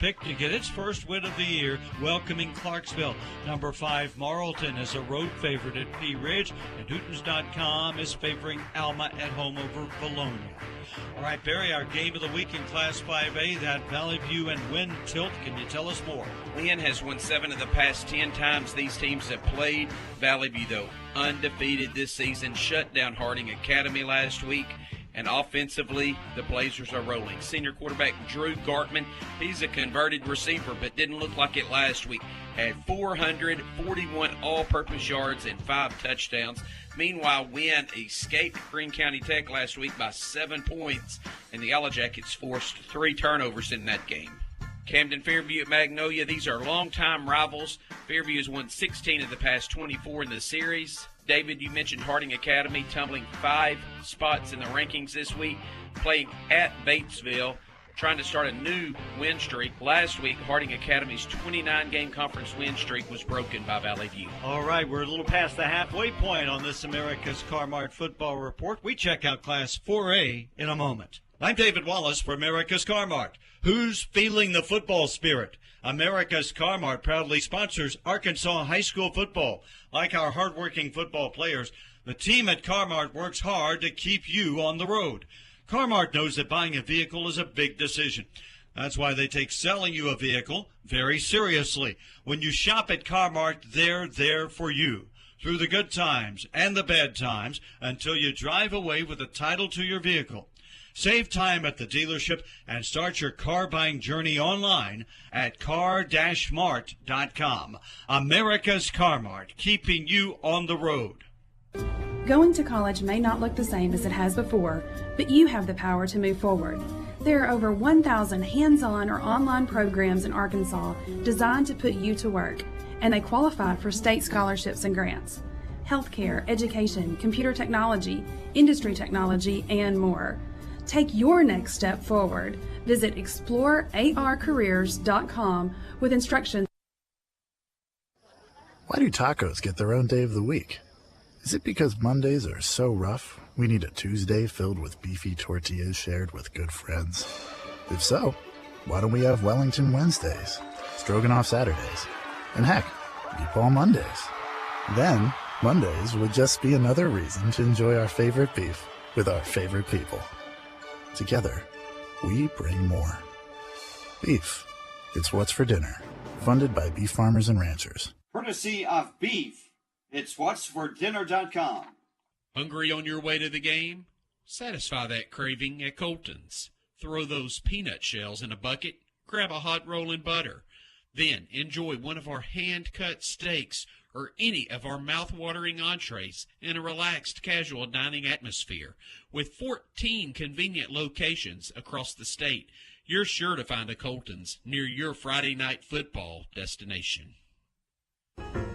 picked to get its first win of the year, welcoming Clarksville. Number 5, Marlton, is a road favorite at Pea Ridge, and Hootens.com is favoring Alma at home over Bologna. All right, Barry, our game of the week in Class 5A, that Valley View and Wynn tilt. Can you tell us more? Wynn has won 7 of the past 10 times these teams have played. Valley View, though, undefeated this season, shut down Harding Academy last week. And offensively, the Blazers are rolling. Senior quarterback Drew Gartman, he's a converted receiver, but didn't look like it last week. Had 441 all-purpose yards and 5 touchdowns. Meanwhile, Wynn escaped Greene County Tech last week by 7 points, and the Yellow Jackets forced 3 turnovers in that game. Camden Fairview at Magnolia, these are longtime rivals. Fairview has won 16 of the past 24 in the series. David, you mentioned Harding Academy tumbling 5 spots in the rankings this week, playing at Batesville, trying to start a new win streak. Last week, Harding Academy's 29-game conference win streak was broken by Valley View. All right, we're a little past the halfway point on this America's Car-Mart Football Report. We check out Class 4A in a moment. I'm David Wallace for America's Car-Mart. Who's feeling the football spirit? America's Car-Mart proudly sponsors Arkansas high school football. Like our hardworking football players, the team at Car-Mart works hard to keep you on the road. Car-Mart knows that buying a vehicle is a big decision. That's why they take selling you a vehicle very seriously. When you shop at Car-Mart, they're there for you through the good times and the bad times until you drive away with a title to your vehicle. Save time at the dealership and start your car buying journey online at car-mart.com. America's Car-Mart, keeping you on the road. Going to college may not look the same as it has before, but you have the power to move forward. There are over 1,000 hands-on or online programs in Arkansas designed to put you to work, and they qualify for state scholarships and grants. Healthcare, education, computer technology, industry technology, and more. Take your next step forward. Visit explorearcareers.com with instructions. Why do tacos get their own day of the week? Is it because Mondays are so rough, we need a Tuesday filled with beefy tortillas shared with good friends? If so, why don't we have Wellington Wednesdays, Stroganoff Saturdays, and heck, Meatball Mondays? Then, Mondays would just be another reason to enjoy our favorite beef with our favorite people. Together, we bring more. Beef. It's what's for dinner. Funded by beef farmers and ranchers. Courtesy of Beef. It's what'sfordinner.com. Hungry on your way to the game? Satisfy that craving at Colton's. Throw those peanut shells in a bucket, grab a hot roll and butter. Then enjoy one of our hand-cut steaks or any of our mouth-watering entrees in a relaxed, casual dining atmosphere. With 14 convenient locations across the state, you're sure to find a Colton's near your Friday night football destination.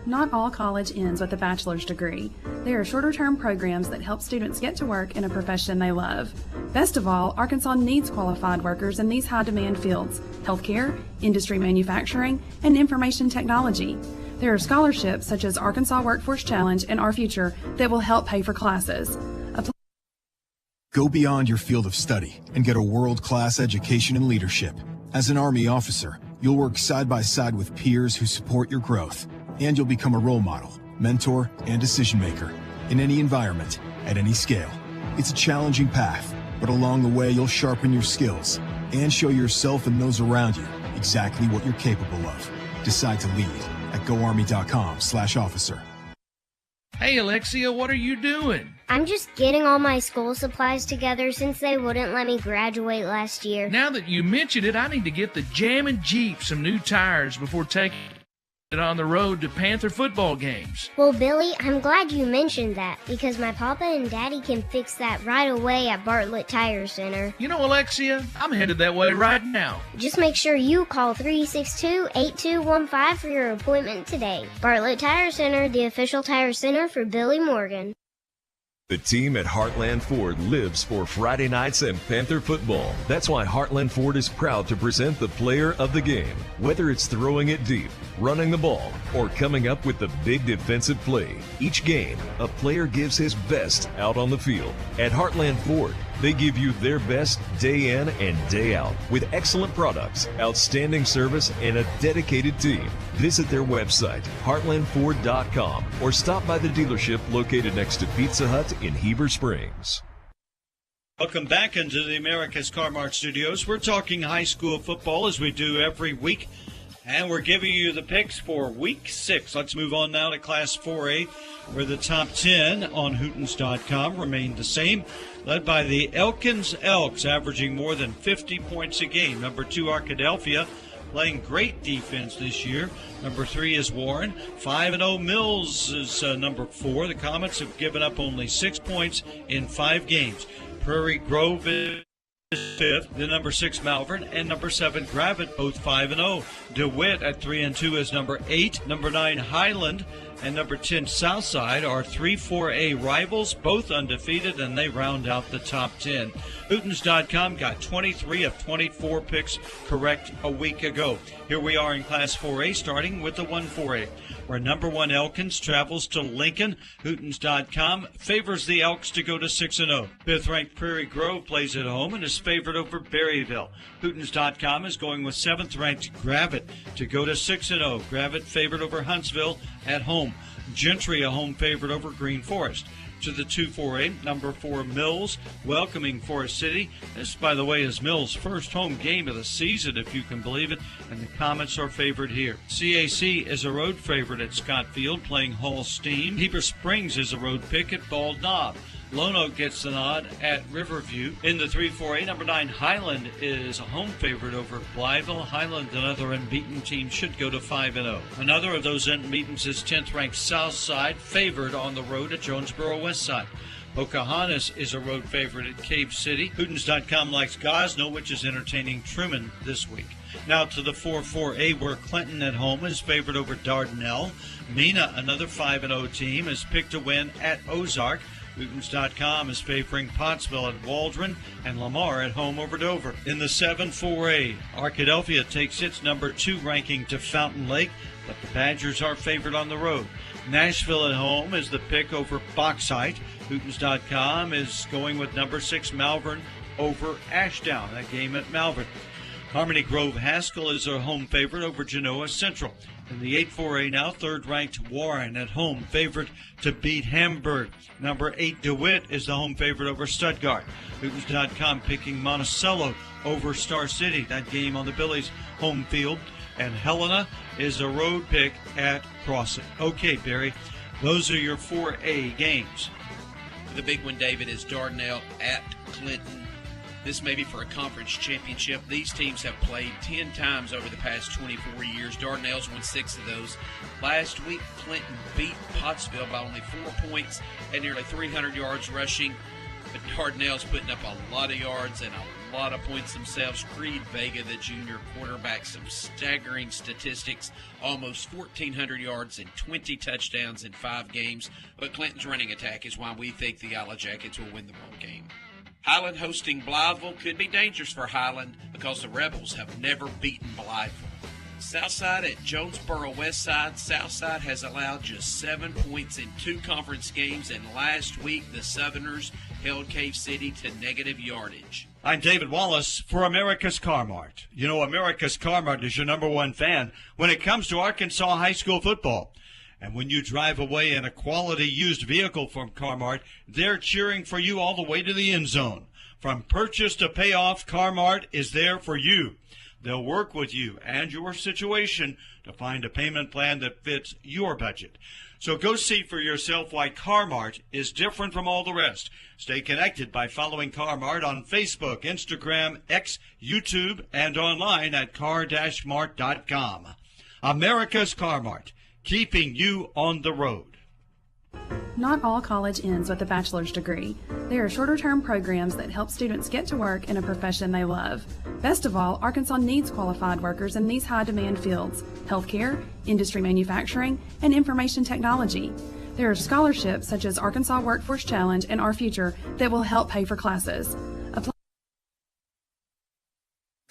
Not all college ends with a bachelor's degree. There are shorter-term programs that help students get to work in a profession they love. Best of all, Arkansas needs qualified workers in these high-demand fields: healthcare, industry manufacturing, and information technology. There are scholarships such as Arkansas Workforce Challenge and Our Future that will help pay for classes. Go beyond your field of study and get a world-class education and leadership. As an Army officer, you'll work side by side with peers who support your growth, and you'll become a role model, mentor, and decision maker in any environment, at any scale. It's a challenging path, but along the way you'll sharpen your skills and show yourself and those around you exactly what you're capable of. Decide to lead at goarmy.com/officer. Hey, Alexia, what are you doing? I'm just getting all my school supplies together since they wouldn't let me graduate last year. Now that you mentioned it, I need to get the Jammin' Jeep some new tires before taking it on the road to Panther football games. Well, Billy, I'm glad you mentioned that because my papa and daddy can fix that right away at Bartlett Tire Center. You know, Alexia, I'm headed that way right now. Just make sure you call 362-8215 for your appointment today. Bartlett Tire Center, the official tire center for Billy Morgan. The team at Heartland Ford lives for Friday nights and Panther football. That's why Heartland Ford is proud to present the player of the game. Whether it's throwing it deep, running the ball, or coming up with the big defensive play, each game, a player gives his best out on the field. At Heartland Ford, They give you their best day in and day out with excellent products, outstanding service, and a dedicated team. Visit their website, heartlandford.com, or stop by the dealership located next to Pizza Hut in Heber Springs. Welcome back into the America's Car Mart studios. We're talking high school football as we do every week, and we're giving you the picks for Week 6. Let's move on now to Class 4A, where the top 10 on Hootens.com remain the same, led by the Elkins Elks, averaging more than 50 points a game. Number 2, Arkadelphia, playing great defense this year. Number 3 is Warren. 5-0 Mills is number 4. The Comets have given up only 6 points in 5 games. Prairie Grove is 5th, the number 6 Malvern, and number 7 Gravett, both 5-0. DeWitt at 3-2 is number 8. Number 9 Highland and number 10 Southside are 3-4A rivals, both undefeated, and they round out the top 10. Hootens.com got 23 of 24 picks correct a week ago. Here we are in Class 4A, starting with the 1-4A, where number 1 Elkins travels to Lincoln. Hootens.com favors the Elks to go to 6-0. 5th-ranked Prairie Grove plays at home and is favored over Berryville. Hootens.com is going with 7th-ranked Gravett to go to 6-0. Gravett favored over Huntsville at home. Gentry a home favorite over Green Forest. To the 2-4A, number 4 Mills welcoming Forest City. This, by the way, is Mills' first home game of the season, if you can believe it, and the Comets are favored here. CAC is a road favorite at Scott Field, playing Hall Steam. Heber Springs is a road pick at Bald Knob. Lone Oak gets the nod at Riverview. In the 3-4A, number 9 Highland is a home favorite over Blytheville. Highland, another unbeaten team, should go to 5-0. Another of those unbeatens is 10th-ranked Southside, favored on the road at Jonesboro Westside. Pocahontas is a road favorite at Cave City. Hootens.com likes Gosnell, which is entertaining Truman this week. Now to the 4-4A, where Clinton at home is favored over Dardanelle. Mena, another 5-0 team, is picked to win at Ozark. Hootens.com is favoring Pottsville at Waldron and Lamar at home over Dover. In the 7-4A, Arkadelphia takes its number 2 ranking to Fountain Lake, but the Badgers are favored on the road. Nashville at home is the pick over Bauxite. Hootens.com is going with number 6 Malvern over Ashdown, that game at Malvern. Harmony Grove Haskell is a home favorite over Genoa Central. In the 8-4A now, 3rd-ranked Warren at home, favorite to beat Hamburg. Number 8 DeWitt is the home favorite over Stuttgart. Hootens.com picking Monticello over Star City, that game on the Billies' home field. And Helena is a road pick at Crossing. Okay, Barry, those are your 4A games. The big one, David, is Dardanelle at Clinton. This may be for a conference championship. These teams have played 10 times over the past 24 years. Dardanelle's won 6 of those. Last week, Clinton beat Pottsville by only 4 points and nearly 300 yards rushing. But Dardanelle's putting up a lot of yards and a lot of points themselves. Creed Vega, the junior quarterback, some staggering statistics. Almost 1,400 yards and 20 touchdowns in 5 games. But Clinton's running attack is why we think the Yellow Jackets will win the ball game. Highland hosting Blytheville could be dangerous for Highland because the Rebels have never beaten Blytheville. Southside at Jonesboro Westside. Southside has allowed just 7 points in 2 conference games, and last week the Southerners held Cave City to negative yardage. I'm David Wallace for America's Car Mart. You know, America's Car Mart is your number 1 fan when it comes to Arkansas high school football. And when you drive away in a quality used vehicle from Car-Mart, they're cheering for you all the way to the end zone. From purchase to payoff, Car-Mart is there for you. They'll work with you and your situation to find a payment plan that fits your budget. So go see for yourself why Car-Mart is different from all the rest. Stay connected by following Car-Mart on Facebook, Instagram, X, YouTube, and online at car-mart.com. America's Car-Mart, keeping you on the road. Not all college ends with a bachelor's degree. There are shorter-term programs that help students get to work in a profession they love. Best of all, Arkansas needs qualified workers in these high-demand fields: healthcare, industry manufacturing, and information technology. There are scholarships such as Arkansas Workforce Challenge and Our Future that will help pay for classes.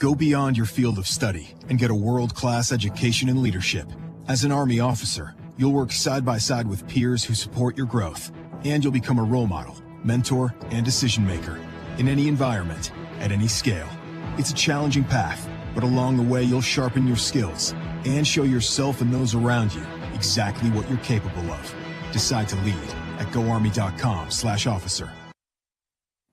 Go beyond your field of study and get a world-class education in leadership. As an Army officer, you'll work side by side with peers who support your growth, and you'll become a role model, mentor, and decision maker. in any environment, at any scale. It's a challenging path, but along the way you'll sharpen your skills and show yourself and those around you exactly what you're capable of. Decide to lead at goarmy.com/officer.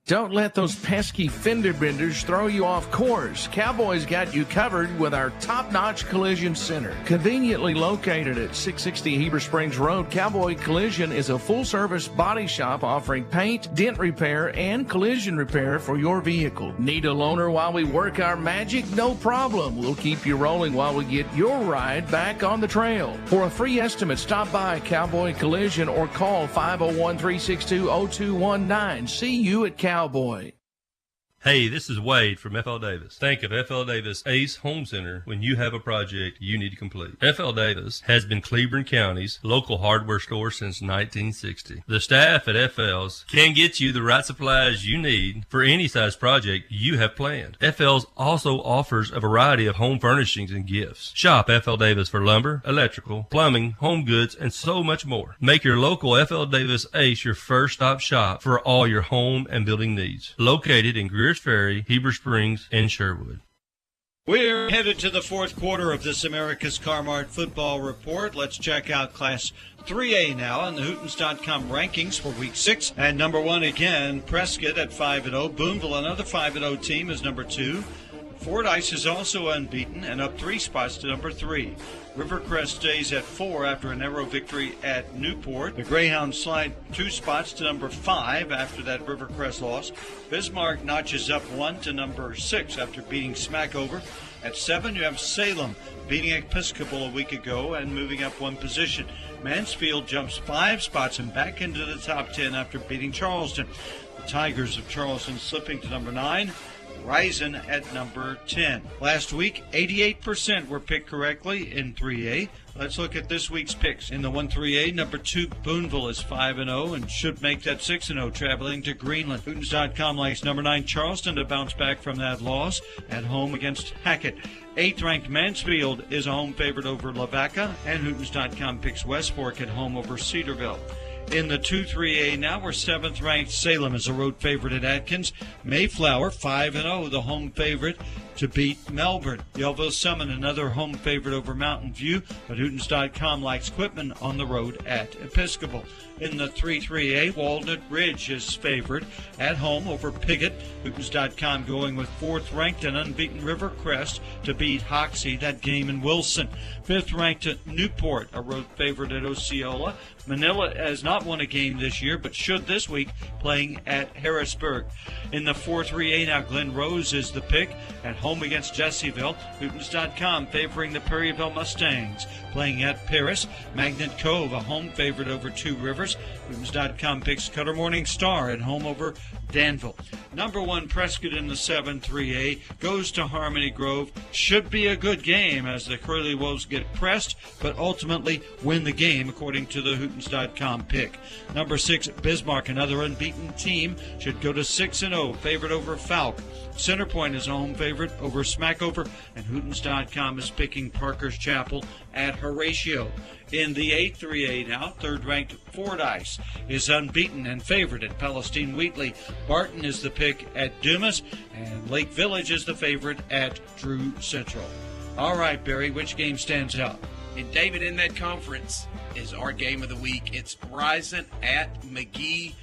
Don't let those pesky fender benders throw you off course. Cowboys got you covered with our top-notch collision center. Conveniently located at 660 Heber Springs Road, Cowboy Collision is a full-service body shop offering paint, dent repair, and collision repair for your vehicle. Need a loaner while we work our magic? No problem. We'll keep you rolling while we get your ride back on the trail. For a free estimate, stop by Cowboy Collision or call 501-362-0219. See you at Cowboy. Hey, this is Wade from F.L. Davis. Think of F.L. Davis Ace Home Center when you have a project you need to complete. F.L. Davis has been Cleburne County's local hardware store since 1960. The staff at F.L.'s can get you the right supplies you need for any size project you have planned. F.L.'s also offers a variety of home furnishings and gifts. Shop F.L. Davis for lumber, electrical, plumbing, home goods, and so much more. Make your local F.L. Davis Ace your first stop shop for all your home and building needs. Located in Greer Ferry, Heber Springs, and Sherwood. We're headed to the fourth quarter of this America's Car-Mart football report. Let's check out Class 3A now on the Hootens.com rankings for Week 6. And number 1 again, Prescott at 5-0. Boonville, another 5-0 team, is number 2. Fordyce is also unbeaten and up 3 spots to number 3. Rivercrest stays at 4 after a narrow victory at Newport. The Greyhounds slide 2 spots to number 5 after that Rivercrest loss. Bismarck notches up 1 to number 6 after beating Smackover. At 7, you have Salem beating Episcopal a week ago and moving up 1 position. Mansfield jumps 5 spots and back into the top 10 after beating Charleston. The Tigers of Charleston slipping to number 9. Rising at number 10. Last week, 88% were picked correctly in 3A. Let's look at this week's picks. In the 1-3A, number 2, Boonville is 5-0 and should make that 6-0 traveling to Greenland. Hootens.com likes number 9, Charleston, to bounce back from that loss at home against Hackett. 8th-ranked Mansfield is a home favorite over Lavaca, and Hootens.com picks West Fork at home over Cedarville. In the 2-3A now, where 7th-ranked Salem is a road favorite at Atkins. Mayflower, 5-0, the home favorite to beat Melbourne. Yellville Summit, another home favorite over Mountain View, but Hootens.com likes Quitman on the road at Episcopal. In the 3-3A, Walnut Ridge is favored at home over Piggott. Hootens.com going with 4th-ranked and unbeaten Rivercrest to beat Hoxie, that game in Wilson. 5th-ranked Newport, a road favorite at Osceola. Manila has not won a game this year, but should this week, playing at Harrisburg. In the 4-3A now, Glen Rose is the pick at home against Jesseville. Hootens.com favoring the Perryville Mustangs. Playing at Paris, Magnet Cove, a home favorite over Two Rivers. Hootens.com picks Cutter Morning Star at home over Danville. Number 1, Prescott in the 7-3A goes to Harmony Grove. Should be a good game as the Curly Wolves get pressed, but ultimately win the game according to the Hootens.com pick. Number 6, Bismarck, another unbeaten team, should go to 6-0, favorite over Falk. Centerpoint is a home favorite over Smackover, and Hootens.com is picking Parker's Chapel at Horatio. In the 8-3A now, 3rd-ranked Fordyce is unbeaten and favored at Palestine Wheatley. Barton is the pick at Dumas, and Lake Village is the favorite at Drew Central. All right, Barry, which game stands out? And David, in that conference is our game of the week. It's Rising at McGee.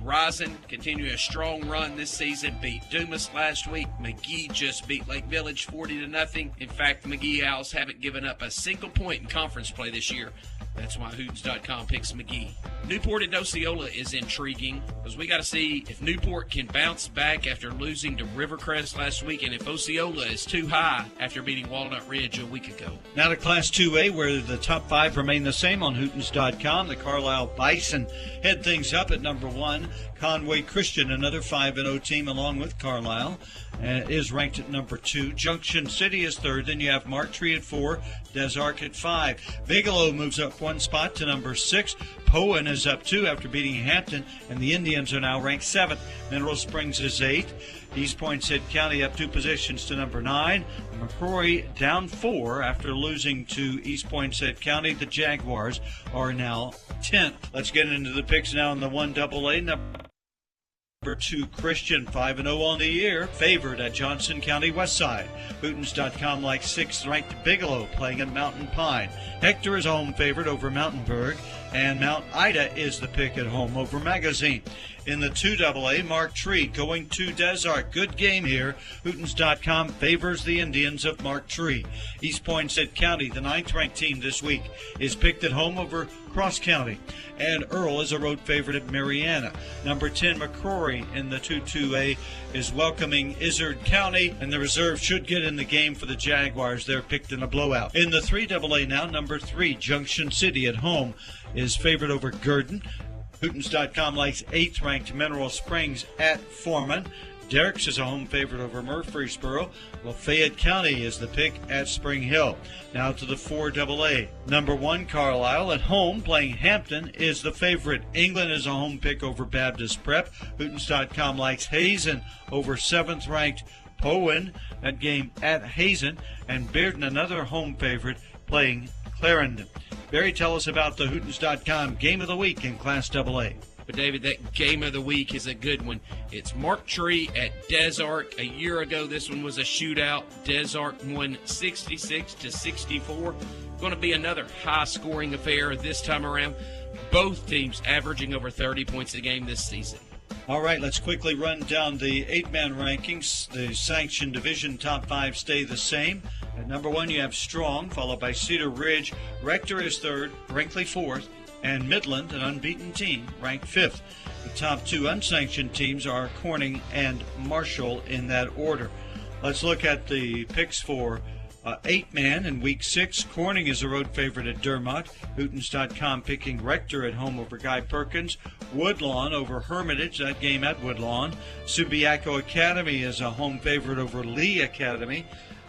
Rising continuing a strong run this season, beat Dumas last week. McGee just beat Lake Village 40-0. In fact, the McGee Owls haven't given up a single point in conference play this year. That's why Hootens.com picks McGee. Newport and Osceola is intriguing because we got to see if Newport can bounce back after losing to Rivercrest last week and if Osceola is too high after beating Walnut Ridge a week ago. Now to Class 2A, where the top 5 remain the same on Hootens.com. The Carlisle Bison head things up at number 1. Conway Christian, another 5-0 team along with Carlisle, is ranked at number 2. Junction City is 3rd. Then you have Marktree at 4, Des Arc at 5. Bigelow moves up 1 spot to number 6. Poen is up 2 after beating Hampton, and the Indians are now ranked 7th. Mineral Springs is 8th. East Poinsett County up 2 positions to number 9. McCrory down 4 after losing to East Poinsett County. The Jaguars are now 10th. Let's get into the picks now in the 1AA. Number 2, Christian, 5-0 on the year, favored at Johnson County Westside. Hootens.com likes 6th-ranked Bigelow playing at Mountain Pine. Hector is a home favorite over Mountainburg, and Mount Ida is the pick at home over Magazine. In the 2AA, Mark Tree going to Desart. Good game here. Hootens.com favors the Indians of Mark Tree. East Poinsett County, the 9th-ranked team this week, is picked at home over Cross County. And Earl is a road favorite at Mariana. Number 10, McCrory in the 2-2A is welcoming Izard County, and the reserve should get in the game for the Jaguars. They're picked in a blowout. In the 3AA now, number 3, Junction City at home is favored over Gurdon. Hootens.com likes 8th-ranked Mineral Springs at Foreman. Derricks is a home favorite over Murfreesboro. Lafayette County is the pick at Spring Hill. Now to the 4AA. Number 1, Carlisle at home playing Hampton is the favorite. England is a home pick over Baptist Prep. Hootens.com likes Hazen over 7th-ranked Powen. That game at Hazen. And Bearden, another home favorite, playing Clarendon. Barry, tell us about the Hootens.com Game of the Week in Class AA. But, David, that Game of the Week is a good one. It's Mark Tree at Desart. A year ago, this one was a shootout. Desart won 66-64. Going to be another high-scoring affair this time around. Both teams averaging over 30 points a game this season. All right, let's quickly run down the 8-man rankings. The sanctioned division top 5 stay the same. At number 1, you have Strong, followed by Cedar Ridge. Rector is 3rd, Brinkley 4th, and Midland, an unbeaten team, ranked 5th. The top 2 unsanctioned teams are Corning and Marshall in that order. Let's look at the picks for 8-man in Week 6. Corning is a road favorite at Dermott. Hootens.com picking Rector at home over Guy Perkins. Woodlawn over Hermitage, that game at Woodlawn. Subiaco Academy is a home favorite over Lee Academy.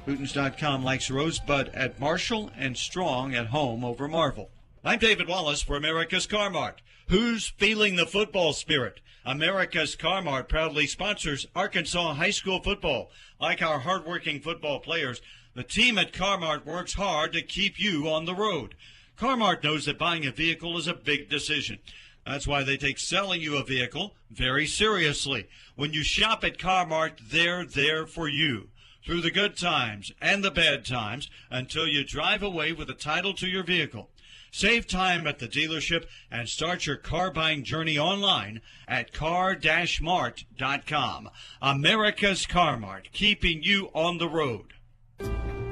Hootens.com likes Rosebud at Marshall and Strong at home over Marvel. I'm David Wallace for America's Car Mart. Who's feeling the football spirit? America's Car Mart proudly sponsors Arkansas high school football. Like our hardworking football players, the team at Car Mart works hard to keep you on the road. Car Mart knows that buying a vehicle is a big decision. That's why they take selling you a vehicle very seriously. When you shop at Car Mart, they're there for you. Through the good times and the bad times until you drive away with a title to your vehicle. Save time at the dealership and start your car buying journey online at car-mart.com. America's Car Mart, keeping you on the road.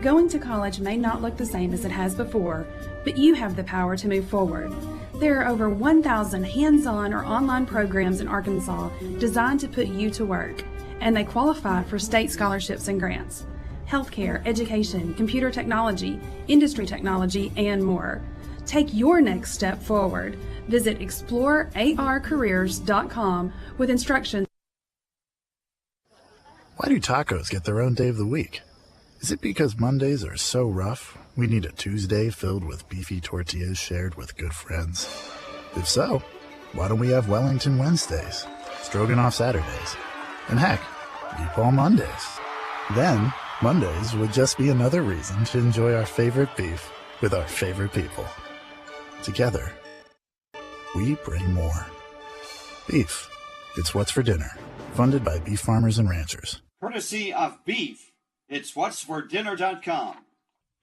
Going to college may not look the same as it has before, but you have the power to move forward. There are over 1,000 hands-on or online programs in Arkansas designed to put you to work, and they qualify for state scholarships and grants. Healthcare, education, computer technology, industry technology, and more. Take your next step forward. Visit explorearcareers.com with instructions. Why do tacos get their own day of the week? Is it because Mondays are so rough, we need a Tuesday filled with beefy tortillas shared with good friends? If so, why don't we have Wellington Wednesdays, Stroganoff Saturdays, and heck, Meatball Mondays? Then, Mondays would just be another reason to enjoy our favorite beef with our favorite people. Together, we bring more. Beef. It's what's for dinner. Funded by beef farmers and ranchers. Courtesy of Beef. It's what'sfordinner.com.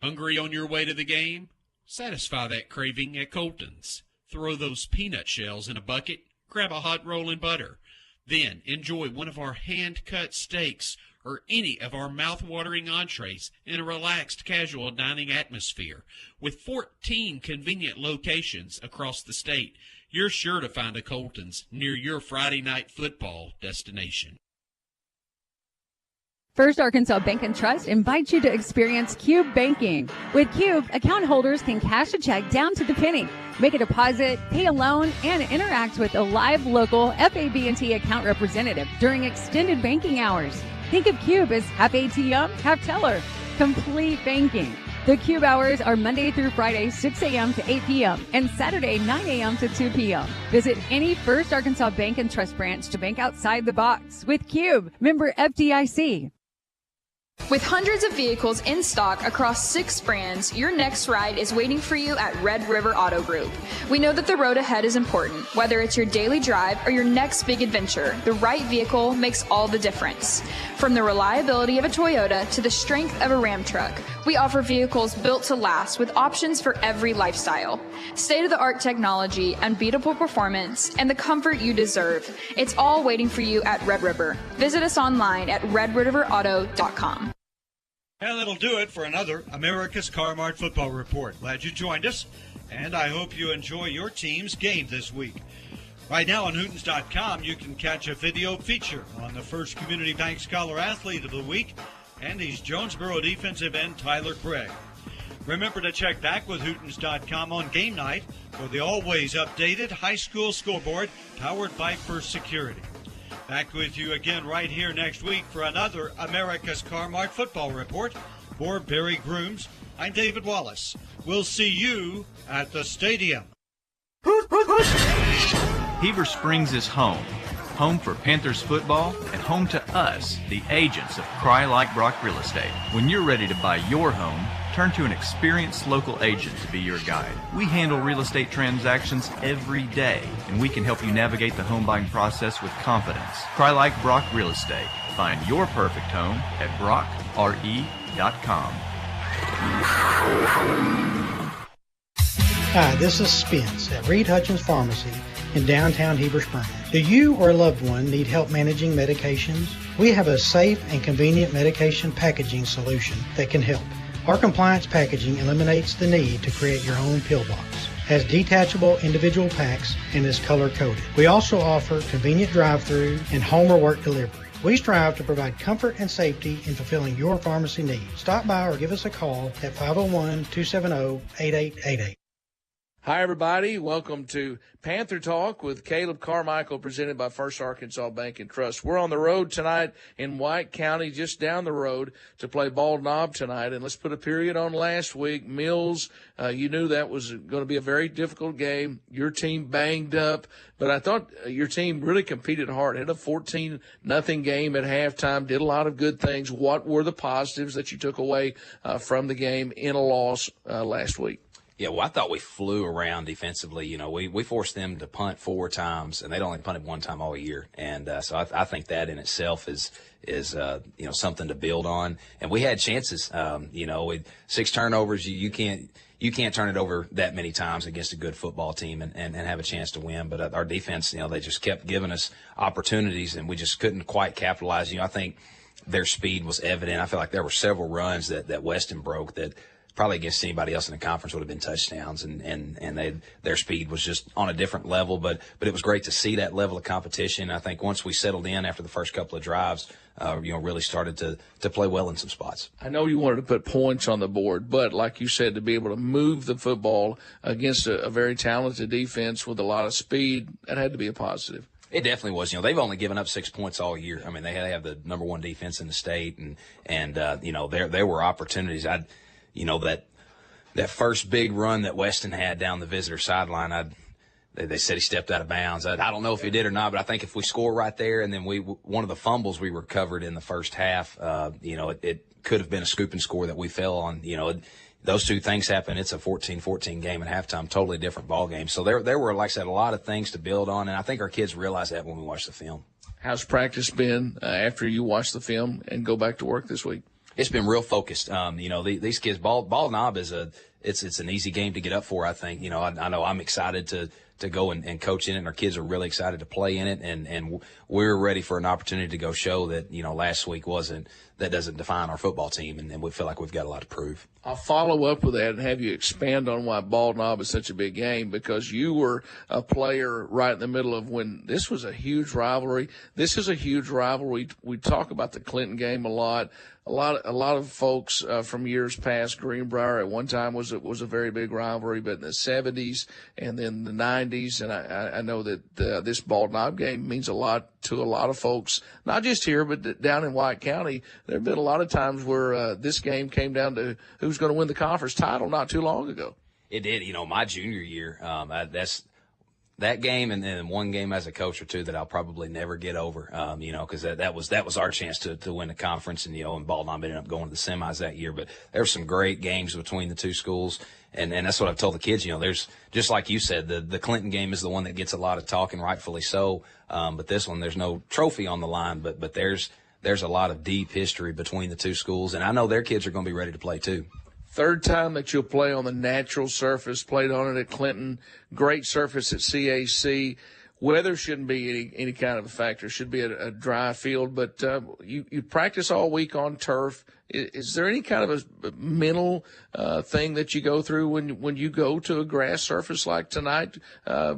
Hungry on your way to the game? Satisfy that craving at Colton's. Throw those peanut shells in a bucket, grab a hot roll and butter. Then enjoy one of our hand-cut steaks or any of our mouth-watering entrees in a relaxed, casual dining atmosphere. With 14 convenient locations across the state, you're sure to find a Colton's near your Friday night football destination. First Arkansas Bank and Trust invites you to experience Cube Banking. With Cube, account holders can cash a check down to the penny, make a deposit, pay a loan, and interact with a live local FAB&T account representative during extended banking hours. Think of Cube as half ATM, half teller. Complete banking. The Cube hours are Monday through Friday, 6 a.m. to 8 p.m. and Saturday, 9 a.m. to 2 p.m. Visit any First Arkansas Bank and Trust branch to bank outside the box with Cube. Member FDIC. With hundreds of vehicles in stock across 6 brands, your next ride is waiting for you at Red River Auto Group. We know that the road ahead is important. Whether it's your daily drive or your next big adventure, the right vehicle makes all the difference. From the reliability of a Toyota to the strength of a Ram truck, we offer vehicles built to last with options for every lifestyle. State-of-the-art technology, unbeatable performance, and the comfort you deserve. It's all waiting for you at Red River. Visit us online at redriverauto.com. And that'll do it for another America's Car Mart Football Report. Glad you joined us, and I hope you enjoy your team's game this week. Right now on Hootens.com, you can catch a video feature on the First Community Bank Scholar Athlete of the Week and his Jonesboro defensive end Tyler Craig. Remember to check back with Hootens.com on game night for the always updated high school scoreboard powered by First Security. Back with you again right here next week for another America's Car Mart Football Report. For Barry Grooms, I'm David Wallace. We'll see you at the stadium. Heber Springs is home. Home for Panthers football and home to us, the agents of Cry Like Brock Real Estate. When you're ready to buy your home, turn to an experienced local agent to be your guide. We handle real estate transactions every day, and we can help you navigate the home buying process with confidence. Cry Like Brock Real Estate. Find your perfect home at brockre.com. Hi, this is Spence at Reed Hutchins Pharmacy in downtown Heber Springs. Do you or a loved one need help managing medications? We have a safe and convenient medication packaging solution that can help. Our compliance packaging eliminates the need to create your own pill box, has detachable individual packs, and is color-coded. We also offer convenient drive-through and home or work delivery. We strive to provide comfort and safety in fulfilling your pharmacy needs. Stop by or give us a call at 501-270-8888. Hi, everybody. Welcome to Panther Talk with Caleb Carmichael, presented by First Arkansas Bank and Trust. We're on the road tonight in White County, just down the road, to play Bald Knob tonight. And let's put a period on last week. Mills, you knew that was going to be a very difficult game. Your team banged up, but I thought your team really competed hard. Had a 14-0 game at halftime, did a lot of good things. What were the positives that you took away from the game in a loss last week? Yeah, well, I thought we flew around defensively. You know, we forced them to punt 4 times, and they'd only punted 1 time all year. And so I think that in itself is something to build on. And we had chances. With 6 turnovers, you can't turn it over that many times against a good football team and have a chance to win. But our defense, they just kept giving us opportunities, and we just couldn't quite capitalize. I think their speed was evident. I feel like there were several runs that Weston broke that probably against anybody else in the conference would have been touchdowns, and their speed was just on a different level. But it was great to see that level of competition. I think once we settled in after the first couple of drives, really started to play well in some spots. I know you wanted to put points on the board, but like you said, to be able to move the football against a very talented defense with a lot of speed, that had to be a positive. It definitely was. They've only given up 6 points all year. I mean, they have the number 1 defense in the state, and there were opportunities. That first big run that Weston had down the visitor sideline, they said he stepped out of bounds. I don't know if he did or not, but I think if we score right there, and then one of the fumbles we recovered in the first half, it could have been a scoop and score that we fell on. Those 2 things happen. It's a 14-14 game at halftime, totally different ball game. So there were, like I said, a lot of things to build on, and I think our kids realize that when we watch the film. How's practice been after you watch the film and go back to work this week? It's been real focused. These kids, Bald Knob is it's an easy game to get up for. I think. I know I'm excited to go and coach in it, and our kids are really excited to play in it, and we're ready for an opportunity to go show that last week that doesn't define our football team, and we feel like we've got a lot to prove. I'll follow up with that and have you expand on why Bald Knob is such a big game, because you were a player right in the middle of when this was a huge rivalry. This is a huge rivalry. We talk about the Clinton game a lot. A lot of folks from years past, Greenbrier at one time was a very big rivalry, but in the 70s and then the 90s, and I know that this Bald Knob game means a lot to a lot of folks, not just here, but down in White County. There have been a lot of times where this game came down to who's going to win the conference title not too long ago. It did. My junior year, that game and then one game as a coach or two that I'll probably never get over, because that was our chance to win the conference, and Baldwin ended up going to the semis that year. But there were some great games between the two schools, and that's what I've told the kids. There's, just like you said, the Clinton game is the one that gets a lot of talk, and rightfully so. But this one, there's no trophy on the line, but there's a lot of deep history between the two schools, and I know their kids are going to be ready to play too. Third time that you'll play on the natural surface, played on it at Clinton, great surface at CAC. Weather shouldn't be any kind of a factor. It should be a dry field, but you practice all week on turf. Is there any kind of a mental thing that you go through when you go to a grass surface like tonight?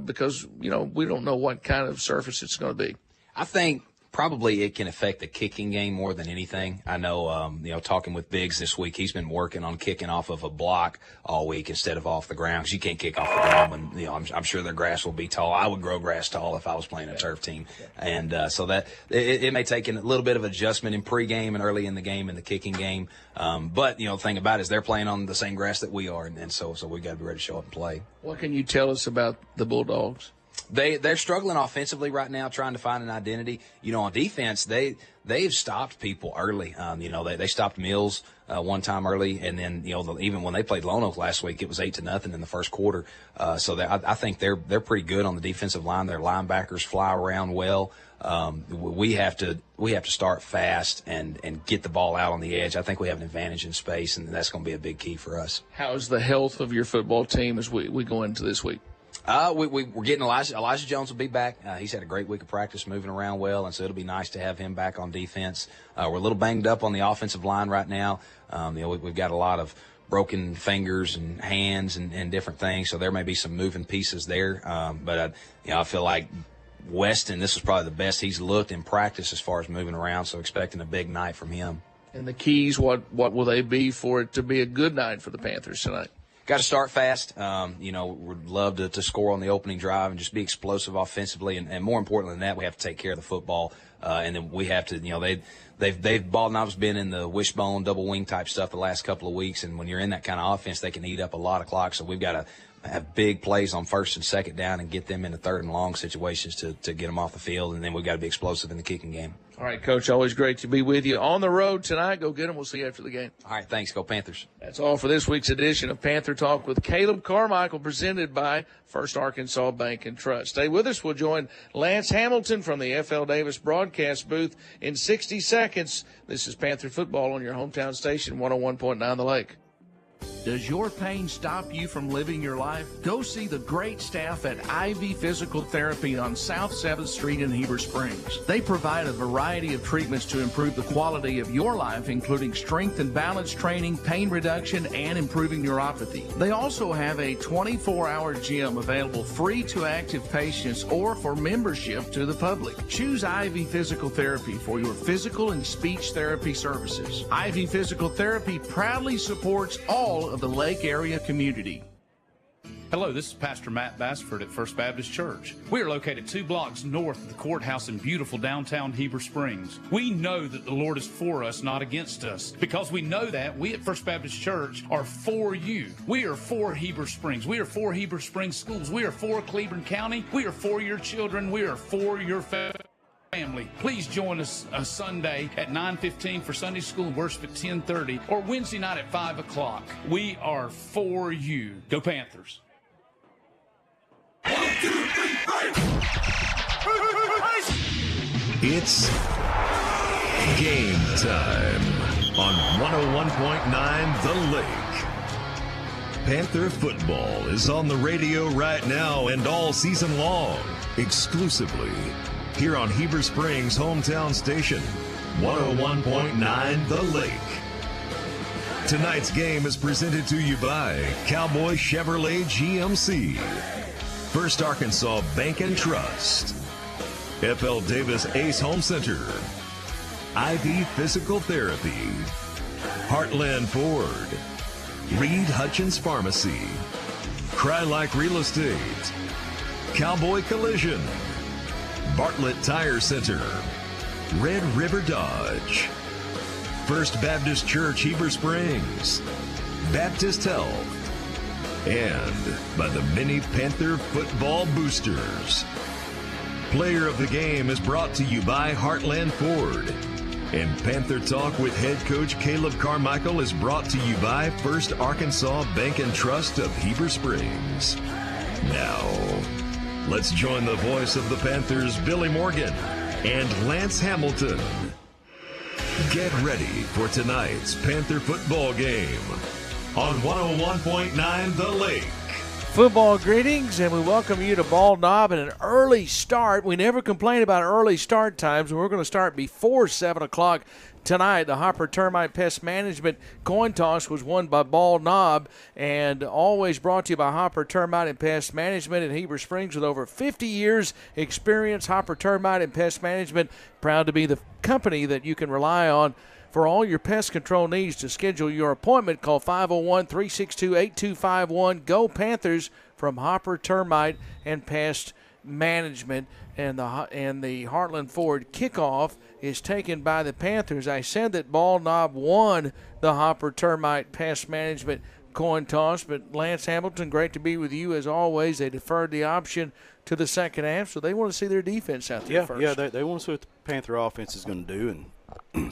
Because, we don't know what kind of surface it's going to be. I think probably it can affect the kicking game more than anything. I know, talking with Biggs this week, he's been working on kicking off of a block all week instead of off the ground, because you can't kick off the ground when, I'm sure their grass will be tall. I would grow grass tall if I was playing a turf team. And so that it may take a little bit of adjustment in pregame and early in the game in the kicking game. But, the thing about it is they're playing on the same grass that we are, and so we got to be ready to show up and play. What can you tell us about the Bulldogs? They're struggling offensively right now, trying to find an identity. On defense, they've stopped people early. They stopped Mills one time early, and then even when they played Lone Oak last week, it was 8-0 in the first quarter. So I think they're pretty good on the defensive line. Their linebackers fly around well. We have to start fast and get the ball out on the edge. I think we have an advantage in space, and that's going to be a big key for us. How's the health of your football team as we go into this week? We're getting Elijah Jones will be back. He's had a great week of practice, moving around well, and so it'll be nice to have him back on defense. We're a little banged up on the offensive line right now. We've got a lot of broken fingers and hands and different things, so there may be some moving pieces there. But I feel like Weston, this is probably the best he's looked in practice as far as moving around, so expecting a big night from him. And the keys, what will they be for it to be a good night for the Panthers tonight? Got to start fast. We'd love to score on the opening drive and just be explosive offensively. And more importantly than that, we have to take care of the football. And then we have to, Baldwin's been in the wishbone, double wing type stuff the last couple of weeks. And when you're in that kind of offense, they can eat up a lot of clock. So we've got to have big plays on first and second down and get them into third and long situations to get them off the field. And then we've got to be explosive in the kicking game. All right, Coach, always great to be with you. On the road tonight, go get them. We'll see you after the game. All right, thanks. Go Panthers. That's all for this week's edition of Panther Talk with Caleb Carmichael, presented by First Arkansas Bank and Trust. Stay with us. We'll join Lance Hamilton from the F.L. Davis broadcast booth in 60 seconds. This is Panther Football on your hometown station, 101.9 The Lake. Does your pain stop you from living your life? Go see the great staff at IV Physical Therapy on South 7th Street in Heber Springs. They provide a variety of treatments to improve the quality of your life, including strength and balance training, pain reduction, and improving neuropathy. They also have a 24-hour gym available free to active patients or for membership to the public. Choose IV Physical Therapy for your physical and speech therapy services. IV Physical Therapy proudly supports all of the Lake area community. Hello, this is Pastor Matt Bassford at First Baptist Church. We are located 2 blocks north of the courthouse in beautiful downtown Heber Springs. We know that the Lord is for us, not against us. Because we know that, we at First Baptist Church are for you. We are for Heber Springs. We are for Heber Springs schools. We are for Cleveland County. We are for your children. We are for your family. Please join us Sunday at 9:15 for Sunday school and worship at 10:30, or Wednesday night at 5 o'clock. We are for you. Go Panthers. 1, 2, 3, 5. It's game time on 101.9 The Lake. Panther football is on the radio right now and all season long, exclusively here on Heber Springs' hometown station, 101.9 The Lake. Tonight's game is presented to you by Cowboy Chevrolet GMC, First Arkansas Bank and Trust, F.L. Davis Ace Home Center, IV Physical Therapy, Heartland Ford, Reed Hutchins Pharmacy, Cry Like Real Estate, Cowboy Collision, Bartlett Tire Center, Red River Dodge, First Baptist Church Heber Springs, Baptist Health, and by the many Panther football boosters. Player of the Game is brought to you by Heartland Ford. And Panther Talk with head coach Caleb Carmichael is brought to you by First Arkansas Bank and Trust of Heber Springs. Now, let's join the voice of the Panthers, Billy Morgan and Lance Hamilton. Get ready for tonight's Panther football game on 101.9 The Lake. Football greetings, and we welcome you to Ball Knob and an early start. We never complain about early start times, and we're going to start before 7 o'clock tonight. The Hopper Termite Pest Management coin toss was won by Ball Knob, and always brought to you by Hopper Termite and Pest Management in Heber Springs. With over 50 years experience, Hopper Termite and Pest Management, proud to be the company that you can rely on for all your pest control needs. To schedule your appointment, call 501-362-8251. Go Panthers from Hopper Termite and Pest Management. And the Heartland Ford kickoff is taken by the Panthers. I said that Ball Knob won the Hopper Termite Pest Management coin toss, but Lance Hamilton, great to be with you as always. They deferred the option to the second half, so they want to see their defense out there first. Yeah, they want to see what the Panther offense is going to do and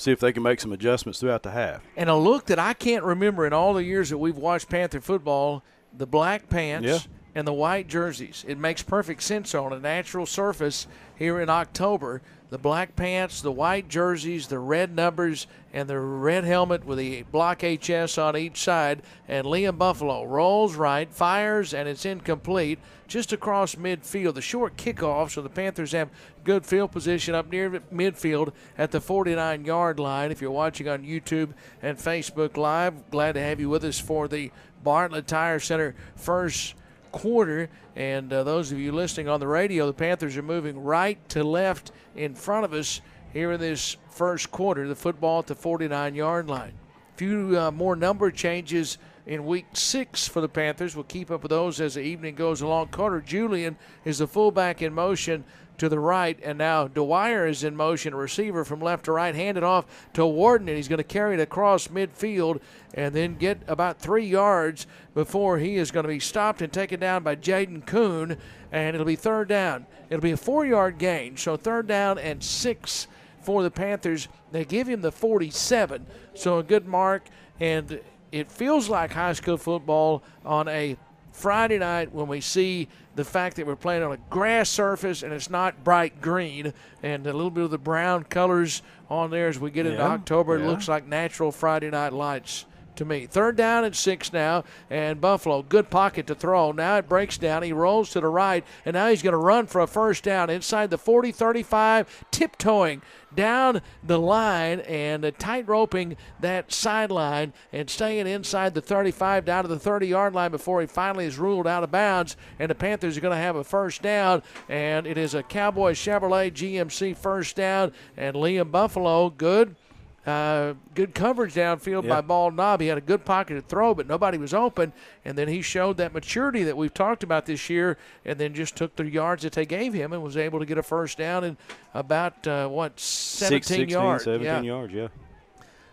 see if they can make some adjustments throughout the half. And a look that I can't remember in all the years that we've watched Panther football, the black pants and the white jerseys. It makes perfect sense on a natural surface here in October. The black pants, the white jerseys, the red numbers, and the red helmet with the block HS on each side. And Liam Buffalo rolls right, fires, and it's incomplete just across midfield. The short kickoff, so the Panthers have good field position up near midfield at the 49-yard line. If you're watching on YouTube and Facebook Live, glad to have you with us for the Bartlett Tire Center first quarter. And those of you listening on the radio, the Panthers are moving right to left in front of us here in this first quarter. The football at the 49-yard line. A few more number changes in week 6 for the Panthers. We'll keep up with those as the evening goes along. Carter Julian is the fullback in motion to the right, and now Dwyer is in motion, a receiver from left to right, handed off to Warden, and he's going to carry it across midfield and then get about 3 yards before he is going to be stopped and taken down by Jaden Kuhn, and it'll be third down. It'll be a 4-yard gain, so third down and 6 for the Panthers. They give him the 47, so a good mark, and it feels like high school football on a Friday night when we see the fact that we're playing on a grass surface and it's not bright green, and a little bit of the brown colors on there as we get into October. It looks like natural Friday night lights to me. Third down and 6 now, and Buffalo, good pocket to throw. Now it breaks down. He rolls to the right, and now he's going to run for a first down inside the 40, 35, tiptoeing down the line and tight roping that sideline and staying inside the 35 down to the 30-yard line before he finally is ruled out of bounds. And the Panthers are going to have a first down, and it is a Cowboy Chevrolet GMC first down. And Liam Buffalo, good coverage downfield by Ball Knob. He had a good pocket to throw, but nobody was open. And then he showed that maturity that we've talked about this year, and then just took the yards that they gave him and was able to get a first down in about, 17 yards. 17 yards, yeah.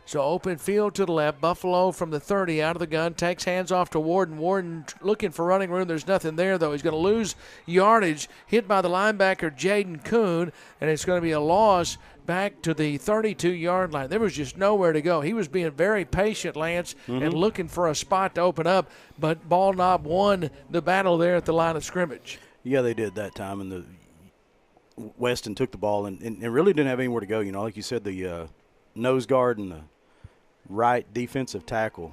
So open field to the left. Buffalo from the 30 out of the gun. Takes hands off to Warden. Warden looking for running room. There's nothing there, though. He's going to lose yardage. Hit by the linebacker, Jaden Kuhn, and it's going to be a loss back to the 32-yard line. There was just nowhere to go. He was being very patient, Lance, and looking for a spot to open up, but Ball Knob won the battle there at the line of scrimmage. Yeah, they did that time, and the Weston took the ball and really didn't have anywhere to go. You know, like you said, the nose guard and the right defensive tackle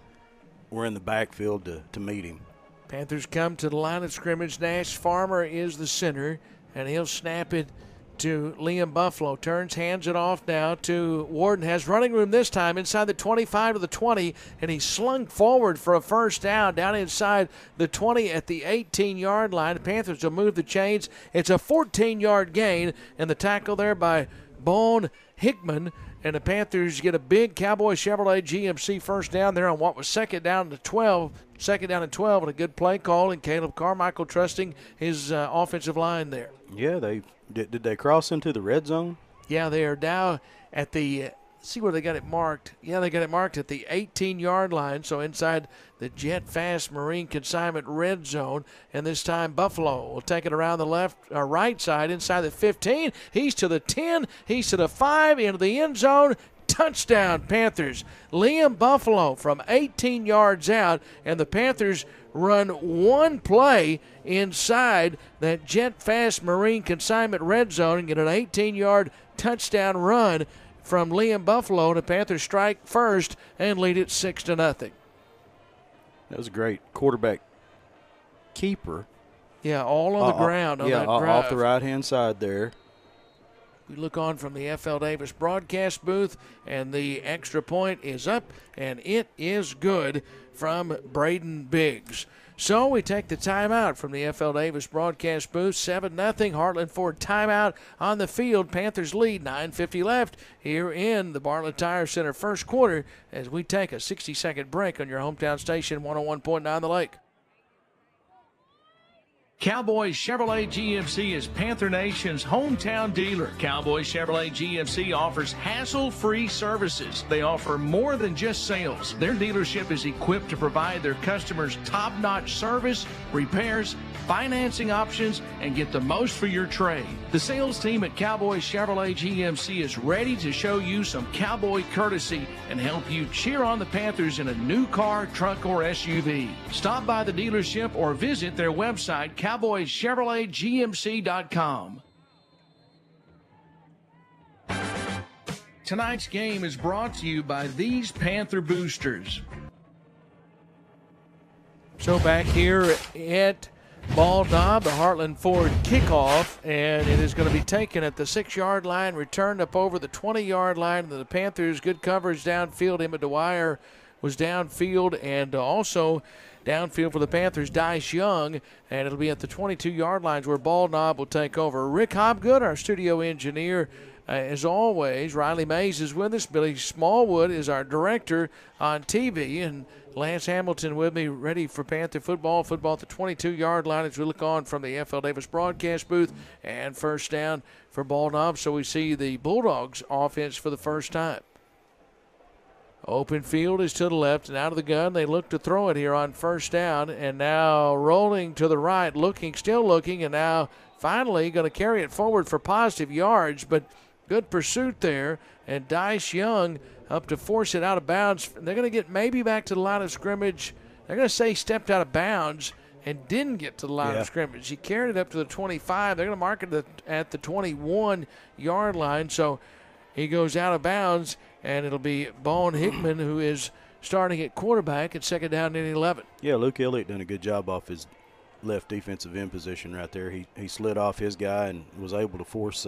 were in the backfield to meet him. Panthers come to the line of scrimmage. Nash Farmer is the center, and he'll snap it to Liam Buffalo. Turns, hands it off now to Warden. Has running room this time inside the 25 to the 20, and he slung forward for a first down inside the 20 at the 18-yard line. The Panthers will move the chains. It's a 14-yard gain, and the tackle there by Bone Hickman. And the Panthers get a big Cowboy Chevrolet GMC first down there on what was second down and 12, and a good play call, and Caleb Carmichael trusting his offensive line there. Yeah, did they cross into the red zone? Yeah, they are now at the see where they got it marked. Yeah, they got it marked at the 18-yard line, so inside the Jet Fast Marine Consignment red zone. And this time Buffalo will take it around the left or right side inside the 15. He's to the 10. He's to the 5 into the end zone. Touchdown, Panthers. Liam Buffalo from 18 yards out, and the Panthers run one play inside that Jet Fast Marine Consignment red zone and get an 18-yard touchdown run from Liam Buffalo. The Panthers strike first and lead it 6-0. That was a great quarterback keeper. Yeah, all on the ground on that drive. Off the right-hand side there. We look on from the FL Davis broadcast booth, and the extra point is up, and it is good from Braden Biggs. So we take the timeout from the FL Davis broadcast booth. 7-0. Heartland Ford timeout on the field. Panthers lead. 9:50 left here in the Bartlett Tire Center first quarter as we take a 60-second break on your hometown station, 101.9 The Lake. Cowboys Chevrolet GMC is Panther Nation's hometown dealer. Cowboys Chevrolet GMC offers hassle-free services. They offer more than just sales. Their dealership is equipped to provide their customers top-notch service, repairs, financing options, and get the most for your trade. The sales team at Cowboys Chevrolet GMC is ready to show you some cowboy courtesy and help you cheer on the Panthers in a new car, truck, or SUV. Stop by the dealership or visit their website, cowboyschevroletgmc.com. Tonight's game is brought to you by these Panther boosters. So back here at Ball Knob, the Heartland Ford kickoff, and it is going to be taken at the 6-yard line, returned up over the 20-yard line. The Panthers, good coverage downfield. Emma Dwyer was downfield, and also downfield for the Panthers, Dice Young, and it'll be at the 22-yard lines where Ball Knob will take over. Rick Hobgood, our studio engineer, as always. Riley Mays is with us. Billy Smallwood is our director on TV, and Lance Hamilton with me, ready for Panther football. Football at the 22-yard line as we look on from the FL Davis broadcast booth, and first down for Ball Knob. So we see the Bulldogs offense for the first time. Open field is to the left and out of the gun. They look to throw it here on first down, and now rolling to the right, still looking, and now finally going to carry it forward for positive yards, but good pursuit there, and Dice Young up to force it out of bounds. They're going to get maybe back to the line of scrimmage. They're going to say he stepped out of bounds and didn't get to the line of scrimmage. He carried it up to the 25. They're going to mark it at the 21-yard line, so he goes out of bounds, and it'll be Bone Hickman who is starting at quarterback at second down and 11. Yeah, Luke Elliott done a good job off his left defensive end position right there. He slid off his guy and was able to force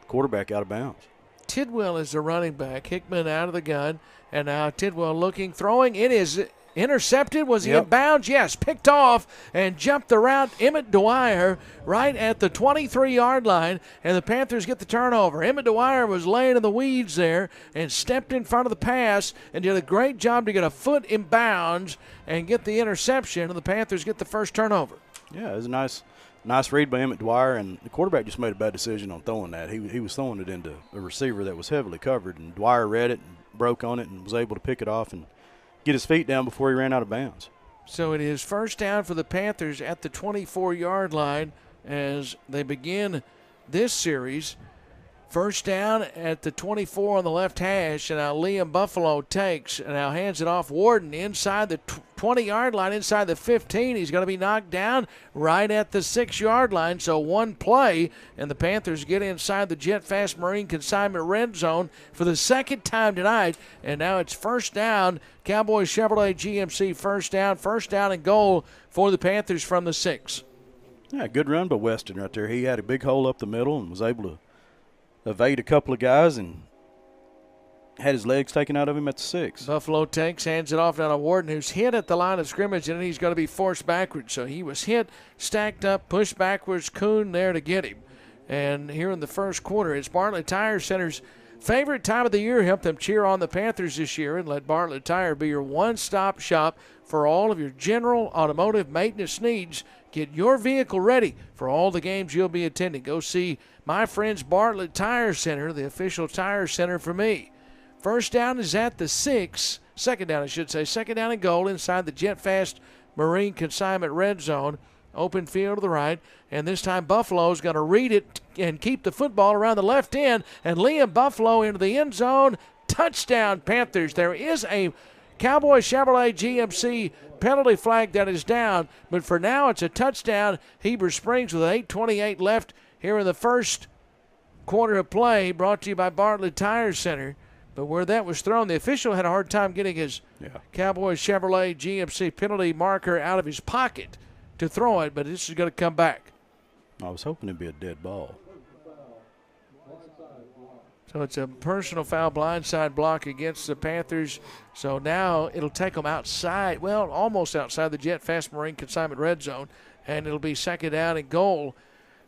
quarterback out of bounds. Tidwell is the running back. Hickman out of the gun, and now Tidwell looking, throwing. It is intercepted. Was he in bounds? Yes, picked off and jumped the route. Emmett Dwyer right at the 23-yard line, and the Panthers get the turnover. Emmett Dwyer was laying in the weeds there and stepped in front of the pass and did a great job to get a foot in bounds and get the interception, and the Panthers get the first turnover. Yeah, it was a nice read by Emmett Dwyer, and the quarterback just made a bad decision on throwing that. He was throwing it into a receiver that was heavily covered, and Dwyer read it and broke on it and was able to pick it off and get his feet down before he ran out of bounds. So it is first down for the Panthers at the 24-yard line as they begin this series. First down at the 24 on the left hash, and now Liam Buffalo takes and now hands it off. Warden inside the 20-yard line, inside the 15. He's going to be knocked down right at the 6-yard line, so one play, and the Panthers get inside the Jet Fast Marine Consignment red zone for the second time tonight, and now it's first down. Cowboys Chevrolet GMC first down and goal for the Panthers from the 6. Yeah, good run by Weston right there. He had a big hole up the middle and was able to evade a couple of guys and had his legs taken out of him at the 6. Buffalo takes, hands it off down to Warden, who's hit at the line of scrimmage, and then he's going to be forced backwards. So he was hit, stacked up, pushed backwards. Kuhn there to get him. And here in the first quarter, it's Bartlett Tire Center's favorite time of the year. Help them cheer on the Panthers this year, and let Bartlett Tire be your one-stop shop for all of your general automotive maintenance needs. Get your vehicle ready for all the games you'll be attending. Go see my friends Bartlett Tire Center, the official tire center for me. First down is at the 6. Second down, I should say. Second down and goal inside the Jet Fast Marine Consignment red zone. Open field to the right. And this time Buffalo's going to read it and keep the football around the left end. And Liam Buffalo into the end zone. Touchdown, Panthers. There is a Cowboy Chevrolet GMC penalty flag that is down. But for now, it's a touchdown. Heber Springs with 8:28 left here in the first quarter of play. Brought to you by Bartlett Tire Center. But where that was thrown, the official had a hard time getting his Cowboy Chevrolet GMC penalty marker out of his pocket to throw it, but this is going to come back. I was hoping it'd be a dead ball. So it's a personal foul blindside block against the Panthers. So now it'll take them outside, well, almost outside the Jet Fast Marine Consignment red zone, and it'll be second down and goal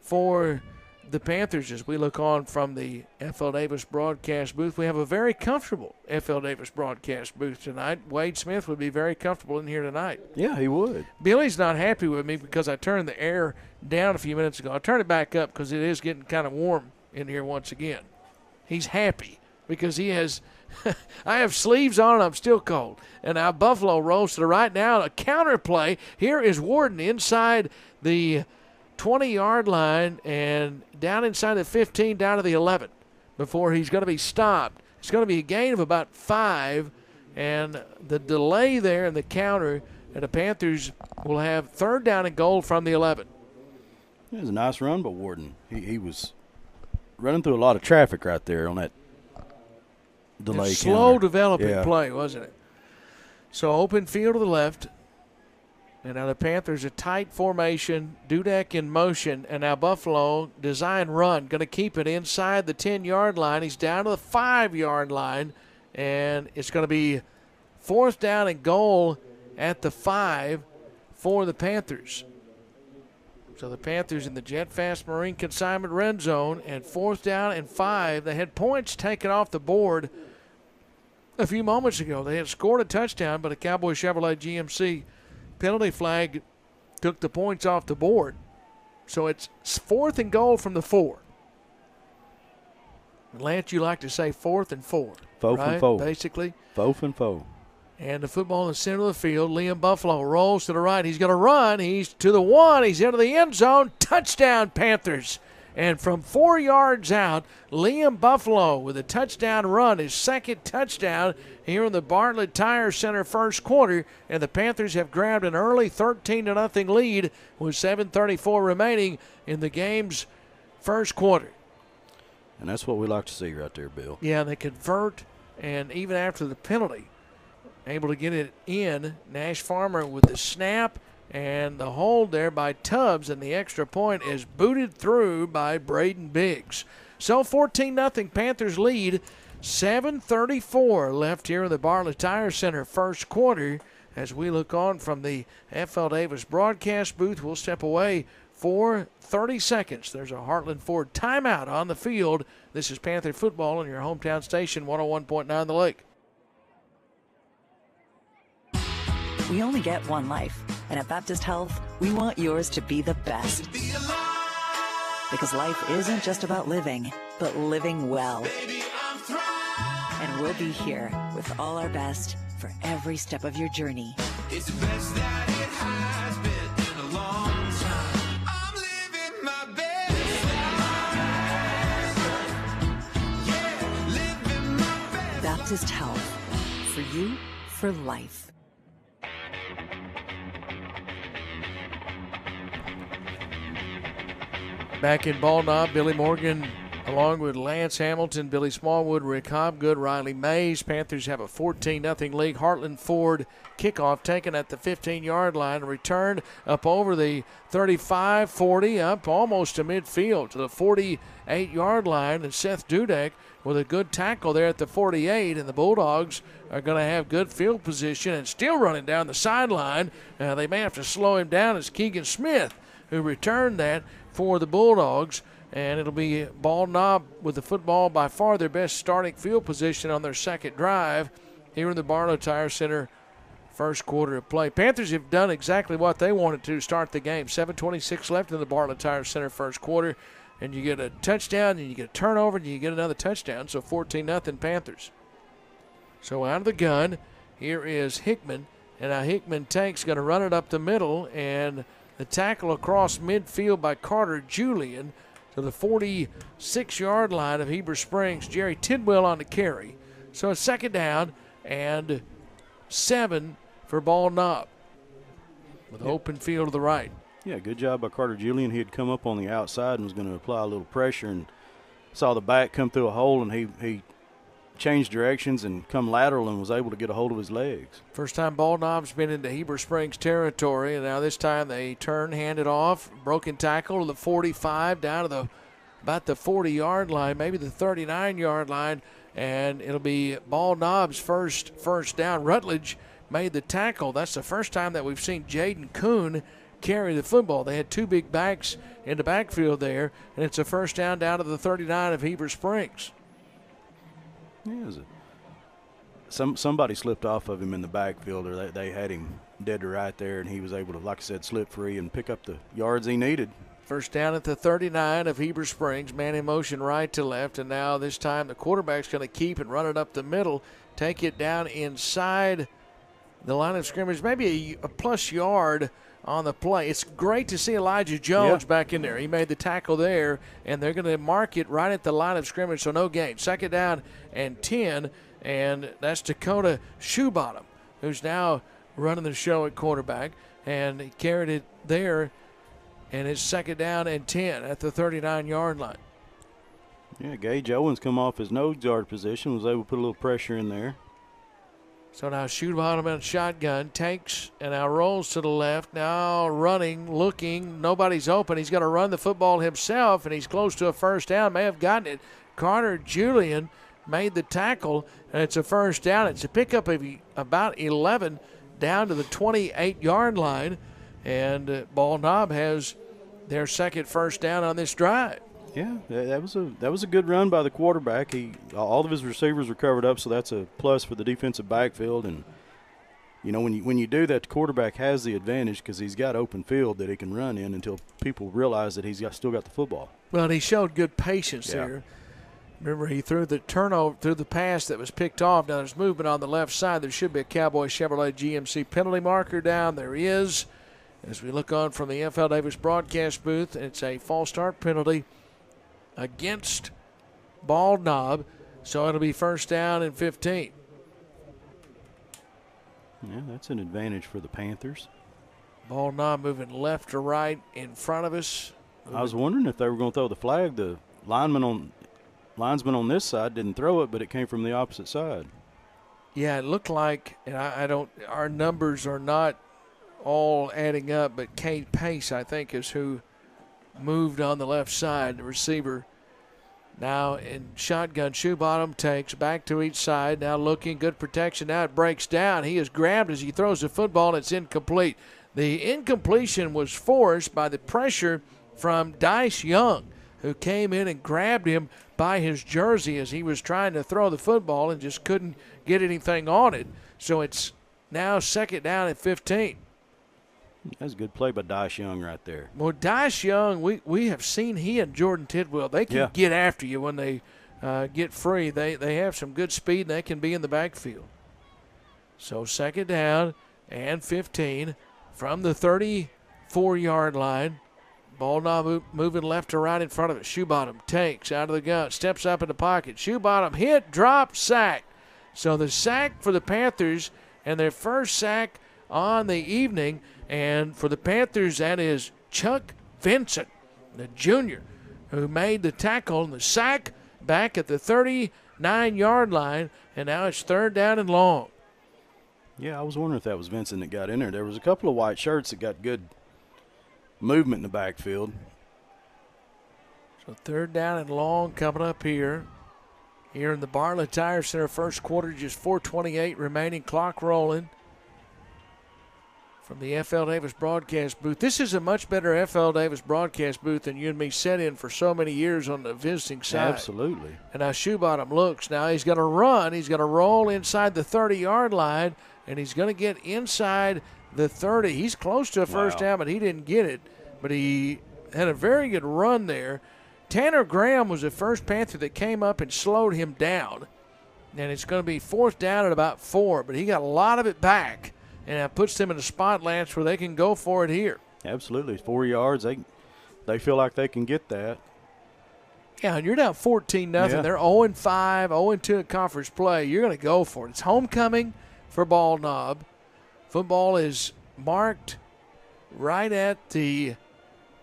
for the Panthers as we look on from the F.L. Davis broadcast booth. We have a very comfortable F.L. Davis broadcast booth tonight. Wade Smith would be very comfortable in here tonight. Yeah, he would. Billy's not happy with me because I turned the air down a few minutes ago. I turned it back up because it is getting kind of warm in here once again. He's happy because he has I have sleeves on and I'm still cold. And now Buffalo rolls to the right. Now a counter play. Here is Warden inside the 20-yard line and down inside the 15, down to the 11 before he's going to be stopped. It's going to be a gain of about 5, and the delay there in the counter, and the Panthers will have third down and goal from the 11. It was a nice run, but Warden, he was running through a lot of traffic right there on that delay counter. Slow developing play, wasn't it? So open field to the left. And now the Panthers a tight formation, Dudek in motion, and now Buffalo design run, going to keep it inside the 10-yard line. He's down to the 5-yard line, and it's going to be fourth down and goal at the 5 for the Panthers. So the Panthers in the Jet Fast Marine Consignment red zone, and fourth down and 5. They had points taken off the board a few moments ago. They had scored a touchdown, but a Cowboy Chevrolet GMC penalty flag took the points off the board. So it's fourth and goal from the 4. Lance, you like to say fourth and 4. Fourth right? and 4. Basically. Fourth and 4. And the football in the center of the field. Liam Buffalo rolls to the right. He's going to run. He's to the 1. He's into the end zone. Touchdown, Panthers. And from 4 yards out, Liam Buffalo with a touchdown run, his second touchdown here in the Bartlett Tire Center first quarter. And the Panthers have grabbed an early 13-0 lead with 7:34 remaining in the game's first quarter. And that's what we like to see right there, Bill. Yeah, they convert, and even after the penalty, able to get it in. Nash Farmer with the snap and the hold there by Tubbs, and the extra point is booted through by Braden Biggs. So 14-0 Panthers lead. 7:34 left here in the Bartlett Tire Center first quarter. As we look on from the F.L. Davis broadcast booth, we'll step away for 30 seconds. There's a Heartland Ford timeout on the field. This is Panther football on your hometown station, 101.9 The Lake. We only get one life, and at Baptist Health, we want yours to be the best. Because life isn't just about living, but living well. And we'll be here with all our best for every step of your journey. It's the best that it has been in a long time. I'm living my best life. Yeah, living my best. Baptist Health. For you, for life. Back in Ball Knob, Billy Morgan along with Lance Hamilton, Billy Smallwood, Rick Hobgood, Riley Mays. Panthers have a 14-0 lead. Heartland Ford kickoff taken at the 15-yard line. Return up over the 35, 40, up almost to midfield to the 48-yard line. And Seth Dudek with a good tackle there at the 48. And the Bulldogs are going to have good field position and still running down the sideline. They may have to slow him down as Keegan Smith, who returned that for the Bulldogs. And it'll be Ball Knob with the football, by far their best starting field position on their second drive here in the Barlow Tire Center first quarter of play. Panthers have done exactly what they wanted to start the game. 7:26 left in the Barlow Tire Center first quarter, and you get a touchdown, and you get a turnover, and you get another touchdown. So 14-0 Panthers. So out of the gun, here is Hickman. And now Hickman Tank's going to run it up the middle, and the tackle across midfield by Carter Julian to the 46-yard line of Heber Springs. Jerry Tidwell on the carry. So it's second down and 7 for Ball Knob with open field to the right. Yeah, good job by Carter Julian. He had come up on the outside and was going to apply a little pressure and saw the back come through a hole, and he changed directions and come lateral and was able to get a hold of his legs. First time Ball Knob's been into Heber Springs territory, and now this time they turn, hand it off, broken tackle to the 45, down to about the 40-yard line, maybe the 39-yard line, and it'll be Ball Knob's first down. Rutledge made the tackle. That's the first time that we've seen Jaden Kuhn carry the football. They had two big backs in the backfield there, and it's a first down to the 39 of Heber Springs. Yeah, somebody slipped off of him in the backfield, or they had him dead to right there, and he was able to, like I said, slip free and pick up the yards he needed. First down at the 39 of Heber Springs, man in motion right to left, and now this time the quarterback's going to keep and run it up the middle, take it down inside the line of scrimmage, maybe a plus yard on the play. It's great to see Elijah Jones back in there. He made the tackle there, and they're going to mark it right at the line of scrimmage, so no gain. Second down and 10, and that's Dakota Shoebottom, who's now running the show at quarterback, and he carried it there, and it's second down and 10 at the 39-yard line. Yeah, Gage Owens come off his nose guard position, was able to put a little pressure in there. So now Shoebottom in shotgun, takes and now rolls to the left, now running, looking, nobody's open. He's going to run the football himself, and he's close to a first down, may have gotten it. Carter Julian made the tackle, and it's a first down. It's a pickup of about 11 down to the 28-yard line, and Ball Knob has their second first down on this drive. Yeah, that was a good run by the quarterback. All of his receivers were covered up, so that's a plus for the defensive backfield. And you know, when you do that, the quarterback has the advantage because he's got open field that he can run in until people realize that he's still got the football. Well, he showed good patience there. Remember, he threw the turnover through the pass that was picked off. Now there's movement on the left side. There should be a Cowboy Chevrolet GMC penalty marker down. There is. As we look on from the FL Davis broadcast booth, it's a false start penalty against Ball Knob, so it'll be first down and 15. Yeah, that's an advantage for the Panthers. Ball Knob moving left to right in front of us. I was wondering if they were going to throw the flag. The linesman on this side didn't throw it, but it came from the opposite side. Yeah, it looked like, and our numbers are not all adding up, but Kate Pace, I think, is who moved on the left side, the receiver. Now in shotgun, Shoebottom takes back to each side. Now looking, good protection. Now it breaks down. He is grabbed as he throws the football, and it's incomplete. The incompletion was forced by the pressure from Dice Young, who came in and grabbed him by his jersey as he was trying to throw the football and just couldn't get anything on it. So it's now second down at 15. That's a good play by Dice Young right there. Well, Dice Young, we have seen he and Jordan Tidwell, they can get after you when they get free. They have some good speed, and they can be in the backfield. So second down and 15 from the 34-yard line. Ball now moving left to right in front of it. Shoebottom takes out of the gun, steps up in the pocket. Shoebottom hit, drop, sack. So the sack for the Panthers, and their first sack on the evening. And for the Panthers, that is Chuck Vincent, the junior, who made the tackle and the sack back at the 39-yard line. And now it's third down and long. Yeah, I was wondering if that was Vincent that got in there. There was a couple of white shirts that got good movement in the backfield. So third down and long coming up here. Here in the Bartlett Tire Center, first quarter, just 4:28 remaining, clock rolling. From the FL Davis broadcast booth. This is a much better FL Davis broadcast booth than you and me sat in for so many years on the visiting side. Absolutely. And now Shoebottom looks. Now he's going to run. He's going to roll inside the 30-yard line, and he's going to get inside the 30. He's close to a first down, but he didn't get it. But he had a very good run there. Tanner Graham was the first Panther that came up and slowed him down. And it's going to be 4th down at about 4, but he got a lot of it back. And that puts them in a spot, Lance, where they can go for it here. Absolutely. 4 yards. They feel like they can get that. Yeah, and you're down 14-0. Yeah. They're 0-5, 0-2 in conference play. You're going to go for it. It's homecoming for Bald Knob. Football is marked right at the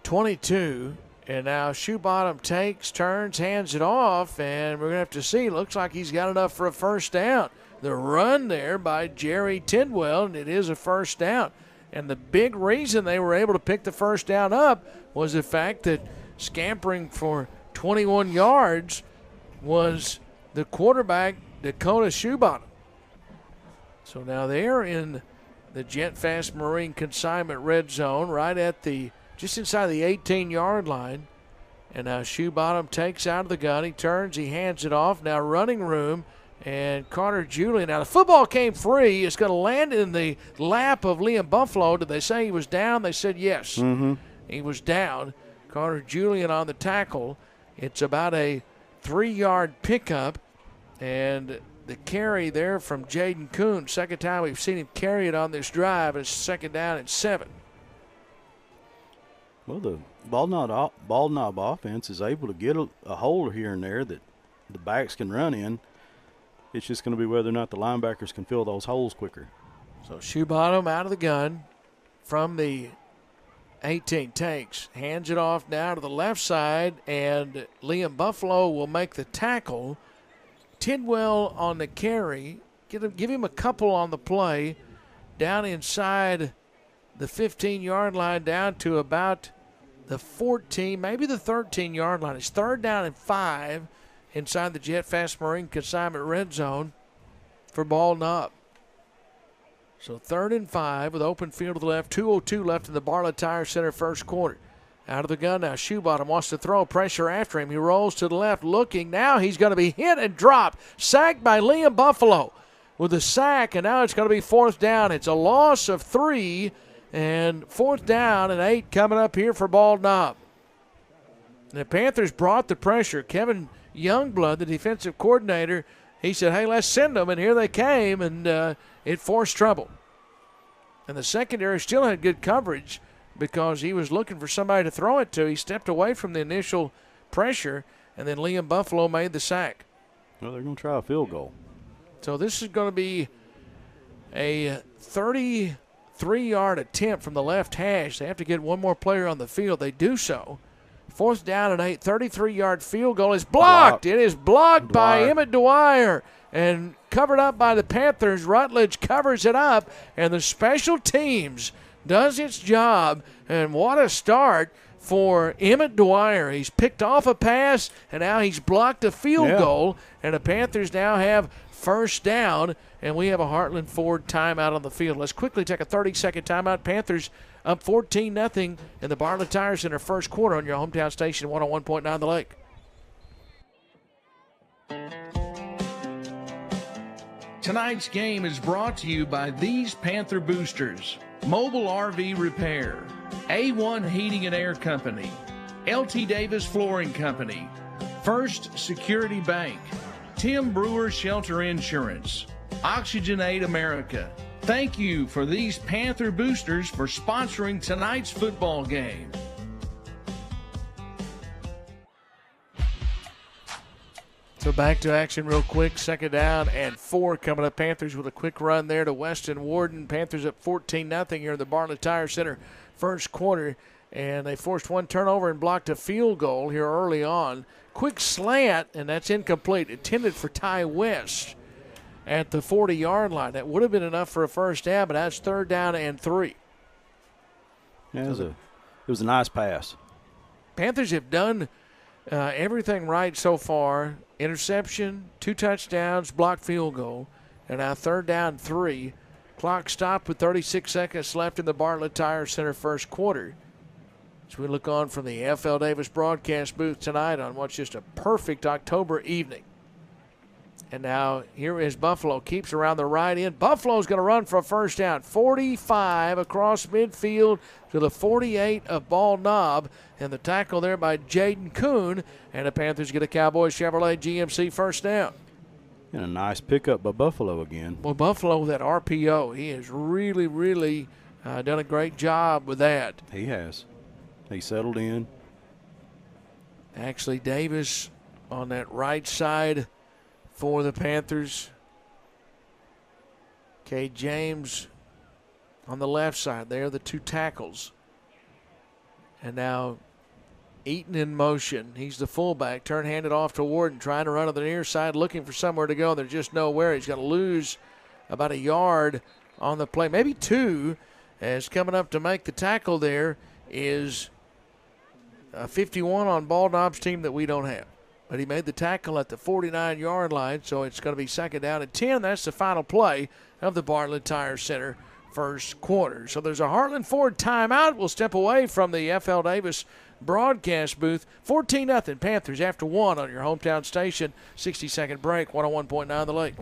22. And now Shoebottom takes, turns, hands it off, and we're going to have to see. Looks like he's got enough for a first down. The run there by Jerry Tidwell, and it is a first down. And the big reason they were able to pick the first down up was the fact that scampering for 21 yards was the quarterback, Dakota Shoebottom. So now they're in the Jet Fast Marine consignment red zone right at just inside the 18-yard line. And now Shoebottom takes out of the gun. He turns, he hands it off. Now running room, and Carter Julian. Now the football came free. It's going to land in the lap of Liam Buffalo. Did they say he was down? They said yes. Mm-hmm. He was down. Carter Julian on the tackle. It's about a 3-yard pickup, and the carry there from Jaden Kuhn. Second time we've seen him carry it on this drive. It's 2nd down and 7. Well, the Bald Knob offense is able to get a hole here and there that the backs can run in. It's just going to be whether or not the linebackers can fill those holes quicker. So Shoebottom out of the gun from the 18 takes, hands it off now to the left side, and Liam Buffalo will make the tackle. Tidwell on the carry, give him a couple on the play, down inside the 15-yard line, down to about the 14, maybe the 13-yard line. It's 3rd down and 5 inside the Jet Fast Marine consignment red zone for Bald Knob. So 3rd and 5 with open field to the left. 2:02 left in the Bartlett Tire Center first quarter. Out of the gun now. Shoebottom wants to throw. Pressure after him. He rolls to the left looking. Now he's going to be hit and dropped. Sacked by Liam Buffalo with a sack, and now it's going to be 4th down. It's a loss of 3, and 4th down and 8 coming up here for Bald Knob. The Panthers brought the pressure. Kevin Youngblood, the defensive coordinator, he said, hey, let's send them, and here they came, and it forced trouble. And the secondary still had good coverage because he was looking for somebody to throw it to. He stepped away from the initial pressure, and then Liam Buffalo made the sack. Well, they're going to try a field goal. So this is going to be a 33-yard attempt from the left hash. They have to get one more player on the field. They do so. 4th down and 8. 33-yard field goal is blocked. It is blocked by Emmett Dwyer and covered up by the Panthers. Rutledge covers it up, and the special teams does its job. And what a start for Emmett Dwyer. He's picked off a pass, and now he's blocked a field goal, and the Panthers now have 1st down, and we have a Heartland Ford timeout on the field. Let's quickly take a 30-second timeout. Panthers up 14-0 in the Bartlett Tire Center first quarter on your hometown station, 101.9 The Lake. Tonight's game is brought to you by these Panther boosters: Mobile RV Repair, A1 Heating and Air Company, LT Davis Flooring Company, First Security Bank, Tim Brewer Shelter Insurance, Oxygenate America. Thank you for these Panther boosters for sponsoring tonight's football game. So back to action real quick. 2nd down and 4 coming up. Panthers with a quick run there to Weston Warden. Panthers up 14-0 here in the Bartlett Tire Center first quarter. And they forced one turnover and blocked a field goal here early on. Quick slant, and that's incomplete. Intended for Ty West at the 40-yard line. That would have been enough for a first down, but that's 3rd down and 3. Yeah, it was a nice pass. Panthers have done everything right so far. Interception, 2 touchdowns, blocked field goal, and now 3rd down 3. Clock stopped with 36 seconds left in the Bartlett Tire Center first quarter. As we look on from the FL Davis broadcast booth tonight on what's just a perfect October evening. And now here is Buffalo. Keeps around the right end. Buffalo's going to run for a first down. 45 across midfield to the 48 of Bald Knob. And the tackle there by Jaden Kuhn. And the Panthers get a Cowboys Chevrolet GMC first down. And a nice pickup by Buffalo again. Well, Buffalo, that RPO, he has really, really done a great job with that. He has. He settled in. Actually, Davis on that right side for the Panthers. K. James on the left side. There are the two tackles. And now Eaton in motion. He's the fullback. Turn handed off to Warden, trying to run to the near side, looking for somewhere to go. There's just nowhere. He's going to lose about a yard on the play, maybe 2, as coming up to make the tackle there is 51 on Ball Knob's team that we don't have. But he made the tackle at the 49-yard line, so it's going to be 2nd down and 10. That's the final play of the Bartlett Tire Center first quarter. So there's a Heartland Ford timeout. We'll step away from the FL Davis broadcast booth. 14-0 Panthers after 1 on your hometown station. 60-second break, 101.9 The Lake.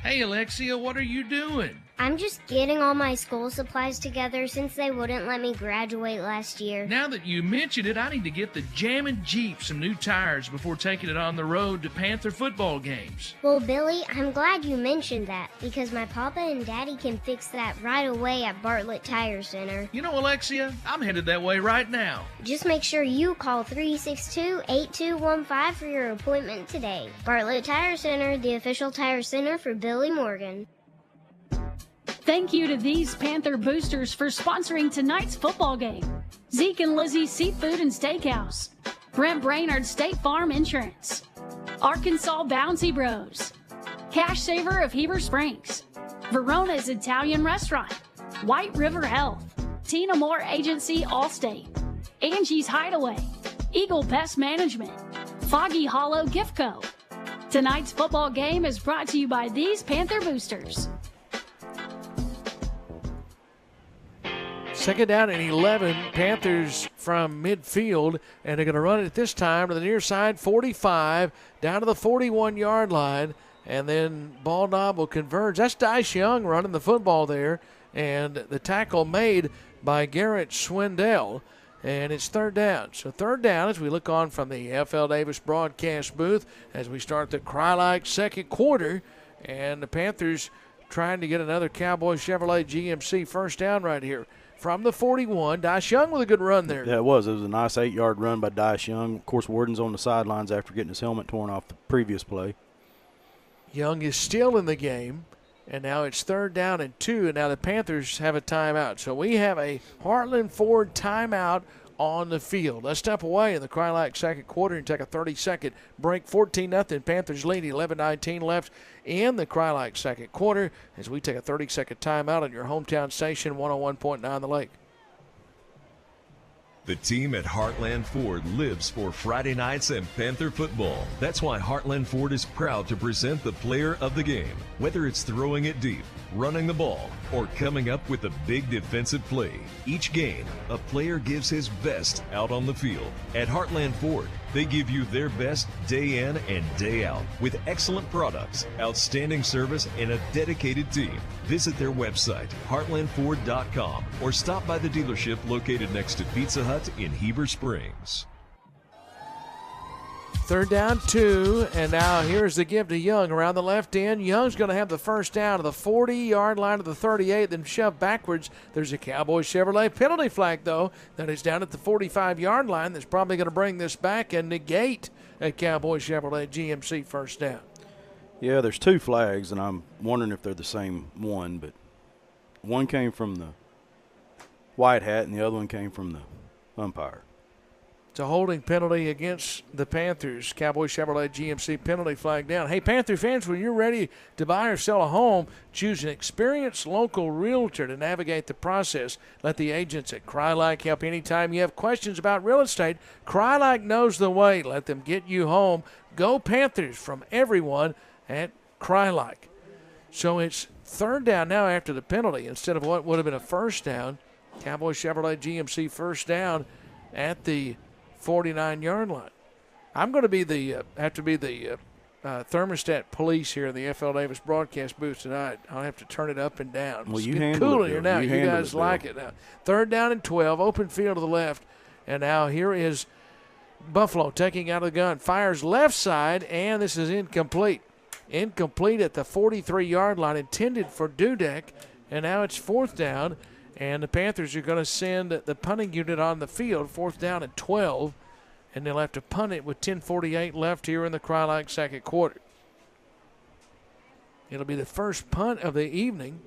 Hey, Alexia, what are you doing? I'm just getting all my school supplies together since they wouldn't let me graduate last year. Now that you mention it, I need to get the Jammin' Jeep some new tires before taking it on the road to Panther football games. Well, Billy, I'm glad you mentioned that because my papa and daddy can fix that right away at Bartlett Tire Center. You know, Alexia, I'm headed that way right now. Just make sure you call 362-8215 for your appointment today. Bartlett Tire Center, the official tire center for Billy Morgan. Thank you to these Panther boosters for sponsoring tonight's football game. Zeke and Lizzie's Seafood and Steakhouse. Brent Brainerd State Farm Insurance. Arkansas Bouncy Bros. Cash Saver of Heber Springs. Verona's Italian Restaurant. White River Health. Tina Moore Agency Allstate. Angie's Hideaway. Eagle Pest Management. Foggy Hollow Gift Co. Tonight's football game is brought to you by these Panther boosters. 2nd down and 11. Panthers from midfield, and they're going to run it this time to the near side, 45, down to the 41-yard line, and then Ball Knob will converge. That's Dice Young running the football there, and the tackle made by Garrett Swindell, and it's 3rd down. So 3rd down as we look on from the FL Davis broadcast booth as we start the Cry-Like second quarter, and the Panthers trying to get another Cowboy Chevrolet GMC first down right here. From the 41, Dice Young with a good run there. Yeah, it was. It was a nice 8-yard run by Dice Young. Of course, Warden's on the sidelines after getting his helmet torn off the previous play. Young is still in the game, and now it's 3rd down and 2, and now the Panthers have a timeout. So we have a Heartland Ford timeout on the field. Let's step away in the Cry-Like second quarter and take a 30-second break. 14-0 Panthers lead, 11:19 left in the Cry-Like second quarter as we take a 30-second timeout on your hometown station, 101.9 The Lake. The team at Heartland Ford lives for Friday nights and Panther football. That's why Heartland Ford is proud to present the player of the game. Whether it's throwing it deep, running the ball, or coming up with a big defensive play, each game, a player gives his best out on the field. At Heartland Ford, they give you their best day in and day out with excellent products, outstanding service, and a dedicated team. Visit their website, heartlandford.com, or stop by the dealership located next to Pizza Hut in Heber Springs. 3rd down, 2, and now here's the give to Young around the left end. Young's going to have the first down to the 40-yard line of the 38, then shoved backwards. There's a Cowboy Chevrolet penalty flag, though, that is down at the 45-yard line. That's probably going to bring this back and negate a Cowboy Chevrolet GMC first down. Yeah, there's 2 flags, and I'm wondering if they're the same one, but one came from the white hat and the other one came from the umpire. It's a holding penalty against the Panthers. Cowboy Chevrolet GMC penalty flag down. Hey, Panther fans, when you're ready to buy or sell a home, choose an experienced local realtor to navigate the process. Let the agents at Cry-Like help anytime you have questions about real estate. Cry-Like knows the way. Let them get you home. Go Panthers from everyone at Cry-Like. So it's 3rd down now after the penalty instead of what would have been a first down. Cowboy Chevrolet GMC first down at the 49-yard line. I'm going to be the thermostat police here in the FL Davis broadcast booth tonight. I'll have to turn it up and down. Well, it's you getting handle cooler it, here Bill. now. You You handle guys it, like Bill. it now. 3rd down and 12, open field to the left, and now here is Buffalo taking out of the gun, fires left side, and this is incomplete. Incomplete at the 43-yard line, intended for Dudek, and now it's 4th down, and the Panthers are going to send the punting unit on the field, 4th down and 12, and they'll have to punt it with 10:48 left here in the Cry-Like second quarter. It'll be the first punt of the evening,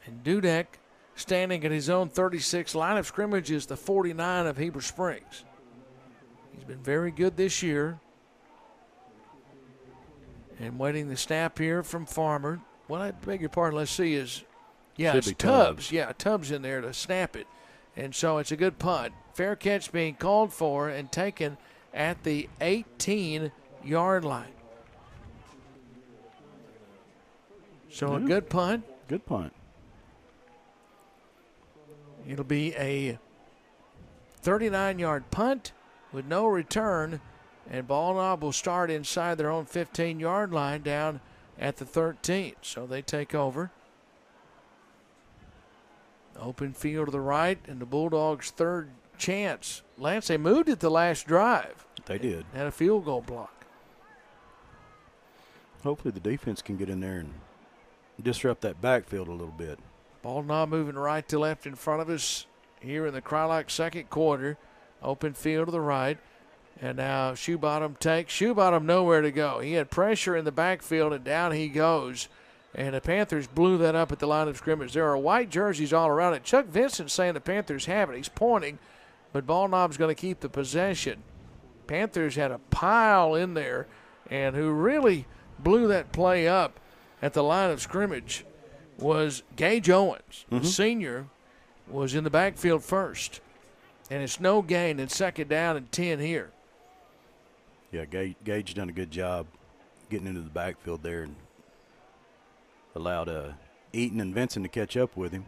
and Dudek, standing at his own 36 line of scrimmage, is the 49 of Heber Springs. He's been very good this year. And waiting the snap here from Farmer. Well, I beg your pardon. Let's see. It's Tubbs. Yeah, Tubbs in there to snap it. And so it's a good punt. Fair catch being called for and taken at the 18-yard line. So a good punt. Good punt. It'll be a 39-yard punt with no return, and Ball Knob will start inside their own 15-yard line down at the 13. So they take over. Open field to the right, and the Bulldogs' third chance. Lance, they moved it the last drive. They did. Had a field goal block. Hopefully the defense can get in there and disrupt that backfield a little bit. Ball Knob moving right to left in front of us here in the Cry-Like second quarter. Open field to the right. And now Shoebottom takes. Shoebottom nowhere to go. He had pressure in the backfield, and down he goes. And the Panthers blew that up at the line of scrimmage. There are white jerseys all around it. Chuck Vincent saying the Panthers have it. He's pointing, but Ball Knob's going to keep the possession. Panthers had a pile in there, and who really blew that play up at the line of scrimmage was Gage Owens. The senior was in the backfield first. And it's no gain in 2nd down and 10 here. Yeah, Gage done a good job getting into the backfield there and allowed Eaton and Vincent to catch up with him.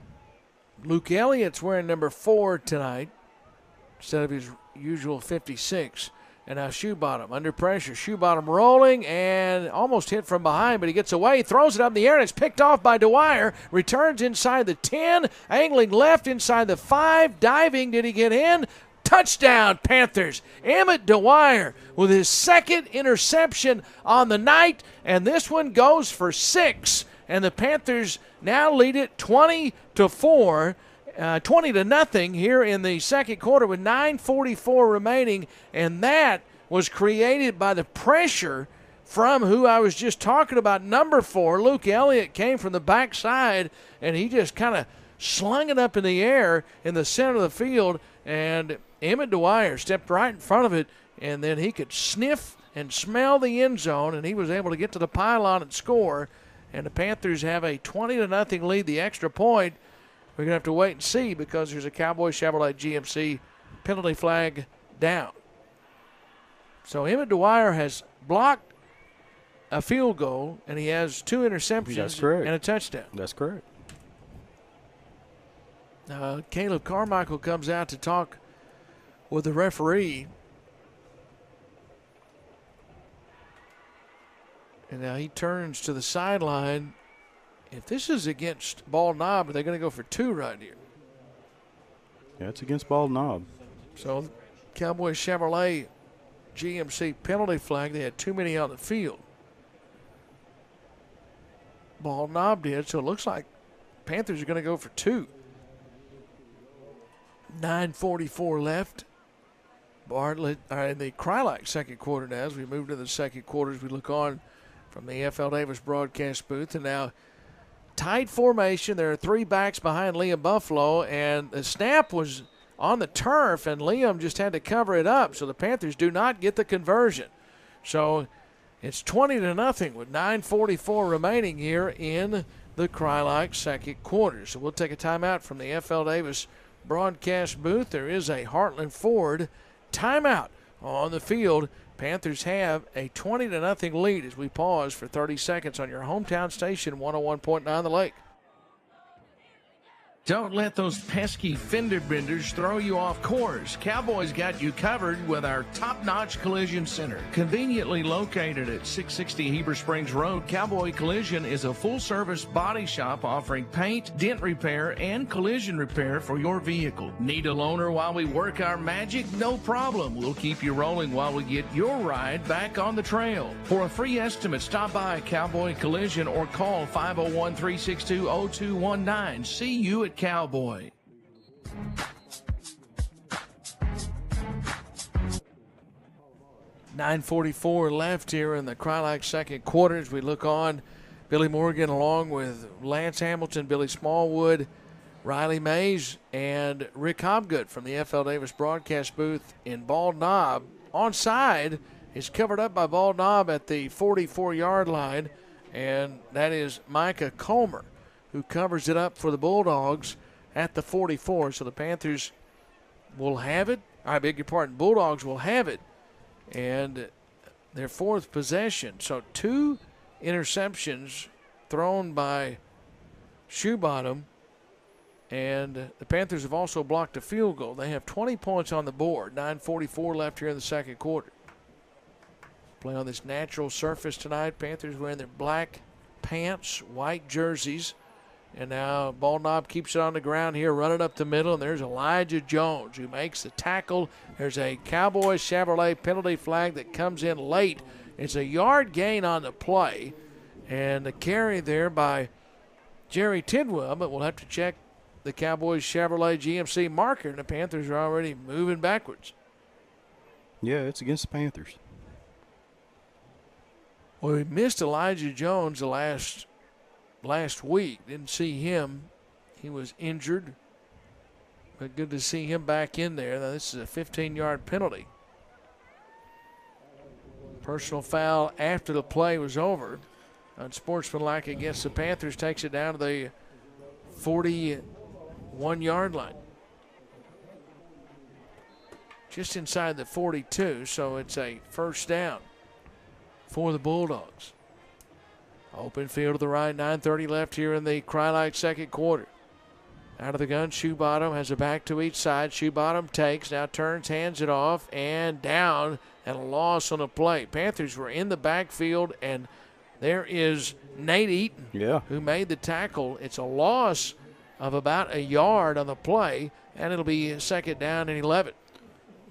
Luke Elliott's wearing number 4 tonight instead of his usual 56. And now Shoebottom under pressure. Shoebottom rolling and almost hit from behind, but he gets away, throws it up in the air, and it's picked off by Dwyer. Returns inside the 10, angling left inside the 5, diving. Did he get in? Touchdown, Panthers. Emmett Dwyer with his 2nd interception on the night, and this one goes for 6. And the Panthers now lead it 20-4. 20-0 here in the second quarter with 9:44 remaining, and that was created by the pressure from who I was just talking about, number 4. Luke Elliott came from the backside, and he just kind of slung it up in the air in the center of the field, and Emmett Dwyer stepped right in front of it, and then he could sniff and smell the end zone, and he was able to get to the pylon and score, and the Panthers have a 20-0 lead. The extra point, we're going to have to wait and see because there's a Cowboy Chevrolet GMC penalty flag down. So Emmett Dwyer has blocked a field goal, and he has 2 interceptions and a touchdown. That's correct. Caleb Carmichael comes out to talk with the referee. And now he turns to the sideline. If this is against Ball Knob, are they going to go for 2 right here? Yeah, it's against Ball Knob. So Cowboy Chevrolet GMC penalty flag. They had too many on the field. Ball Knob did, so it looks like Panthers are going to go for 2. 9:44 left. Bartlett in the Cry-Like second quarter now. As we move to the second quarter, as we look on from the FL Davis broadcast booth, and now tight formation. There are 3 backs behind Liam Buffalo, and the snap was on the turf, and Liam just had to cover it up. So the Panthers do not get the conversion. So it's 20-0 with 9:44 remaining here in the Cry-Like second quarter. So we'll take a timeout from the FL Davis broadcast booth. There is a Heartland Ford timeout on the field. Panthers have a 20-0 lead as we pause for 30 seconds on your hometown station, 101.9 The Lake. Don't let those pesky fender benders throw you off course. Cowboys got you covered with our top-notch collision center. Conveniently located at 660 Heber Springs Road, Cowboy Collision is a full-service body shop offering paint, dent repair, and collision repair for your vehicle. Need a loaner while we work our magic? No problem. We'll keep you rolling while we get your ride back on the trail. For a free estimate, stop by Cowboy Collision or call 501-362-0219. See you at Cowboy. .944 left here in the Crylac second quarter as we look on. Billy Morgan along with Lance Hamilton, Billy Smallwood, Riley Mays, and Rick Hobgood from the FL Davis broadcast booth in Bald Knob. Onside is covered up by Bald Knob at the 44-yard line, and that is Micah Comer, who covers it up for the Bulldogs at the 44. So the Panthers will have it. I beg your pardon, Bulldogs will have it. And their fourth possession. So 2 interceptions thrown by Shoebottom. And the Panthers have also blocked a field goal. They have 20 points on the board. 9:44 left here in the second quarter. Play on this natural surface tonight. Panthers wearing their black pants, white jerseys. And now Bald Knob keeps it on the ground here, running up the middle, and there's Elijah Jones who makes the tackle. There's a Cowboys Chevrolet penalty flag that comes in late. It's a yard gain on the play, and the carry there by Jerry Tidwell, but we'll have to check the Cowboys Chevrolet GMC marker, and the Panthers are already moving backwards. Yeah, it's against the Panthers. Well, we missed Elijah Jones the last week. Didn't see him. He was injured. But good to see him back in there. Now, this is a 15-yard penalty. Personal foul after the play was over. Unsportsmanlike against the Panthers takes it down to the 41-yard line. Just inside the 42, so it's a first down for the Bulldogs. Open field to the right, 9:30 left here in the Crylight second quarter. Out of the gun, Shoebottom has a back to each side. Shoebottom takes, now turns, hands it off, and down, and a loss on the play. Panthers were in the backfield, and there is Nate Eaton, who made the tackle. It's a loss of about a yard on the play, and it'll be second down and 11.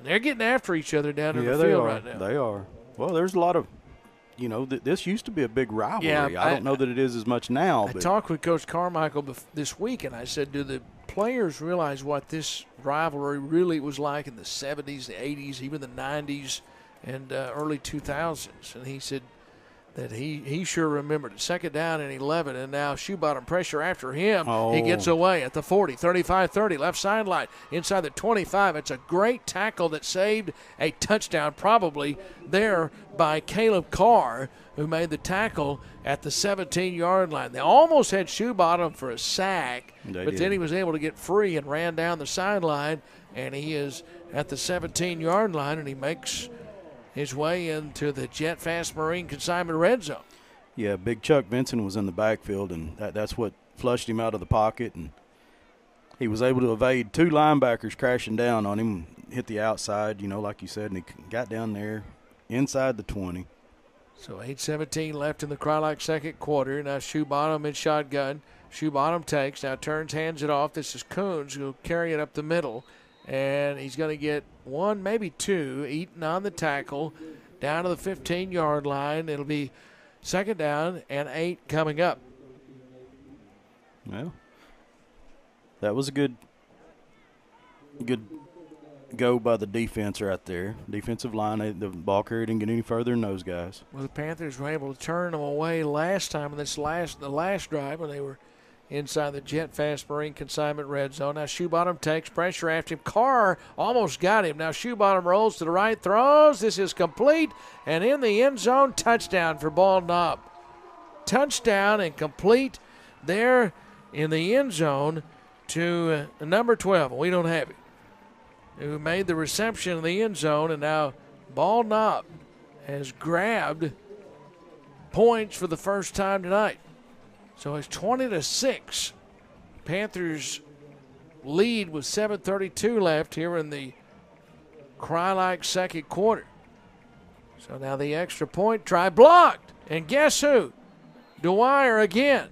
They're getting after each other down in the field right now. They are. Well, there's a lot of, this used to be a big rivalry. Yeah, I don't know that it is as much now. I talked with Coach Carmichael this week, and I said, do the players realize what this rivalry really was like in the 70s, the 80s, even the 90s, and early 2000s? And he said that he sure remembered it. Second down and 11, and now Shoebottom pressure after him. He gets away at the 40, 35-30, left sideline, inside the 25. It's a great tackle that saved a touchdown, probably there by Caleb Carr, who made the tackle at the 17-yard line. They almost had Shoebottom for a sack, but then he was able to get free and ran down the sideline, and he is at the 17-yard line, and he makes his way into the Jet Fast Marine consignment red zone. Yeah, Big Chuck Vinson was in the backfield, and that's what flushed him out of the pocket, and he was able to evade 2 linebackers crashing down on him, hit the outside, like you said, and he got down there inside the 20. So 8:17 left in the Crylac second quarter. Now Shoebottom in shotgun. Shoebottom takes, now turns, hands it off. This is Coons who'll carry it up the middle. And he's going to get 1, maybe 2, Eaton on the tackle, down to the 15-yard line. It'll be second down and 8 coming up. Well, that was a good go by the defense right there. Defensive line, the ball carrier didn't get any further than those guys. Well, the Panthers were able to turn them away last time in the last drive when they were inside the Jet Fast Marine consignment red zone. Now Shoebottom takes, pressure after him. Carr almost got him. Now Shoebottom rolls to the right, throws. This is complete, and in the end zone, touchdown for Bald Knob. Touchdown and complete there in the end zone to number 12. We don't have it. Who made the reception in the end zone, and now Bald Knob has grabbed points for the first time tonight. So it's 20-6. Panthers lead with 7:32 left here in the Cry-like second quarter. So now the extra point try blocked. And guess who? Dwyer again.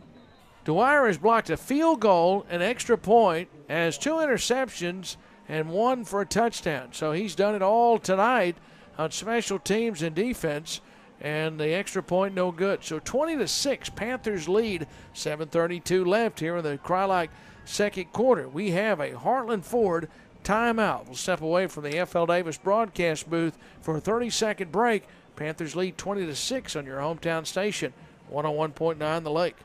Dwyer has blocked a field goal, an extra point, has 2 interceptions, and 1 for a touchdown. So he's done it all tonight on special teams and defense, and the extra point no good. So 20-6, Panthers lead, 7:32 left here in the Cry-like second quarter. We have a Heartland Ford timeout. We'll step away from the FL Davis broadcast booth for a 30-second break. Panthers lead 20-6 on your hometown station, 101.9 The Lake.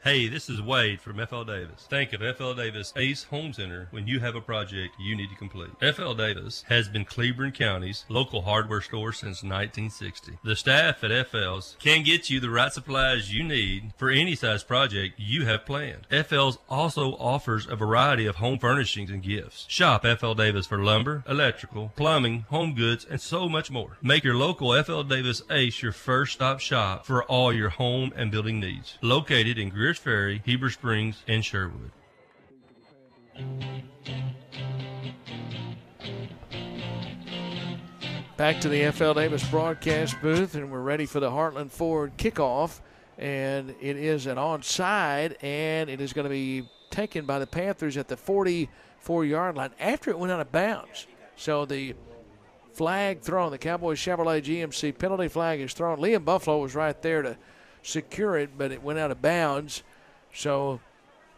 Hey, this is Wade from FL Davis. Think of FL Davis Ace Home Center when you have a project you need to complete. FL Davis has been Cleveland County's local hardware store since 1960. The staff at FL's can get you the right supplies you need for any size project you have planned. FL's also offers a variety of home furnishings and gifts. Shop FL Davis for lumber, electrical, plumbing, home goods, and so much more. Make your local FL Davis Ace your first stop shop for all your home and building needs. Located in Greer Ferry, Heber Springs, and Sherwood. Back to the FL Davis broadcast booth, and we're ready for the Heartland Ford kickoff. And it is an onside, and it is going to be taken by the Panthers at the 44-yard line after it went out of bounds. So the flag thrown, the Cowboys Chevrolet GMC penalty flag is thrown. Liam Buffalo was right there to secure it, but it went out of bounds. So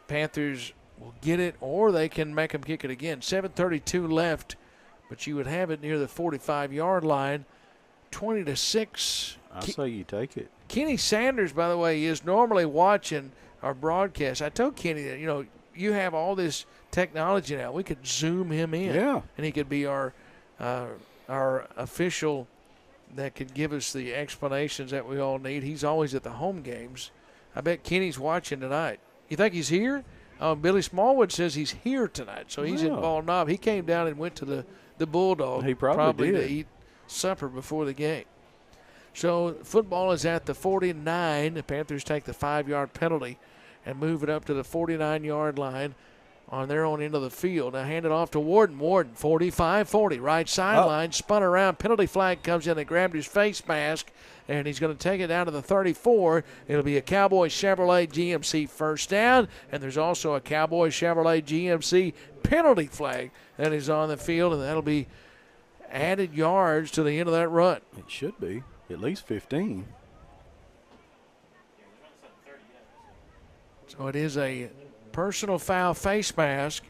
Panthers will get it, or they can make them kick it again. 7:32 left, but you would have it near the 45-yard line. 20-6. I say you take it. Kenny Sanders, by the way, is normally watching our broadcast. I told Kenny that, you have all this technology now. We could zoom him in. Yeah. And he could be our official that could give us the explanations that we all need. He's always at the home games. I bet Kenny's watching tonight. You think he's here? Billy Smallwood says he's here tonight, so he's in Bald Knob. He came down and went to the Bulldog. He probably did. To eat supper before the game. So football is at the 49. The Panthers take the 5-yard penalty and move it up to the 49-yard line on their own end of the field. Now hand it off to Warden. Warden, 45-40, right sideline, spun around. Penalty flag comes in and grabbed his face mask, and he's going to take it down to the 34. It'll be a Cowboy Chevrolet GMC first down, and there's also a Cowboy Chevrolet GMC penalty flag that is on the field, and that'll be added yards to the end of that run. It should be at least 15. So it is a personal foul face mask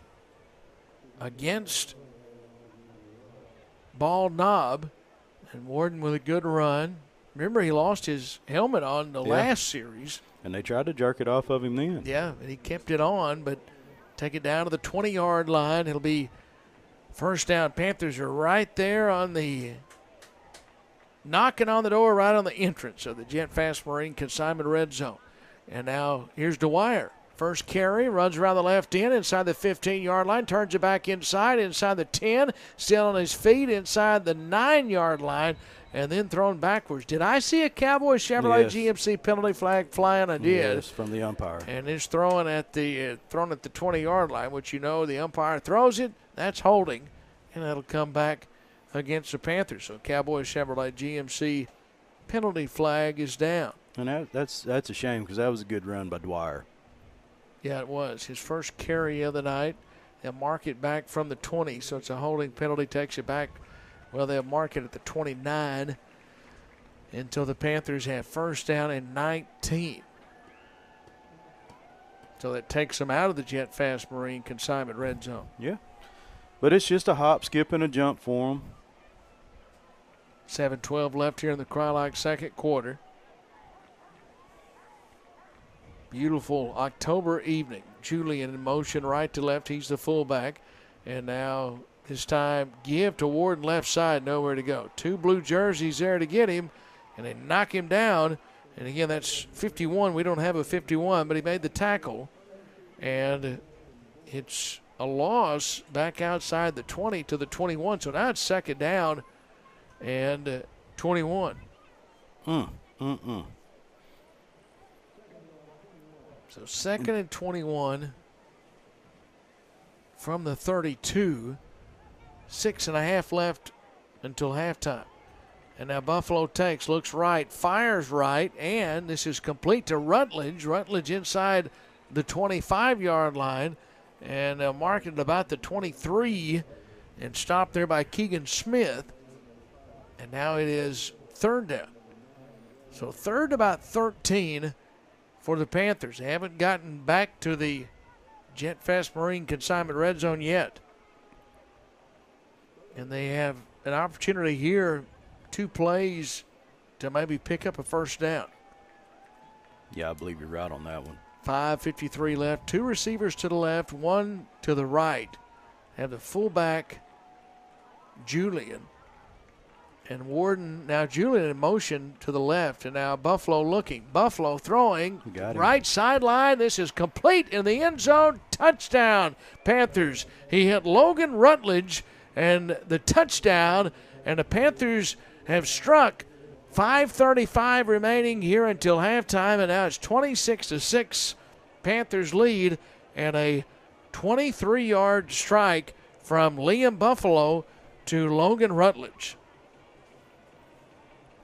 against Bald Knob, and Warden with a good run. Remember, he lost his helmet on the last series. And they tried to jerk it off of him then. Yeah, and he kept it on, but take it down to the 20-yard line. It'll be first down. Panthers are right there on the knocking on the door right on the entrance of the Jet Fast Marine Consignment Red Zone. And now here's Dwyer. First carry, runs around the left end, inside the 15-yard line, turns it back inside the 10, still on his feet, inside the 9-yard line, and then thrown backwards. Did I see a Cowboy Chevrolet GMC penalty flag flying? I did. Yes, from the umpire. And it's thrown at the 20-yard line, which the umpire throws it, that's holding, and that'll come back against the Panthers. So Cowboy Chevrolet GMC penalty flag is down. And that's a shame because that was a good run by Dwyer. Yeah, it was. His first carry of the night. They'll mark it back from the 20, so it's a holding penalty, takes it back. Well, they'll mark it at the 29 until the Panthers have first down and 19. So that takes them out of the Jet Fast Marine Consignment Red Zone. Yeah. But it's just a hop, skip, and a jump for them. 7:12 left here in the Cry-like second quarter. Beautiful October evening. Julian in motion right to left. He's the fullback. And now this time give to Warden left side. Nowhere to go. 2 blue jerseys there to get him. And they knock him down. And again, that's 51. We don't have a 51, but he made the tackle. And it's a loss back outside the 20 to the 21. So now it's second down and 21. So second and 21. from the 32. 6.5 left until halftime. And now Buffalo takes, looks right, fires right, and this is complete to Rutledge. Rutledge inside the 25-yard line, and they'll mark it about the 23 and stopped there by Keegan Smith. And now it is third down. So third about 13 for the Panthers. They haven't gotten back to the JetFest Marine Consignment Red Zone yet. And they have an opportunity here, 2 plays to maybe pick up a first down. Yeah, I believe you're right on that one. 5:53 left. 2 receivers to the left, 1 to the right. Have the fullback, Julian. And Warden, now Julian in motion to the left. And now Buffalo looking. Buffalo throwing. Right sideline. This is complete in the end zone. Touchdown, Panthers. He hit Logan Rutledge and the touchdown. And the Panthers have struck. 5:35 remaining here until halftime. And now it's 26-6. Panthers lead. And a 23-yard strike from Liam Buffalo to Logan Rutledge.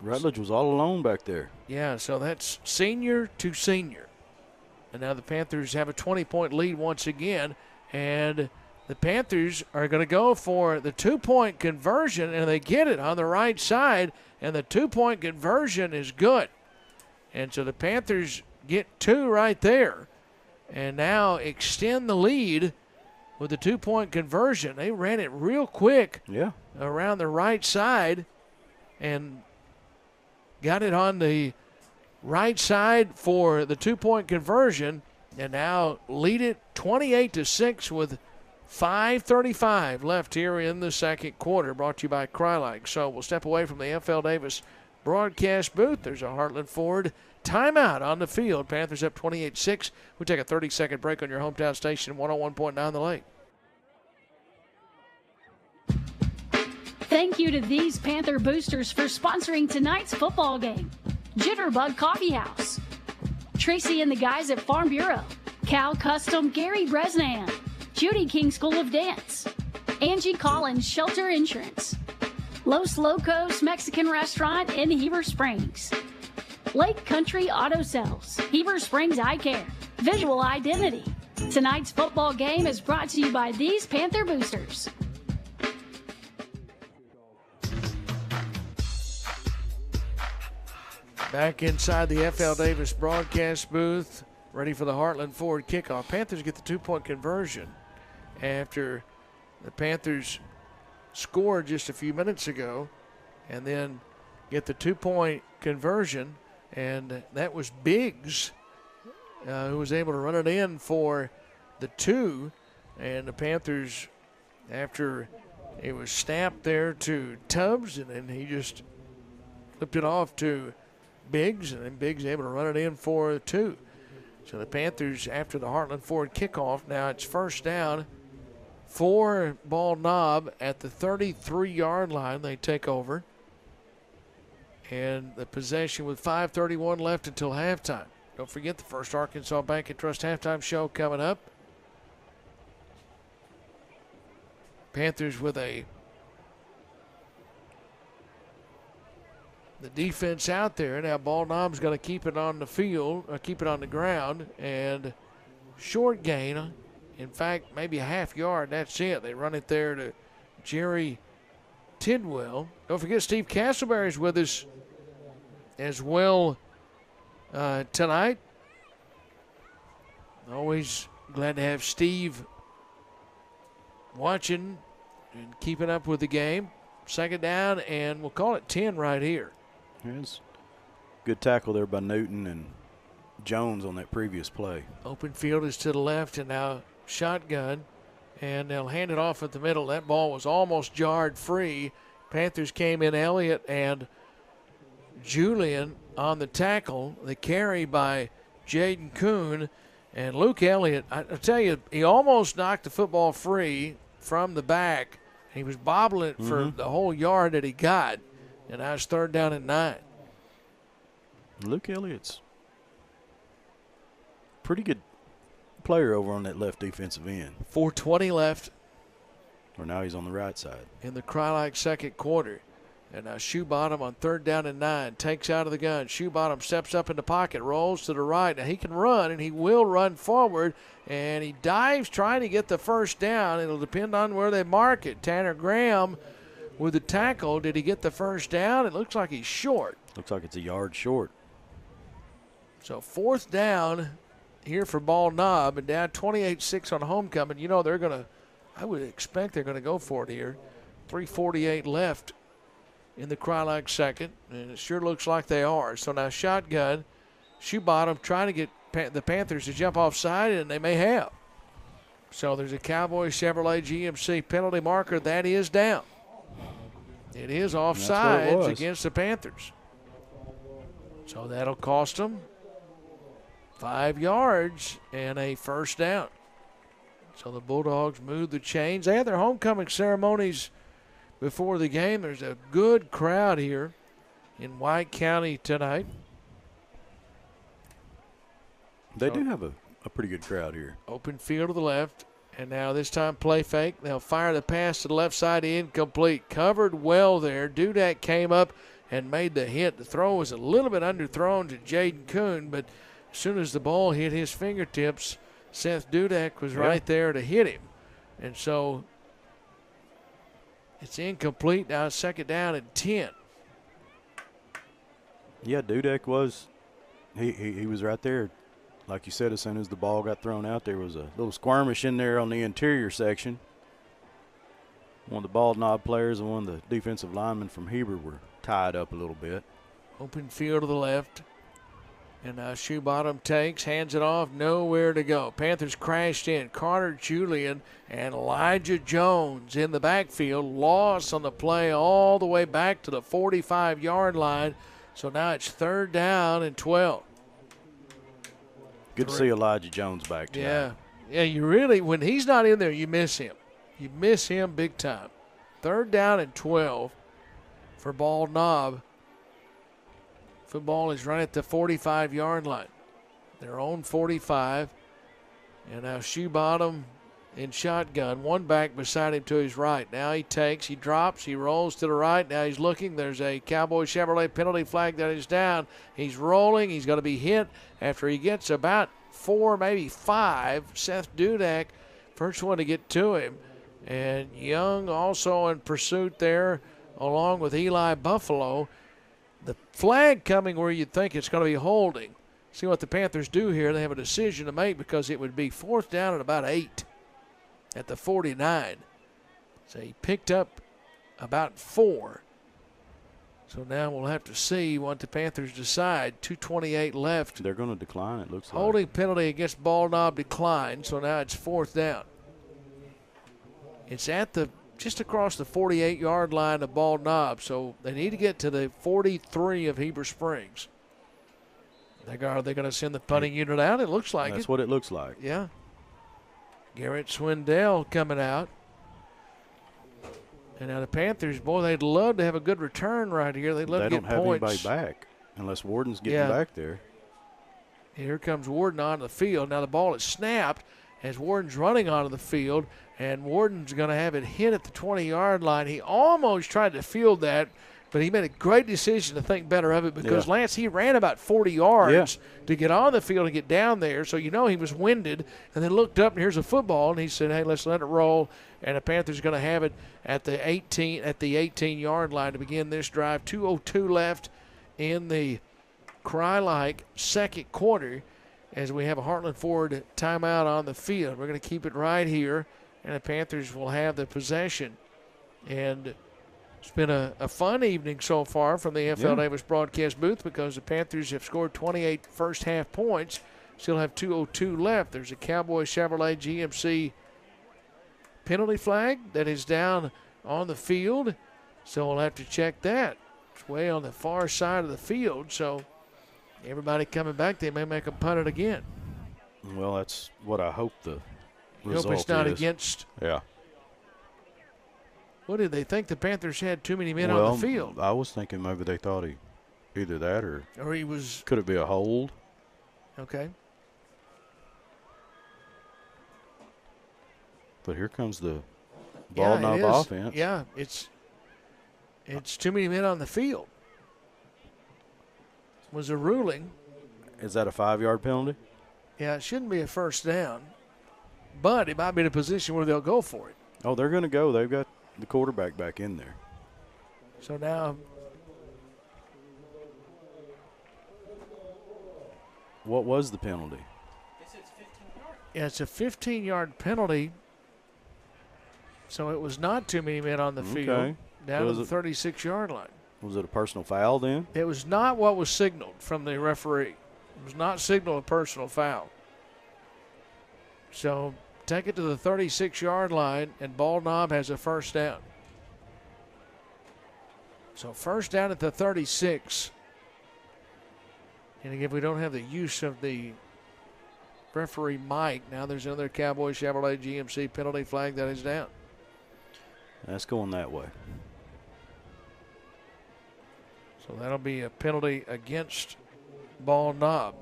Rutledge was all alone back there. Yeah, so that's senior to senior. And now the Panthers have a 20-point lead once again. And the Panthers are going to go for the 2-point conversion, and they get it on the right side. And the 2-point conversion is good. And so the Panthers get 2 right there. And now extend the lead with the 2-point conversion. They ran it real quick around the right side and got it on the right side for the 2-point conversion, and now lead it 28-6 with 5:35 left here in the second quarter. Brought to you by Krylak. So we'll step away from the FL Davis broadcast booth. There's a Heartland Ford timeout on the field. Panthers up 28-6. We'll take a 30-second break on your hometown station, 101.9 The Lake. Thank you to these Panther boosters for sponsoring tonight's football game. Jitterbug Coffee House, Tracy and the guys at Farm Bureau, Cal Custom Gary Bresnan, Judy King School of Dance, Angie Collins Shelter Insurance, Los Locos Mexican Restaurant in Heber Springs, Lake Country Auto Sales, Heber Springs Eye Care, Visual Identity. Tonight's football game is brought to you by these Panther boosters. Back inside the FL Davis broadcast booth, ready for the Heartland Ford kickoff. Panthers get the 2-point conversion after the Panthers scored just a few minutes ago, and then get the 2-point conversion, and that was Biggs who was able to run it in for the 2, and the Panthers, after it was snapped there to Tubbs, and then he just flipped it off to Biggs, and then Biggs able to run it in for 2. So the Panthers, after the Heartland Ford kickoff, now it's first down for Ball Knob at the 33-yard line. They take over. And the possession with 5:31 left until halftime. Don't forget the First Arkansas Bank and Trust halftime show coming up. Panthers with the defense out there. Now Ball Knob's going to keep it on the field, or keep it on the ground, and short gain. In fact, maybe a half yard. That's it. They run it there to Jerry Tidwell. Don't forget Steve Castleberry's with us as well tonight. Always glad to have Steve watching and keeping up with the game. Second down, and we'll call it 10 right here. Yes. Good tackle there by Newton and Jones on that previous play. Open field is to the left, and now shotgun, and they'll hand it off at the middle. That ball was almost jarred free. Panthers came in, Elliott and Julian on the tackle. The carry by Jaden Kuhn, and Luke Elliott, I tell you, he almost knocked the football free from the back. He was bobbling it for the whole yard that he got, and now it's third down and 9. Luke Elliott's pretty good player over on that left defensive end. 4:20 left. Or now he's on the right side. In the Crylike second quarter. And now Shoebottom on 3rd down and 9. Takes out of the gun. Shoebottom steps up in the pocket. Rolls to the right. Now he can run, and he will run forward. And he dives trying to get the first down. It'll depend on where they mark it. Tanner Graham with the tackle. Did he get the first down? It looks like he's short. Looks like it's a yard short. So 4th down here for Ball Knob, and down 28-6 on homecoming. You know, they're going to, I would expect they're going to go for it here. 3:48 left in the Crylike second, and it sure looks like they are. So now shotgun, Shoebottom trying to get the Panthers to jump offside, and they may have. So there's a Cowboy Chevrolet GMC penalty marker. That is down. It is offsides against the Panthers. So that'll cost them 5 yards and a first down. So the Bulldogs move the chains. They had their homecoming ceremonies before the game. There's a good crowd here in White County tonight. They do have a pretty good crowd here. Open field to the left. And now this time play fake. They'll fire the pass to the left side, incomplete. Covered well there. Dudak came up and made the hit. The throw was a little bit underthrown to Jaden Kuhn, but as soon as the ball hit his fingertips, Seth Dudak was right there to hit him. And so it's incomplete. Now 2nd down and 10. Yeah, Dudak was he was right there. Like you said, as soon as the ball got thrown out, there was a little skirmish in there on the interior section. One of the Ball Knob players and one of the defensive linemen from Heber were tied up a little bit. Open field to the left. And now Shoebottom takes, hands it off, nowhere to go. Panthers crashed in. Carter Julian and Elijah Jones in the backfield. Loss on the play all the way back to the 45-yard line. So now it's 3rd down and 12. Good to see Elijah Jones back tonight. Yeah, you really, when he's not in there, you miss him. You miss him big time. 3rd down and 12 for Ball Knob. Football is right at the 45-yard line. Their own 45. And now Shoebottom in shotgun. One back beside him to his right. Now he takes, he drops, he rolls to the right. Now he's looking. There's a Cowboy Chevrolet penalty flag that is down. He's rolling. He's going to be hit after he gets about 4, maybe 5. Seth Dudak, first one to get to him. And Young also in pursuit there along with Eli Buffalo. The flag coming where you'd think it's going to be holding. See what the Panthers do here. They have a decision to make because it would be 4th down at about 8 at the 49. So he picked up about 4. So now we'll have to see what the Panthers decide. 2:28 left. They're going to decline, it looks like. Holding penalty against Ball Knob declined, so now it's 4th down. It's at the just across the 48-yard line of Ball Knob, so they need to get to the 43 of Heber Springs. Are they going to send the punting unit out? It looks like That's what it looks like. Yeah. Garrett Swindell coming out. And now the Panthers, boy, they'd love to have a good return right here. They'd love to get points. They don't have anybody back unless Warden's getting back there. Here comes Warden onto the field. Now the ball is snapped as Warden's running onto the field, and Warden's going to have it hit at the 20-yard line. He almost tried to field that, but he made a great decision to think better of it because, Lance, he ran about 40 yards to get on the field and get down there, so you know he was winded, and then looked up, and here's a football, and he said, hey, let's let it roll, and the Panthers going to have it at the 18-yard line to begin this drive. 2:02 left in the Crylike second quarter as we have a Heartland Ford timeout on the field. We're going to keep it right here, and the Panthers will have the possession. And it's been a fun evening so far from the FL Davis broadcast booth because the Panthers have scored 28 first-half points, still have 2:02 left. There's a Cowboy Chevrolet GMC penalty flag that is down on the field, so we'll have to check that. It's way on the far side of the field, so everybody coming back, they may make them punt it again. Well, that's what I hope the result is. Hope it's not against. Yeah. What did they think? The Panthers had too many men on the field. I was thinking maybe they thought either that or he was. Could it be a hold? Okay. But here comes the ball knob offense. Yeah, it's too many men on the field. Was a ruling. Is that a 5-yard penalty? Yeah, it shouldn't be a first down, but it might be in a position where they'll go for it. Oh, they're going to go. They've got the quarterback back in there. So now, what was the penalty? yeah, it's a 15-yard penalty. So it was not too many men on the field, down to the 36-yard line. Was it a personal foul then? It was not what was signaled from the referee. It was not signaled a personal foul. So take it to the 36-yard line, and Ball Knob has a first down. So first down at the 36. And again, we don't have the use of the referee mic. Now there's another Cowboy Chevrolet GMC penalty flag that is down. That's going that way. So that'll be a penalty against Ball Knob.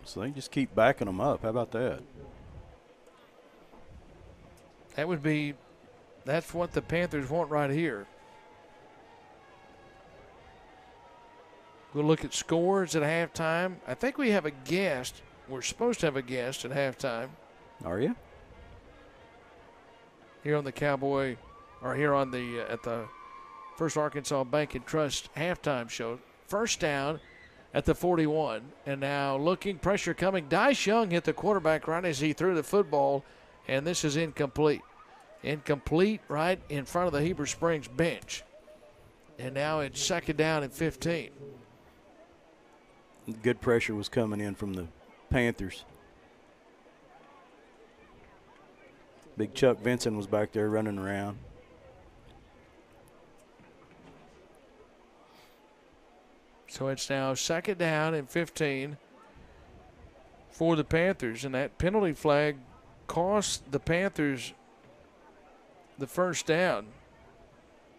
So they just keep backing them up. How about that? That's what the Panthers want right here. We'll look at scores at halftime. I think we have a guest. We're supposed to have a guest at halftime. Are you? Here on the Cowboy, or here on the at the First Arkansas Bank and Trust halftime show. First down at the 41, and now looking, pressure coming. Dice Young hit the quarterback right as he threw the football, and this is incomplete. Incomplete right in front of the Heber Springs bench. And now it's second down and 15. Good pressure was coming in from the Panthers. Big Chuck Vinson was back there running around. So it's now second down and 15 for the Panthers. And that penalty flag cost the Panthers the first down.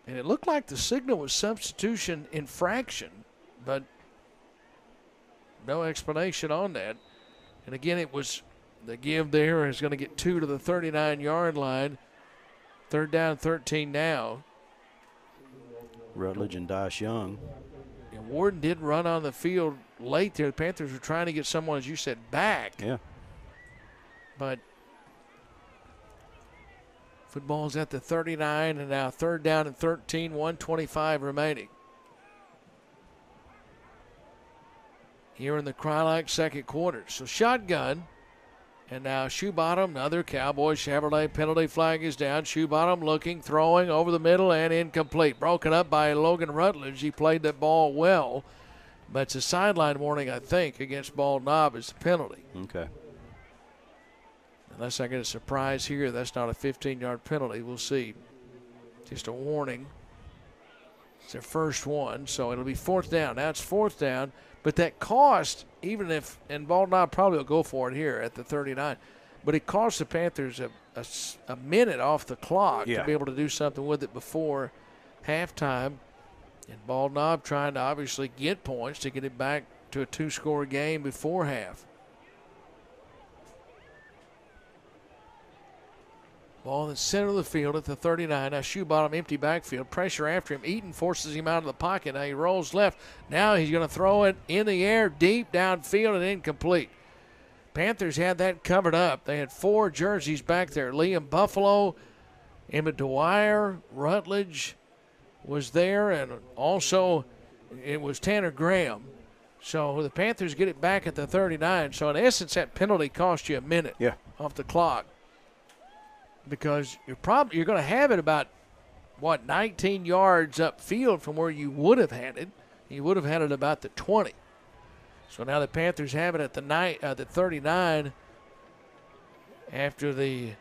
And it looked like the signal was substitution infraction, but no explanation on that. And again, it was the give there is going to get 2 to the 39-yard line. Third down, 13 now. Rutledge and Dice Young. And Warden did run on the field late there. The Panthers were trying to get someone, as you said, back. Yeah. But football's at the 39, and now third down and 13, 1:25 remaining. Here in the Crylac second quarter. So shotgun. And now Shoebottom, another Cowboy Chevrolet penalty flag is down. Shoebottom looking, throwing over the middle and incomplete. Broken up by Logan Rutledge. He played that ball well. But it's a sideline warning, I think, against Ball Knob as the penalty. Okay. Unless I get a surprise here, that's not a 15-yard penalty. We'll see. Just a warning. It's their first one, so it'll be fourth down. Now it's fourth down. But that cost, even if, and Ball Knob probably will go for it here at the 39, but it cost the Panthers a minute off the clock to be able to do something with it before halftime. And Ball Knob trying to obviously get points to get it back to a 2-score game before half. Ball in the center of the field at the 39. Now Shoebottom empty backfield. Pressure after him. Eaton forces him out of the pocket. Now he rolls left. Now he's going to throw it in the air deep downfield and incomplete. Panthers had that covered up. They had 4 jerseys back there. Liam Buffalo, Emmett Dwyer, Rutledge was there, and also it was Tanner Graham. So the Panthers get it back at the 39. So in essence, that penalty cost you a minute off the clock. Because you're going to have it about, 19 yards upfield from where you would have had it. You would have had it about the 20. So now the Panthers have it at the 39 after the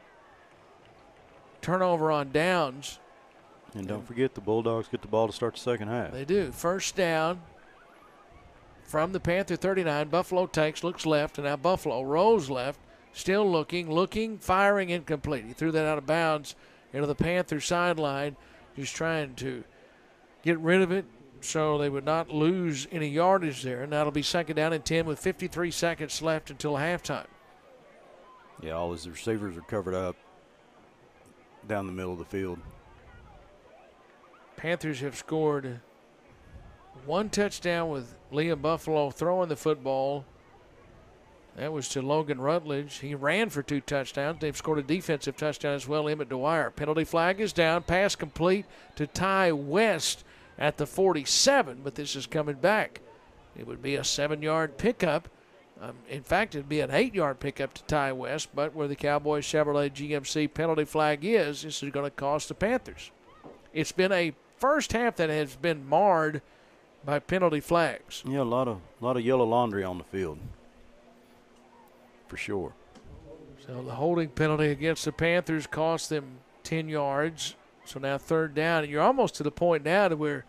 turnover on downs. And don't forget, the Bulldogs get the ball to start the second half. They do. First down from the Panther 39. Buffalo takes, looks left, and now Buffalo rolls left. Still looking, firing, incomplete. He threw that out of bounds into the Panther sideline, just trying to get rid of it, so they would not lose any yardage there. And that'll be second down and 10 with 53 seconds left until halftime. Yeah, all his receivers are covered up down the middle of the field. Panthers have scored one touchdown with Liam Buffalo throwing the football. That was to Logan Rutledge. He ran for 2 touchdowns. They've scored a defensive touchdown as well, Emmett Dwyer. Penalty flag is down. Pass complete to Ty West at the 47, but this is coming back. It would be a 7-yard pickup. In fact, it would be an 8-yard pickup to Ty West, but where the Cowboys Chevrolet GMC penalty flag is, this is going to cost the Panthers. It's been a first half that has been marred by penalty flags. Yeah, a lot of yellow laundry on the field, for sure. So the holding penalty against the Panthers cost them 10 yards. So now third down, and you're almost to the point now to where,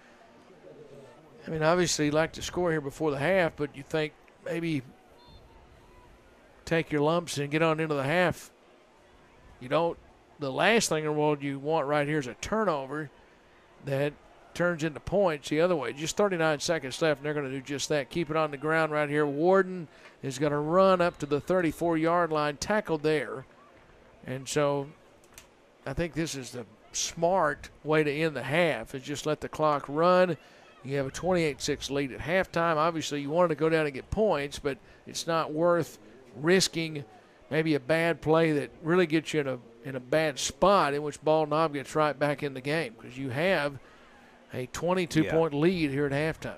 I mean, obviously you'd like to score here before the half, but you think maybe take your lumps and get on into the half. You don't. The last thing in the world you want right here is a turnover that turns into points the other way. Just 39 seconds left, and they're going to do just that. Keep it on the ground right here. Warden is going to run up to the 34-yard line, tackled there. And so I think this is the smart way to end the half, is just let the clock run. You have a 28-6 lead at halftime. Obviously, you wanted to go down and get points, but it's not worth risking maybe a bad play that really gets you in a bad spot in which Ball Knob gets right back in the game, because you have a 22-point lead here at halftime.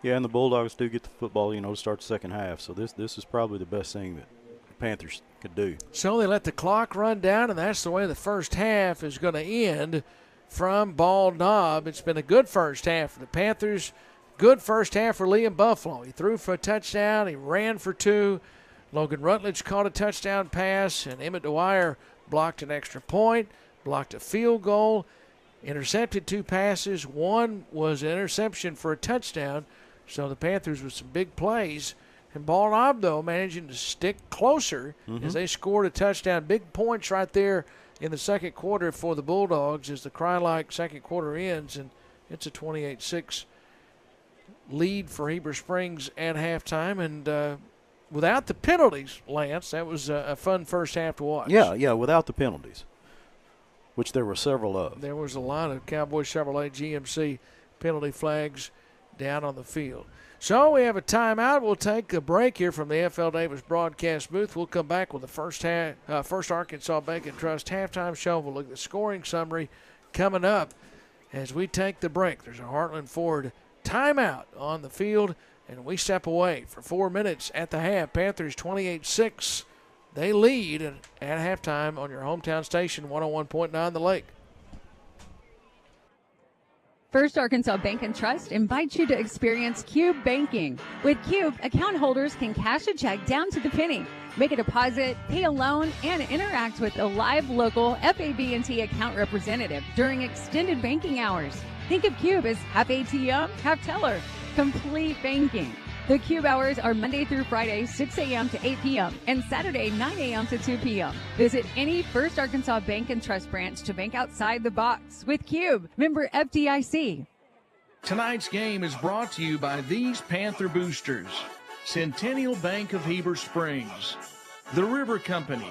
Yeah, and the Bulldogs do get the football, to start the second half. So this is probably the best thing that the Panthers could do. So they let the clock run down, and that's the way the first half is going to end from Ball Knob. It's been a good first half for the Panthers. Good first half for Liam Buffalo. He threw for a touchdown. He ran for 2. Logan Rutledge caught a touchdown pass, and Emmett Dwyer blocked an extra point, blocked a field goal, intercepted 2 passes. One was an interception for a touchdown. So the Panthers with some big plays. And Ball Knob, though, managing to stick closer as they scored a touchdown. Big points right there in the second quarter for the Bulldogs as the Cry-like second quarter ends, and it's a 28-6 lead for Heber Springs at halftime. And without the penalties, Lance, that was a fun first half to watch. Yeah, without the penalties, which there were several of. There was a lot of Cowboys Chevrolet GMC penalty flags down on the field. So we have a timeout. We'll take a break here from the FL Davis broadcast booth. We'll come back with the first Arkansas Bank and Trust halftime show. We'll look at the scoring summary coming up as we take the break. There's a Heartland Ford timeout on the field, and we step away for 4 minutes at the half. Panthers 28-6. They lead at halftime on your hometown station, 101.9 The Lake. First Arkansas Bank and Trust invites you to experience Cube Banking. With Cube, account holders can cash a check down to the penny, make a deposit, pay a loan, and interact with a live local FAB&T account representative during extended banking hours. Think of Cube as half ATM, half teller. Complete banking. The Cube hours are Monday through Friday, 6 a.m. to 8 p.m. and Saturday, 9 a.m. to 2 p.m. Visit any First Arkansas Bank and Trust branch to bank outside the box with Cube. Member FDIC. Tonight's game is brought to you by these Panther boosters: Centennial Bank of Heber Springs, The River Company,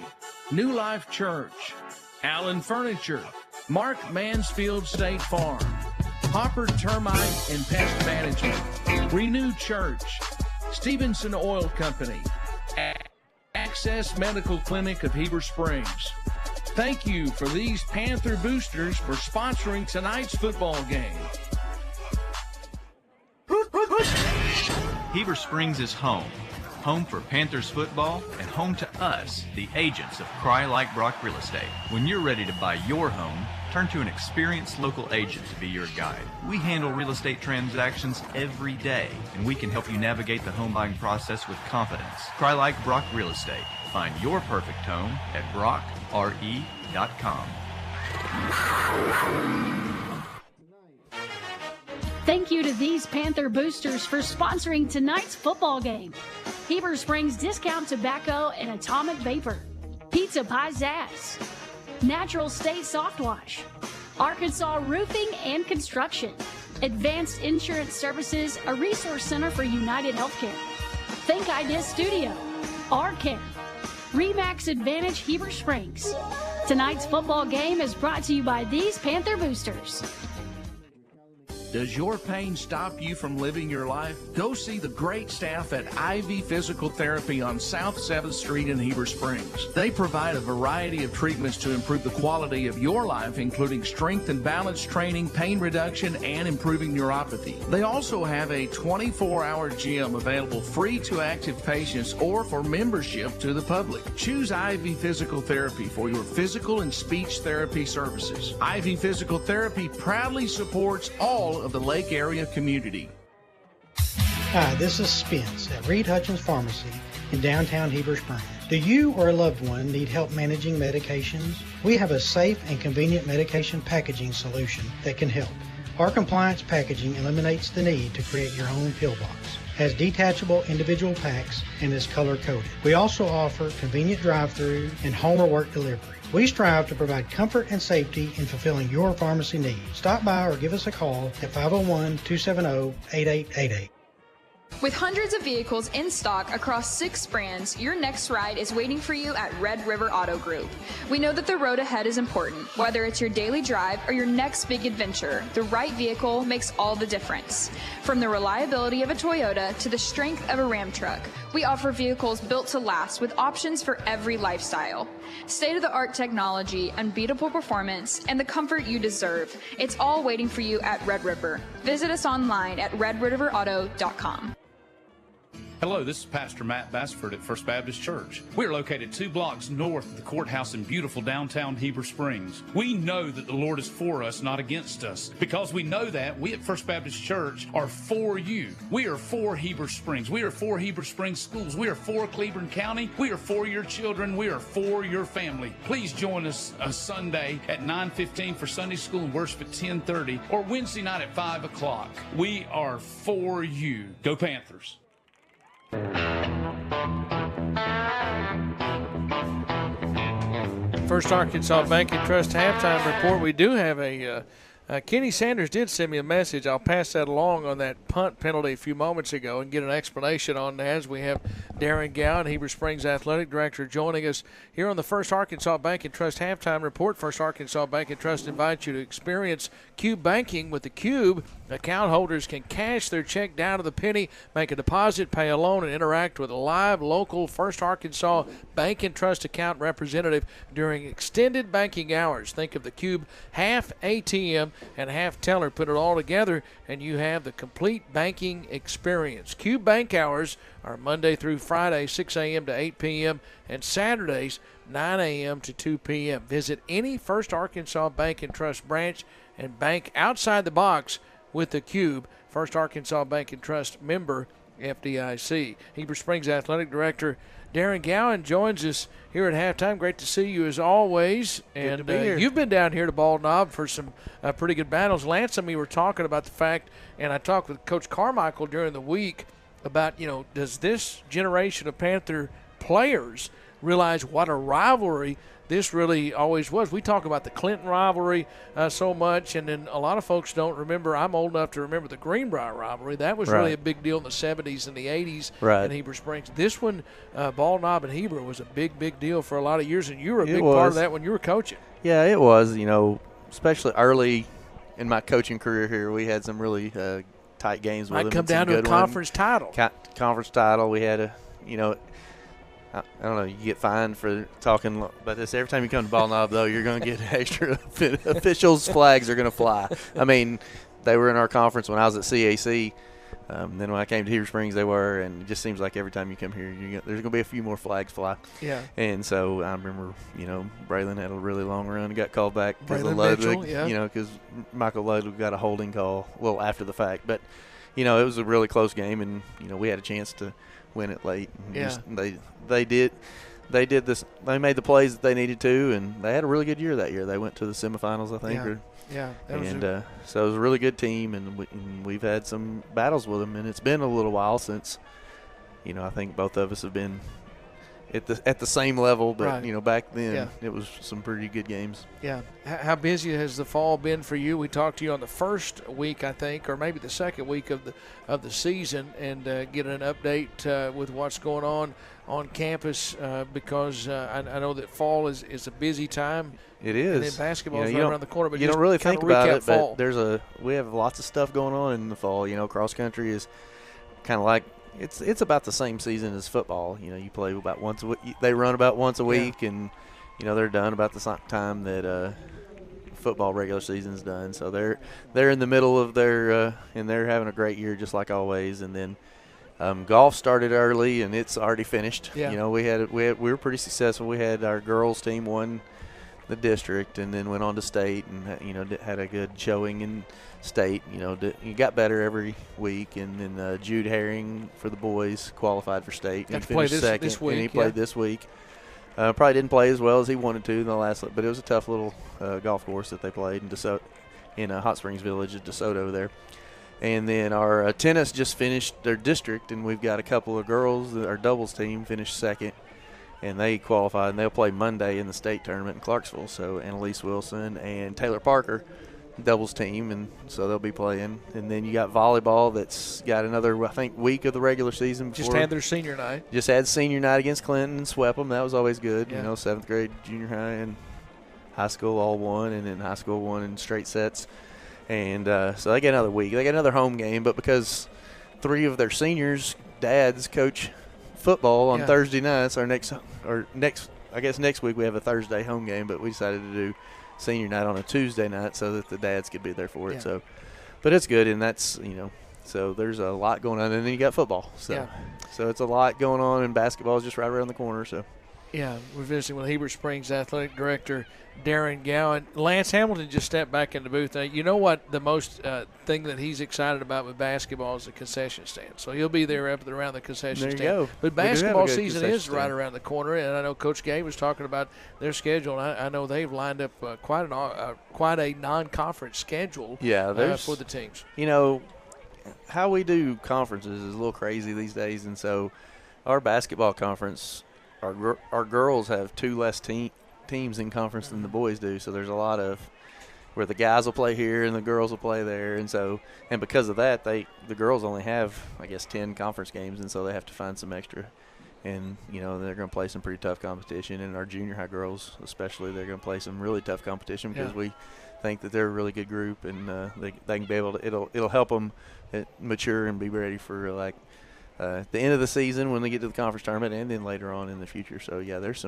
New Life Church, Allen Furniture, Mark Mansfield State Farm, Hopper Termite and Pest Management, Renew Church, Stevenson Oil Company, Access Medical Clinic of Heber Springs. Thank you for these Panther boosters for sponsoring tonight's football game. Heber Springs is home for Panthers football, and home to us, the agents of Cry Like Brock Real Estate. When you're ready to buy your home, turn to an experienced local agent to be your guide. We handle real estate transactions every day, and we can help you navigate the home buying process with confidence. Cry Like Brock Real Estate. Find your perfect home at brockre.com. Thank you to these Panther boosters for sponsoring tonight's football game. Heber Springs Discount Tobacco and Atomic Vapor, Pizza Pie Zazz, Natural State Soft Wash, Arkansas Roofing and Construction, Advanced Insurance Services, a resource center for United Healthcare. Think Idea Studio, R-Care, Remax Advantage Heber Springs. Tonight's football game is brought to you by these Panther Boosters. Does your pain stop you from living your life? Go see the great staff at Ivy Physical Therapy on South 7th Street in Heber Springs. They provide a variety of treatments to improve the quality of your life, including strength and balance training, pain reduction, and improving neuropathy. They also have a 24-hour gym available free to active patients or for membership to the public. Choose Ivy Physical Therapy for your physical and speech therapy services. Ivy Physical Therapy proudly supports all of the Lake area community. Hi, this is Spence at Reed Hutchins Pharmacy in downtown Heber Springs. Do you or a loved one need help managing medications? We have a safe and convenient medication packaging solution that can help. Our compliance packaging eliminates the need to create your own pill box, has detachable individual packs, and is color-coded. We also offer convenient drive-through and home or work delivery. We strive to provide comfort and safety in fulfilling your pharmacy needs. Stop by or give us a call at 501-270-8888. With hundreds of vehicles in stock across 6 brands, your next ride is waiting for you at Red River Auto Group. We know that the road ahead is important. Whether it's your daily drive or your next big adventure, the right vehicle makes all the difference. From the reliability of a Toyota to the strength of a Ram truck, we offer vehicles built to last with options for every lifestyle. State-of-the-art technology, unbeatable performance, and the comfort you deserve. It's all waiting for you at Red River. Visit us online at redriverauto.com. Hello, this is Pastor Matt Bassford at First Baptist Church. We're located 2 blocks north of the courthouse in beautiful downtown Heber Springs. We know that the Lord is for us, not against us. Because we know that, we at First Baptist Church are for you. We are for Heber Springs. We are for Heber Springs schools. We are for Cleveland County. We are for your children. We are for your family. Please join us Sunday at 9:15 for Sunday school and worship at 10:30, or Wednesday night at 5 o'clock. We are for you. Go Panthers. First Arkansas Bank and Trust halftime report. We do have a Kenny Sanders did send me a message. I'll pass that along on that punt penalty a few moments ago and get an explanation on that, as we have Darren Gowan, Heber Springs Athletic Director, joining us here on the First Arkansas Bank and Trust halftime report. First Arkansas Bank and Trust invites you to experience Cube Banking. With the Cube, account holders can cash their check down to the penny, make a deposit, pay a loan, and interact with a live local First Arkansas Bank and Trust account representative during extended banking hours. Think of the Cube half ATM and half teller. Put it all together and you have the complete banking experience. Cube bank hours are Monday through Friday, 6 a.m. to 8 p.m. and Saturdays, 9 a.m. to 2 p.m. Visit any First Arkansas Bank and Trust branch and bank outside the box with the Cube. First Arkansas Bank and Trust member FDIC. Heber Springs Athletic Director Darren Gowan joins us here at halftime. Great to see you as always. Good to be here. You've been down here to Bald Knob for some pretty good battles. Lance and me were talking about the fact, and I talked with Coach Carmichael during the week about, does this generation of Panther players realize what a rivalry this really always was? We talk about the Clinton rivalry so much, and then a lot of folks don't remember. I'm old enough to remember the Greenbrier rivalry. That was really a big deal in the 70s and the 80s in Heber Springs. This one, Bald Knob and Heber, was a big, big deal for a lot of years, and you were a big part of that when you were coaching. Yeah, it was. Especially early in my coaching career here, we had some really tight games with them. Might come down to a conference title. Conference title. We had I don't know, you get fined for talking about this. Every time you come to Bald Knob, though, you're going to get extra officials' flags are going to fly. I mean, they were in our conference when I was at CAC. Then when I came to Heber Springs, they were, and it just seems like every time you come here, there's going to be a few more flags fly. Yeah. And so I remember, Braylon had a really long run and got called back because of Ludwig, because Michael Ludwig got a holding call after the fact. But, it was a really close game, and, we had a chance to win it late. They did this. They made the plays that they needed to, and they had a really good year that year. They went to the semifinals, I think. So it was a really good team, and we've had some battles with them, and it's been a little while since, I think both of us have been at the same level, but Right. back then Yeah. it was some pretty good games. Yeah. How busy has the fall been for you? We talked to you on the first week, I think, or maybe the second week of the season, and get an update with what's going on campus because I know that fall is a busy time. It is. And then basketball is you right don't- around the corner. But you just don't really kinda think about recap it, fall. but we have lots of stuff going on in the fall. Cross country is kind of like it's about the same season as football. You play about once a week. They run about once a week, and they're done about the time that football regular season's done. So they're in the middle of their and they're having a great year just like always. And then golf started early and it's already finished. Yeah. We were pretty successful. We had our girls team won the district and then went on to state and had a good showing in state. You got better every week. And then Jude Herring for the boys qualified for state. Got He to play finished second, this week, and he played this week. Probably didn't play as well as he wanted to in the last, but it was a tough little golf course that they played in Hot Springs Village at DeSoto there. And then our tennis just finished their district, and we've got a couple of girls. Our doubles team finished second, and they qualified, and they'll play Monday in the state tournament in Clarksville. So Annalise Wilson and Taylor Parker, doubles team, and so they'll be playing. And then you got volleyball that's got another, I think, week of the regular season. Just had their senior night. Just had senior night against Clinton and swept them. That was always good. Yeah. 7th grade, junior high, and high school all won, and then high school won in straight sets. And so they get another week. They get another home game, but because 3 of their seniors' dads coach football on Thursday nights, next week we have a Thursday home game, but we decided to do senior night on a Tuesday night so that the dads could be there for it. Yeah. So, but it's good, and that's so there's a lot going on, and then you got football. So, so it's a lot going on, and basketball is just right around the corner. So. Yeah, we're visiting with Heber Springs Athletic Director Darren Gowan. Lance Hamilton just stepped back in the booth. Now, you know what the most thing that he's excited about with basketball is the concession stand. So he'll be there up around the concession There you stand. go. But We do have a basketball good season concession is right stand. around the corner, and I know Coach Gay was talking about their schedule. And I know they've lined up quite a non-conference schedule for the teams. How we do conferences is a little crazy these days, and so our basketball conference, our girls have 2 less teams in conference than the boys do. So there's a lot of where the guys will play here and the girls will play there, and because of that, the girls only have 10 conference games, and so they have to find some extra. And they're going to play some pretty tough competition, and our junior high girls especially, they're going to play some really tough competition because we think that they're a really good group, and they can be able to. It'll help them mature and be ready for at the end of the season when they get to the conference tournament, and then later on in the future. So there's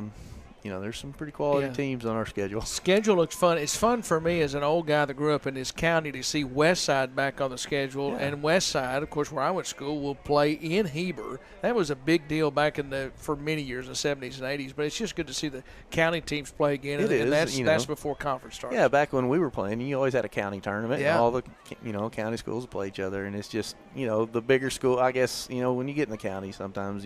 some pretty quality teams on our schedule. Schedule looks fun. It's fun for me as an old guy that grew up in this county to see Westside back on the schedule. And Westside, of course, where I went to school, will play in Heber. That was a big deal back for many years in the 70s and 80s. But it's just good to see the county teams play again. It and is, that's before conference starts. Yeah, back when we were playing, you always had a county tournament. Yeah. And all the county schools would play each other, and it's just the bigger school. I guess when you get in the county, sometimes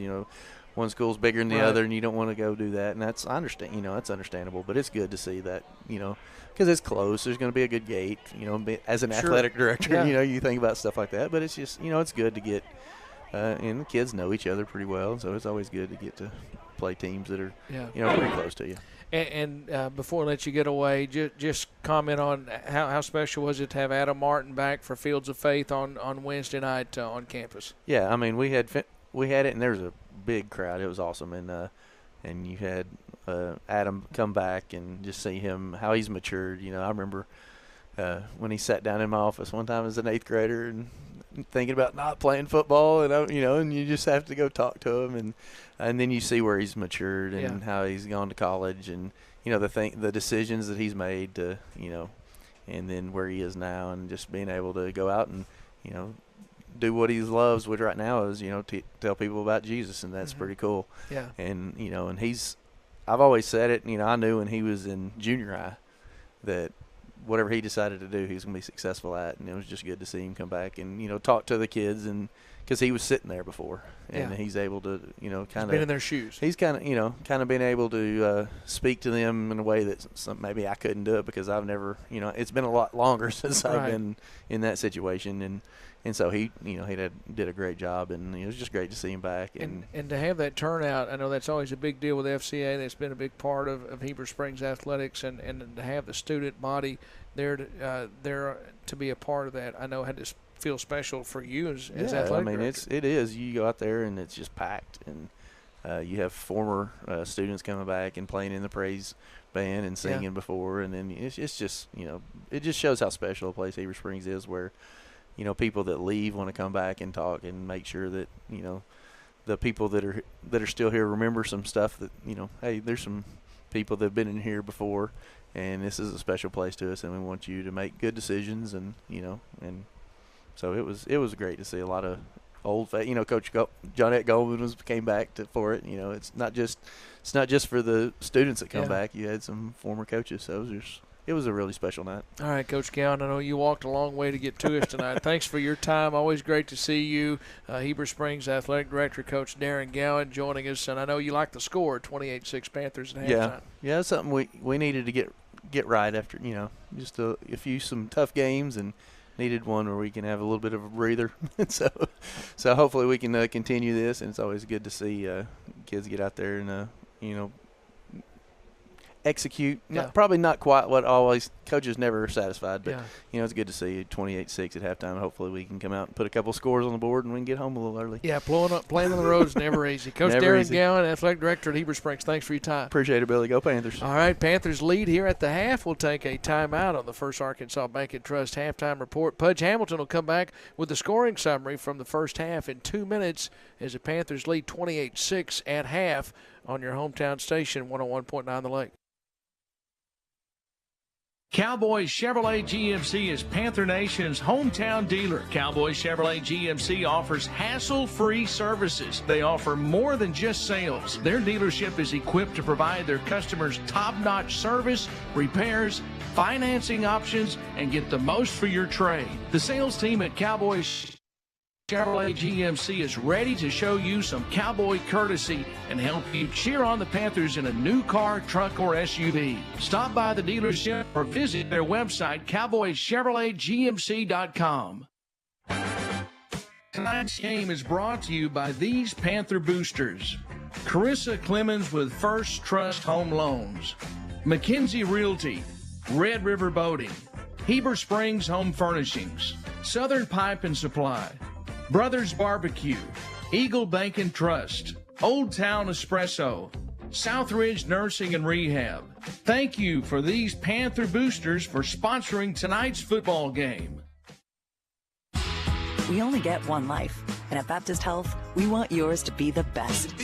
one school's bigger than the other, and you don't want to go do that. And that's that's understandable. But it's good to see that because it's close. There's going to be a good gate. As an athletic director, you think about stuff like that. But it's just it's good to get. And the kids know each other pretty well, so it's always good to get to play teams that are pretty close to you. And before I let you get away, just comment on how special was it to have Adam Martin back for Fields of Faith on Wednesday night on campus? Yeah, I mean we had it, and there was a big crowd. It was awesome, and you had Adam come back and just see him how he's matured. I remember when he sat down in my office one time as an 8th grader and thinking about not playing football, and and you just have to go talk to him, and then you see where he's matured and how he's gone to college, and the decisions that he's made to and then where he is now, and just being able to go out and do what he loves, which right now is tell people about Jesus, and that's pretty cool. Yeah. And and I've always said it. I knew when he was in junior high that whatever he decided to do, he was going to be successful at, and it was just good to see him come back and talk to the kids, and because he was sitting there before, and he's able to kind of been in their shoes. He's kind of been able to speak to them in a way that maybe I couldn't do it because I've never it's been a lot longer since I've been in that situation, And so he did a great job, and it was just great to see him back. And to have that turnout, I know that's always a big deal with FCA. That's been a big part of Heber Springs athletics, and to have the student body there to be a part of that, I know had to feel special for you as athletic director. It is. You go out there and it's just packed, and you have former students coming back and playing in the praise band and singing before, and then it's just it just shows how special a place Heber Springs is, where people that leave want to come back and talk and make sure that the people that are still here remember some stuff that hey, there's some people that have been in here before, and this is a special place to us, and we want you to make good decisions, and and so it was great to see a lot of old, Coach Johnette Goldman came back for it. It's not just for the students that come back. You had some former coaches, so it was a really special night. All right, Coach Gowan, I know you walked a long way to get to us tonight. Thanks for your time. Always great to see you. Heber Springs Athletic Director, Coach Darren Gowan, joining us. And I know you like the score, 28-6 Panthers at halftime. Yeah, that's something we needed to get right after, just some tough games, and needed one where we can have a little bit of a breather. so hopefully we can continue this, and it's always good to see kids get out there and, execute. Probably not quite what always coaches never are satisfied, but it's good to see 28-6 at halftime. Hopefully we can come out and put a couple scores on the board, and we can get home a little early. Yeah, playing on the road is never easy. Coach Darren Gowan, Athletic Director at Heber Springs, thanks for your time. Appreciate it, Billy. Go Panthers. All right, Panthers lead here at the half. We'll take a timeout on the First Arkansas Bank and Trust halftime report. Pudge Hamilton will come back with the scoring summary from the first half in 2 minutes as the Panthers lead 28-6 at half on your hometown station, 101.9 The Lake. Cowboys Chevrolet GMC is Panther Nation's hometown dealer. Cowboys Chevrolet GMC offers hassle-free services. They offer more than just sales. Their dealership is equipped to provide their customers top-notch service, repairs, financing options, and get the most for your trade. The sales team at Cowboys Chevrolet GMC is ready to show you some cowboy courtesy and help you cheer on the Panthers in a new car, truck, or SUV. Stop by the dealership or visit their website, cowboyschevroletgmc.com. Tonight's game is brought to you by these Panther boosters. Carissa Clemens with First Trust Home Loans, McKenzie Realty, Red River Boating, Heber Springs Home Furnishings, Southern Pipe and Supply, Brothers Barbecue, Eagle Bank and Trust, Old Town Espresso, Southridge Nursing and Rehab. Thank you for these Panther boosters for sponsoring tonight's football game. We only get one life, and at Baptist Health, we want yours to be the best.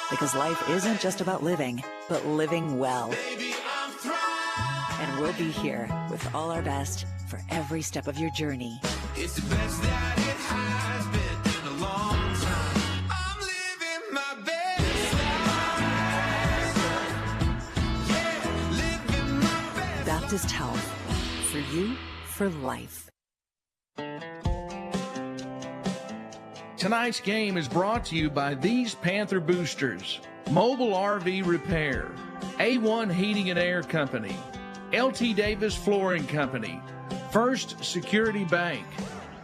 Because life isn't just about living, but living well. And we'll be here with all our best for every step of your journey. It's the best that it has been in a long time. I'm living my best life. Yeah, living my best. Baptist Health. For you, for life. Tonight's game is brought to you by these Panther boosters. Mobile RV Repair, A1 Heating and Air Company, LT Davis Flooring Company, First Security Bank,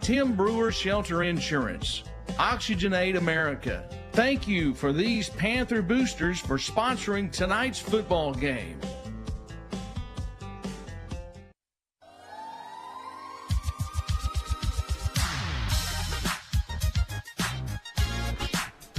Tim Brewer Shelter Insurance, Oxygenate America. Thank you for these Panther boosters for sponsoring tonight's football game.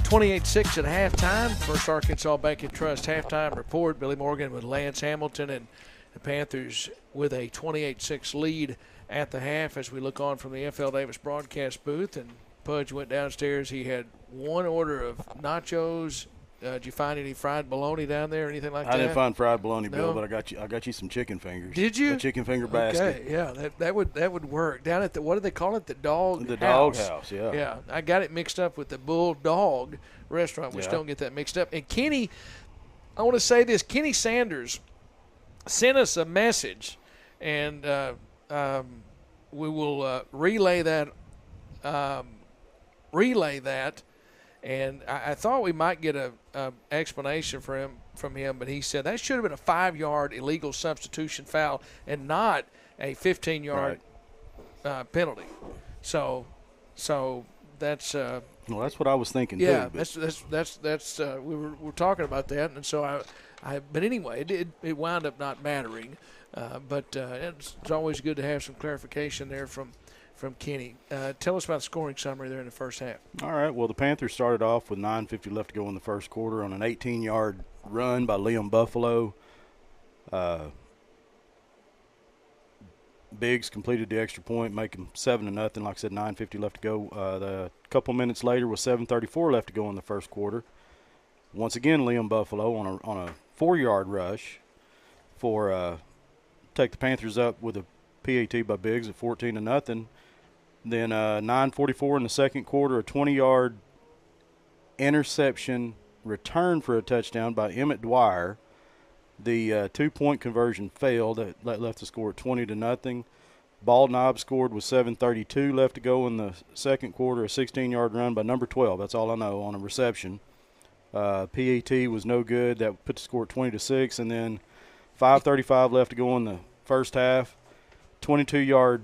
$28-6 at halftime. First Arkansas Bank and Trust halftime report. Billy Morgan with Lance Hamilton, and the Panthers with a 28-6 lead at the half as we look on from the FL Davis broadcast booth. And Pudge went downstairs. He had one order of nachos. Did you find any fried bologna down there or anything like that? I didn't find fried bologna, Bill, but I got you some chicken fingers. Did you? A chicken finger basket. Okay, yeah, that would work. Down at the, what do they call it? The Dog House. The Dog House, yeah. Yeah, I got it mixed up with the Bulldog restaurant, which don't get that mixed up. And Kenny, I want to say this, Kenny Sanders sent us a message, and we will relay that. And I thought we might get a explanation from him, but he said that should have been a 5-yard illegal substitution foul and not a 15-yard penalty. So that's well, that's what I was thinking. Yeah, too, that's we were talking about that, and so but anyway, it wound up not mattering. But it's always good to have some clarification there from Kenny. Tell us about the scoring summary there in the first half. All right. Well, the Panthers started off with 9:50 left to go in the first quarter on an 18-yard run by Liam Buffalo. Biggs completed the extra point, making 7-0. Like I said, 9:50 left to go. The couple minutes later, with 7:34 left to go in the first quarter, once again Liam Buffalo on a 4-yard rush for take the Panthers up with a PAT by Biggs at 14-0. Then 9:44 in the second quarter, a 20-yard interception return for a touchdown by Emmett Dwyer. The 2-point conversion failed. That left the score at 20-0. Ball Knob scored with 7:32 left to go in the second quarter, a 16-yard run by number 12. That's all I know on a reception. PAT was no good. That put the score at 20-6. And then 5:35 left to go in the first half. 22-yard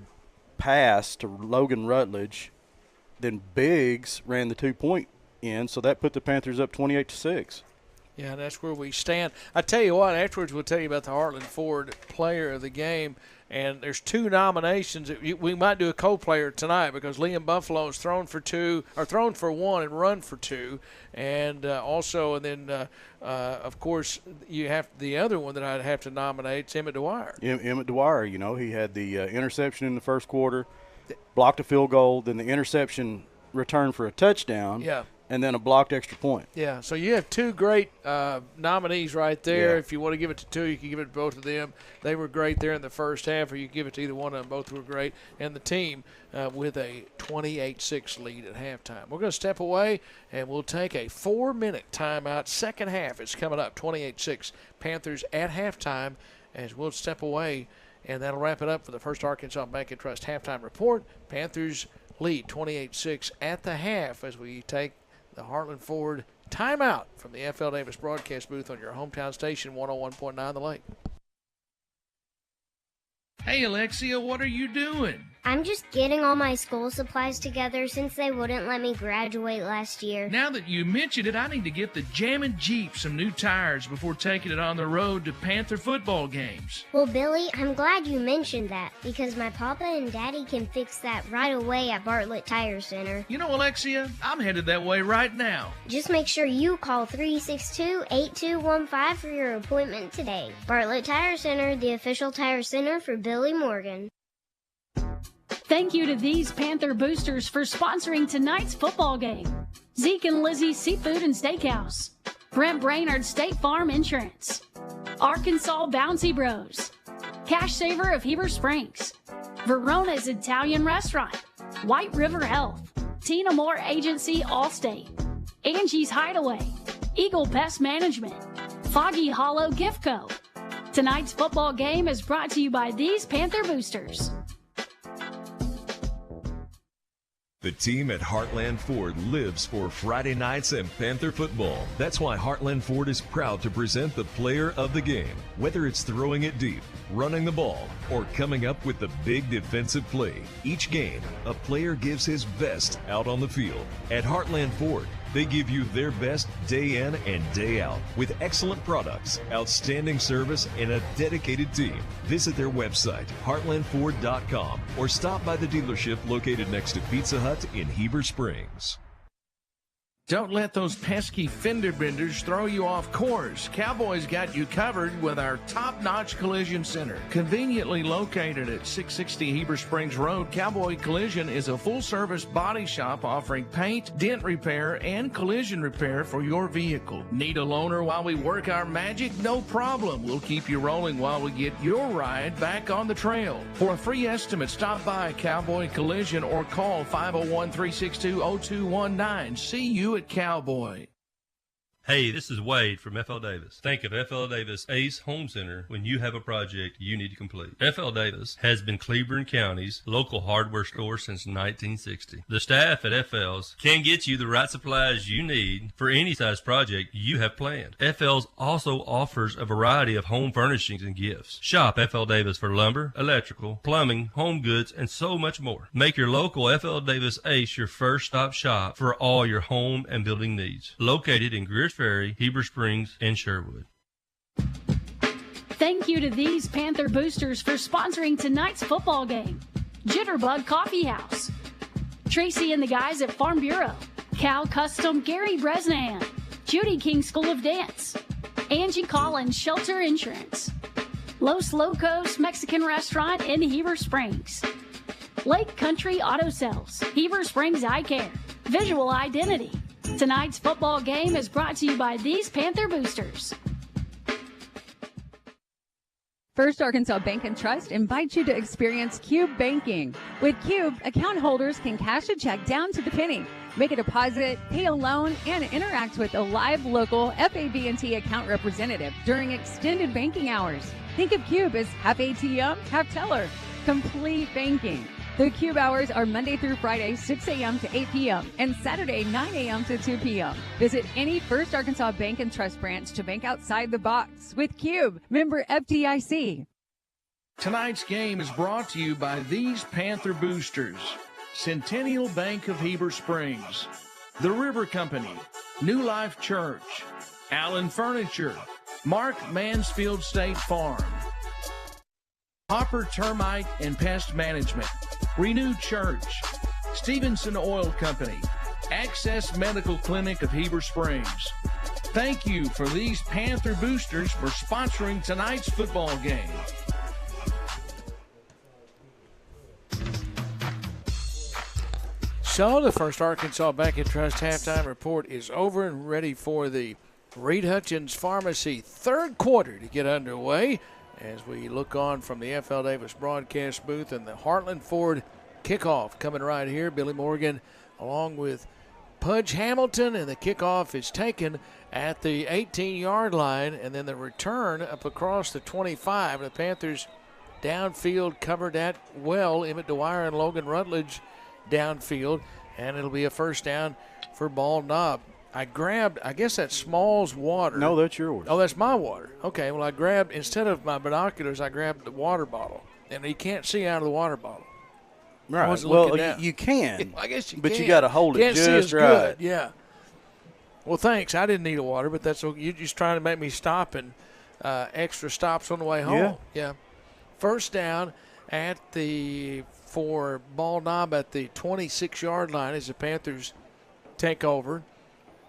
pass to Logan Rutledge. Then Biggs ran the 2-point in, so that put the Panthers up 28-6. Yeah, that's where we stand. I tell you what, afterwards we'll tell you about the Heartland Ford player of the game. And there's 2 nominations. We might do a co-player tonight because Liam Buffalo is thrown for 1 and run for 2. And also, and then, of course, you have the other one that I'd have to nominate is Emmett Dwyer. Emmett Dwyer, he had the interception in the first quarter, blocked a field goal, then the interception return for a touchdown. Yeah. And then a blocked extra point. Yeah, so you have 2 great nominees right there. Yeah. If you want to give it to 2, you can give it to both of them. They were great there in the first half, or you can give it to either one of them. Both were great. And the team with a 28-6 lead at halftime. We're going to step away, and we'll take a 4-minute timeout. Second half is coming up, 28-6. Panthers at halftime, as we'll step away, and that'll wrap it up for the First Arkansas Bank and Trust halftime report. Panthers lead 28-6 at the half as we take the Heartland Ford timeout from the FL Davis broadcast booth on your hometown station, 101.9 The Lake. Hey, Alexia, what are you doing? I'm just getting all my school supplies together since they wouldn't let me graduate last year. Now that you mentioned it, I need to get the Jammin' Jeep some new tires before taking it on the road to Panther football games. Well, Billy, I'm glad you mentioned that because my papa and daddy can fix that right away at Bartlett Tire Center. You know, Alexia, I'm headed that way right now. Just make sure you call 362-8215 for your appointment today. Bartlett Tire Center, the official tire center for Billy Morgan. Thank you to these Panther boosters for sponsoring tonight's football game. Zeke and Lizzie Seafood and Steakhouse. Brent Brainerd State Farm Insurance. Arkansas Bouncy Bros. Cash Saver of Heber Springs. Verona's Italian Restaurant. White River Health. Tina Moore Agency Allstate. Angie's Hideaway. Eagle Pest Management. Foggy Hollow Gift Co. Tonight's football game is brought to you by these Panther boosters. The team at Heartland Ford lives for Friday nights and Panther football. That's why Heartland Ford is proud to present the player of the game. Whether it's throwing it deep, running the ball, or coming up with the big defensive play, each game, a player gives his best out on the field. At Heartland Ford, they give you their best day in and day out with excellent products, outstanding service, and a dedicated team. Visit their website, heartlandford.com, or stop by the dealership located next to Pizza Hut in Heber Springs. Don't let those pesky fender benders throw you off course. Cowboys got you covered with our top-notch collision center. Conveniently located at 660 Heber Springs Road, Cowboy Collision is a full-service body shop offering paint, dent repair, and collision repair for your vehicle. Need a loaner while we work our magic? No problem. We'll keep you rolling while we get your ride back on the trail. For a free estimate, stop by Cowboy Collision or call 501-362-0219. See you at Cowboy. Hey, this is Wade from FL Davis. Think of FL Davis Ace Home Center when you have a project you need to complete. FL Davis has been Cleburne County's local hardware store since 1960. The staff at FL's can get you the right supplies you need for any size project you have planned. FL's also offers a variety of home furnishings and gifts. Shop FL Davis for lumber, electrical, plumbing, home goods, and so much more. Make your local FL Davis Ace your first stop shop for all your home and building needs. Located in Greer Ferry, Heber Springs, and Sherwood. Thank you to these Panther boosters for sponsoring tonight's football game. Jitterbug Coffee House, Tracy and the guys at Farm Bureau, Cal Custom Gary Bresnahan, Judy King School of Dance, Angie Collins Shelter Insurance, Los Locos Mexican Restaurant in Heber Springs, Lake Country Auto Sales, Heber Springs Eye Care, Visual Identity. Tonight's football game is brought to you by these Panther boosters. First Arkansas Bank and Trust invites you to experience Cube Banking. With Cube, account holders can cash a check down to the penny, make a deposit, pay a loan, and interact with a live local FAB&T account representative during extended banking hours. Think of Cube as half ATM, half teller. Complete banking. The Cube hours are Monday through Friday, 6 a.m. to 8 p.m. and Saturday, 9 a.m. to 2 p.m. Visit any First Arkansas Bank and Trust branch to bank outside the box with Cube. Member FDIC. Tonight's game is brought to you by these Panther boosters: Centennial Bank of Heber Springs, The River Company, New Life Church, Allen Furniture, Mark Mansfield State Farm, Hopper Termite and Pest Management, Renew Church, Stevenson Oil Company, Access Medical Clinic of Heber Springs. Thank you for these Panther boosters for sponsoring tonight's football game. So the First Arkansas Bank and Trust halftime report is over and ready for the Reed Hutchins Pharmacy third quarter to get underway as we look on from the FL Davis broadcast booth and the Heartland Ford kickoff coming right here. Billy Morgan along with Pudge Hamilton, and the kickoff is taken at the 18-yard line, and then the return up across the 25. The Panthers downfield covered that well. Emmett Dwyer and Logan Rutledge downfield, and it'll be a first down for Bald Knob. I grabbed, I guess that's Small's water. No, that's yours. Oh, that's my water. Okay, well, I grabbed, instead of my binoculars, I grabbed the water bottle. And you can't see out of the water bottle. Right. Well, you can. I guess you can. But you got to hold it just right. Good. Yeah. Well, thanks. I didn't need a water, but that's okay. You're just trying to make me stop and extra stops on the way home. Yeah. First down for Bald Knob at the 26-yard line as the Panthers take over.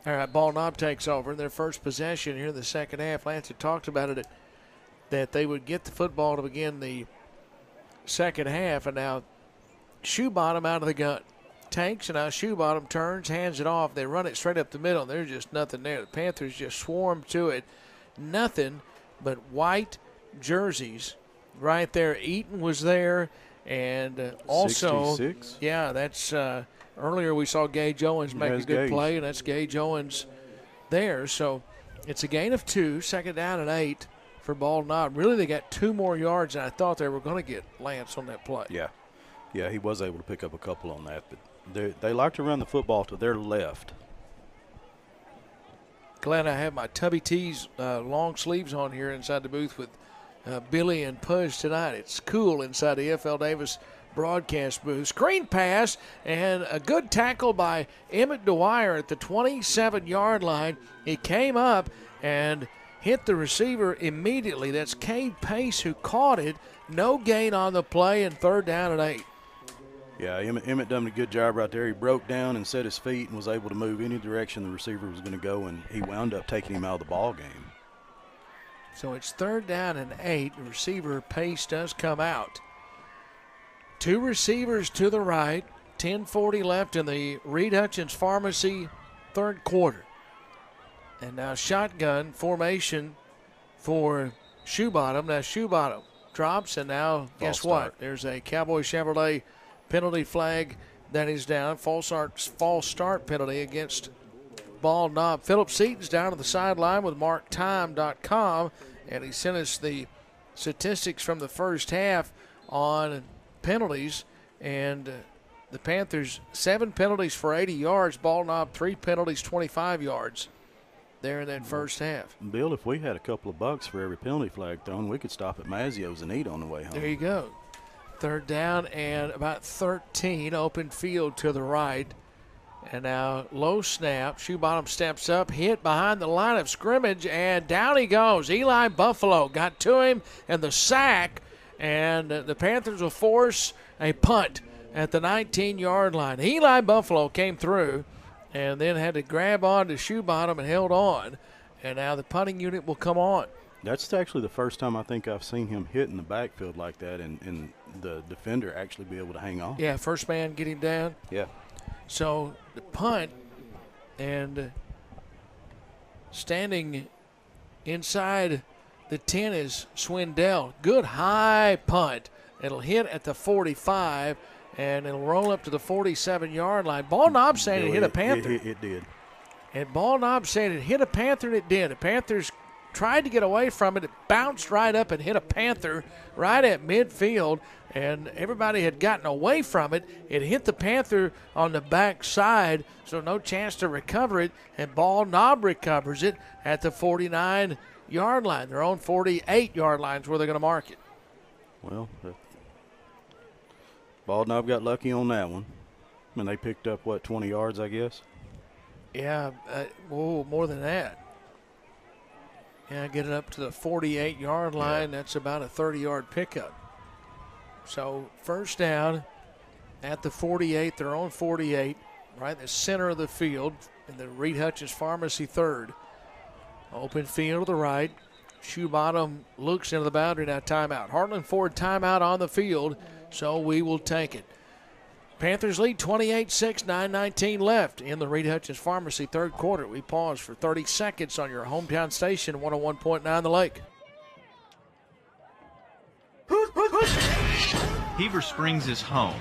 All right, Bald Knob takes over. Their first possession here in the second half. Lance had talked about it, that they would get the football to begin the second half, and now Shoe Bottom out of the gun. Tanks, and now Shoe Bottom turns, hands it off. They run it straight up the middle, and there's just nothing there. The Panthers just swarm to it. Nothing but white jerseys right there. Eaton was there, and also, 66. Yeah, that's earlier we saw Gage Owens make a good play, and that's Gage Owens there. So it's a gain of 2, second down and 8 for Bald Knob. Really, they got 2 more yards, and I thought they were going to get Lance on that play. Yeah, he was able to pick up a couple on that, but they like to run the football to their left. Glad I have my Tubby Tees long sleeves on here inside the booth with Billy and Pudge tonight. It's cool inside the FL Davis broadcast booth. Screen pass and a good tackle by Emmett Dwyer at the 27-yard line. He came up and hit the receiver immediately. That's Cade Pace who caught it. No gain on the play, and third down and 8. Yeah, Emmett done a good job right there. He broke down and set his feet and was able to move any direction the receiver was going to go, and he wound up taking him out of the ball game. So it's third down and 8. The receiver Pace does come out. 2 receivers to the right. 10:40 left in the Reed Hutchins Pharmacy third quarter. And now shotgun formation for Shoe Bottom. Now Shoe Bottom drops, and now guess what? There's a Cowboy Chevrolet penalty flag that is down. False start penalty against Ball Knob. Philip Seaton's down to the sideline with marktime.com, and he sent us the statistics from the first half on penalties. And the Panthers, 7 penalties for 80 yards. Ball Knob, 3 penalties, 25 yards there in that first half. Bill, if we had a couple of bucks for every penalty flag thrown, we could stop at Mazzio's and eat on the way home. There you go. Third down and about 13, open field to the right. And now low snap. Shoebottom steps up, hit behind the line of scrimmage, and down he goes. Eli Buffalo got to him and the sack, and the Panthers will force a punt at the 19-yard line. Eli Buffalo came through and then had to grab on to Shoebottom and held on. And now the punting unit will come on. That's actually the first time I think I've seen him hit in the backfield like that and the defender actually be able to hang on. Yeah, first man get him down. Yeah. So the punt, and standing inside the 10 is Swindell. Good high punt. It'll hit at the 45, and it'll roll up to the 47-yard line. Ball Knob saying it hit a Panther. It did. And Ball Knob saying it hit a Panther, and it did. The Panthers tried to get away from it. It bounced right up and hit a Panther right at midfield, and everybody had gotten away from it. It hit the Panther on the back side, so no chance to recover it, and Ball Knob recovers it at the 49-yard line. Their own 48-yard line is where they're going to mark it. Well, Ball Knob got lucky on that one. I mean, they picked up, 20 yards, I guess? Yeah, more than that. Yeah, get it up to the 48-yard line. Yeah. That's about a 30-yard pickup. So first down at the 48, their own 48, right in the center of the field in the Reed Hutchins Pharmacy third. Open field to the right. Shoebottom looks into the boundary, now timeout. Heartland Ford timeout on the field, so we will take it. Panthers lead 28-6, 9:19 left in the Reed Hutchins Pharmacy third quarter. We pause for 30 seconds on your hometown station, 101.9 The Lake. Heber Springs is home.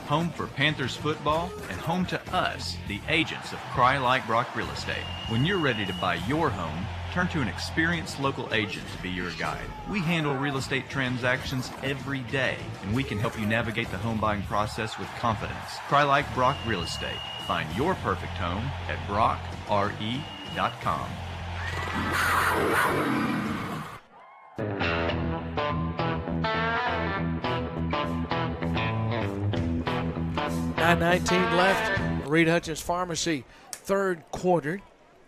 Home for Panthers football and home to us, the agents of Cry Like Brock Real Estate. When you're ready to buy your home, turn to an experienced local agent to be your guide. We handle real estate transactions every day, and we can help you navigate the home buying process with confidence. Cry Like Brock Real Estate. Find your perfect home at brockre.com. 9:19 left. Reed Hutchins Pharmacy third quarter.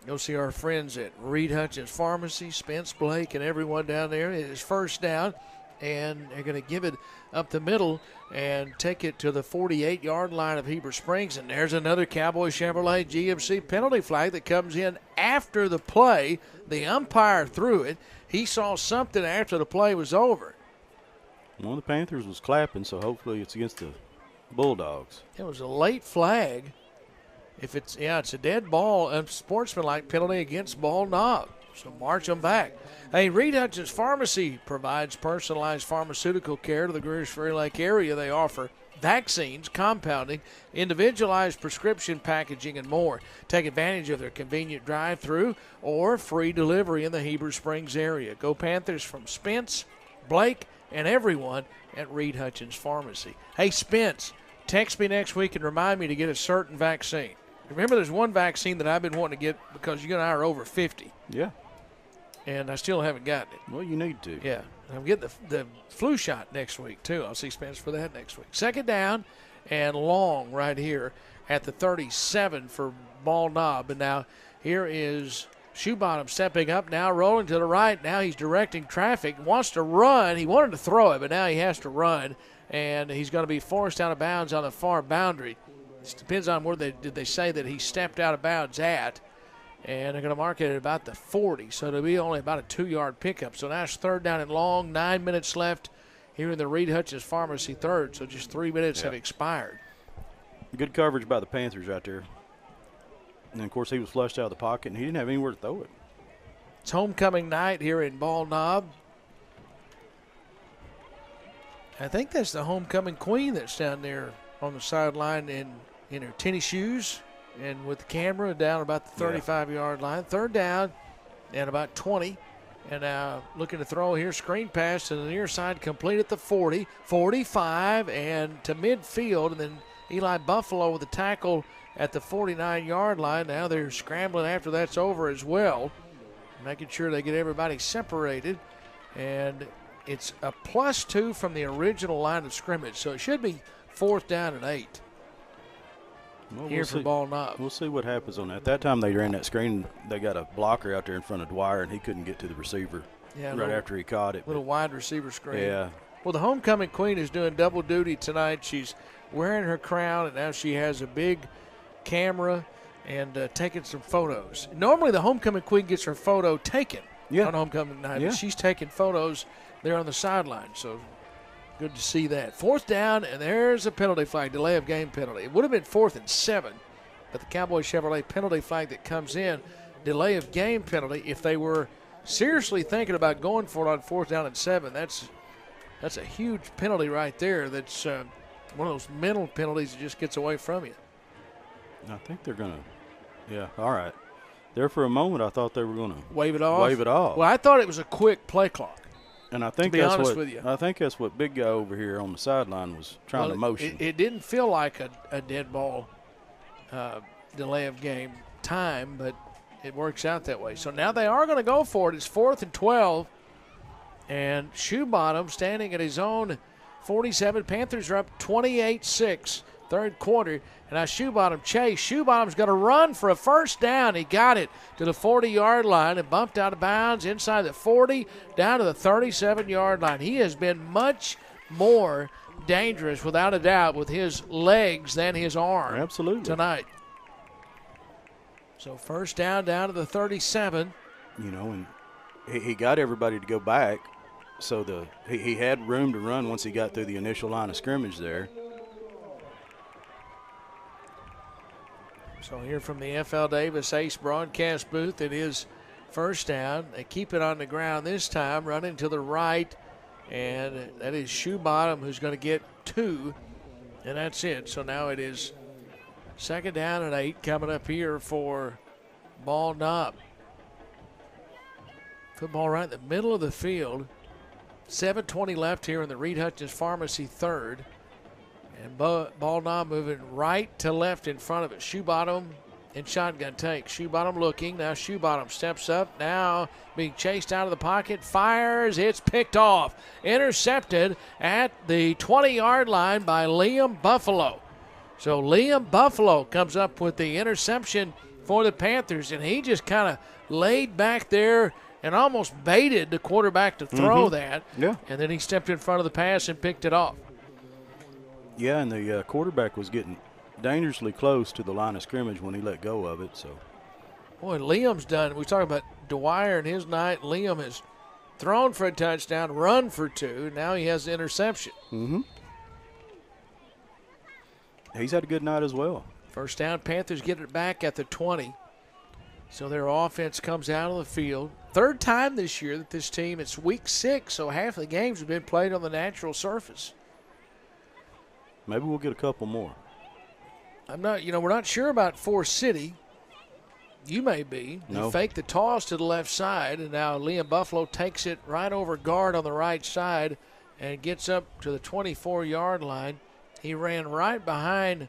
You'll see our friends at Reed Hutchins Pharmacy, Spence, Blake, and everyone down there. It is first down, and they're going to give it up the middle and take it to the 48-yard line of Heber Springs. And there's another Cowboy Chevrolet GMC penalty flag that comes in after the play. The umpire threw it. He saw something after the play was over. One of the Panthers was clapping, so hopefully it's against the Bulldogs. It was a late flag. If it's a dead ball, a sportsmanlike penalty against Ball Knob. So march them back. Hey, Reed Hutchins Pharmacy provides personalized pharmaceutical care to the Greers Ferry Lake area. They offer vaccines, compounding, individualized prescription packaging, and more. Take advantage of their convenient drive-through or free delivery in the Heber Springs area. Go Panthers from Spence, Blake, and everyone at Reed Hutchins Pharmacy. Hey, Spence, text me next week and remind me to get a certain vaccine. Remember, there's one vaccine that I've been wanting to get because you and I are over 50. Yeah. And I still haven't gotten it. Well, you need to. Yeah. I'm getting the flu shot next week, too. I'll see Spence for that next week. Second down and long right here at the 37 for Ball Knob. And now here is Shoebottom stepping up now, rolling to the right. Now he's directing traffic, wants to run. He wanted to throw it, but now he has to run. And he's going to be forced out of bounds on the far boundary. It depends on where did they say that he stepped out of bounds at. And they're going to mark it at about the 40. So it'll be only about a 2-yard pickup. So now it's third down and long. 9 minutes left here in the Reed Hutchins Pharmacy third. So just 3 minutes have expired. Good coverage by the Panthers right there. And, of course, he was flushed out of the pocket, and he didn't have anywhere to throw it. It's homecoming night here in Ball Knob. I think that's the homecoming queen that's down there on the sideline in her tennis shoes and with the camera down about the 35-yard line. Third down and about 20. And now looking to throw here, screen pass to the near side, complete at the 40, 45, and to midfield. And then Eli Buffalo with the tackle at the 49-yard line. Now they're scrambling after that's over as well, making sure they get everybody separated. And it's a +2 from the original line of scrimmage, so it should be 4th down and 8. Well, Here for Ball Knob. We'll see what happens on that. That time they ran that screen, they got a blocker out there in front of Dwyer, and he couldn't get to the receiver right after he caught it. Little wide receiver screen. Yeah. Well, the homecoming queen is doing double duty tonight. She's wearing her crown, and now she has a big camera and taking some photos. Normally the homecoming queen gets her photo taken on homecoming night, but she's taking photos there on the sideline. So good to see that. 4th down, and there's a penalty flag, delay of game penalty. It would have been 4th and 7, but the Cowboy Chevrolet penalty flag that comes in, delay of game penalty. If they were seriously thinking about going for it on 4th down and 7, that's a huge penalty right there. That's one of those mental penalties that just gets away from you. I think they're going to, all right. There for a moment, I thought they were going to wave it off. Well, I thought it was a quick play clock. And I think that's what big guy over here on the sideline was trying to motion. It didn't feel like a dead ball delay of game time, but it works out that way. So now they are going to go for it. It's 4th and 12, and Shoebottom standing at his own 47. Panthers are up 28-6, third quarter. And now Shoebottom chase. Shoebottom's going to run for a first down. He got it to the 40-yard line and bumped out of bounds inside the 40 down to the 37-yard line. He has been much more dangerous, without a doubt, with his legs than his arm. Absolutely. Tonight. So first down to the 37. You know, and he got everybody to go back, so he had room to run once he got through the initial line of scrimmage there. So here from the FL Davis Ace broadcast booth, it is first down. They keep it on the ground this time, running to the right, and that is Shoebottom who's going to get 2, and that's it. So now it is 2nd down and 8 coming up here for Ball Knob. Football right in the middle of the field. 7:20 left here in the Reed Hutchins Pharmacy third. And Ball Knob moving right to left in front of it. Shoebottom in shotgun take. Shoebottom looking. Now Shoebottom steps up. Now being chased out of the pocket. Fires. It's picked off. Intercepted at the 20-yard line by Liam Buffalo. So Liam Buffalo comes up with the interception for the Panthers, and he just kind of laid back there and almost baited the quarterback to throw that. Yeah. And then he stepped in front of the pass and picked it off. Yeah, and the quarterback was getting dangerously close to the line of scrimmage when he let go of it. So, boy, Liam's done. We talk about Dwyer and his night. Liam has thrown for a touchdown, run for 2. Now he has the interception. He's had a good night as well. First down, Panthers get it back at the 20. So their offense comes out of the field. Third time this year that this team, it's week 6, so half of the games have been played on the natural surface. Maybe we'll get a couple more. We're not sure about Forest City. You may be. No. They fake the toss to the left side, and now Liam Buffalo takes it right over guard on the right side and gets up to the 24-yard line. He ran right behind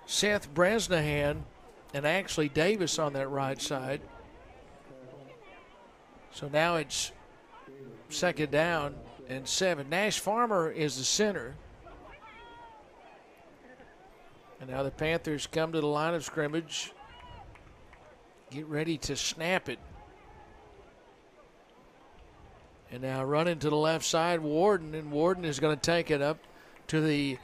Seth Bresnahan and Ashley Davis on that right side. So now it's 2nd down and 7. Nash Farmer is the center. And now the Panthers come to the line of scrimmage. Get ready to snap it. And now running to the left side, Warden. And Warden is going to take it up to the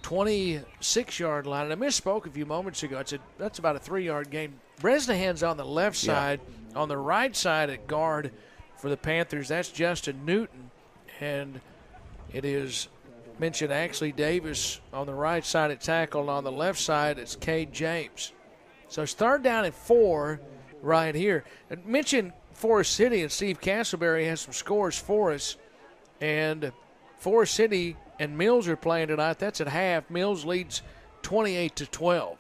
26-yard line. And I misspoke a few moments ago. That's about a 3-yard gain. Bresnahan's on the left side. On the right side at guard for the Panthers, that's Justin Newton. And it is mentioned Ashley Davis on the right side at tackle. And on the left side, it's Cade James. So it's 3rd down and 4 right here. And mentioned Forest City, and Steve Castleberry has some scores for us. And Forest City and Mills are playing tonight. That's at half. Mills leads 28-12.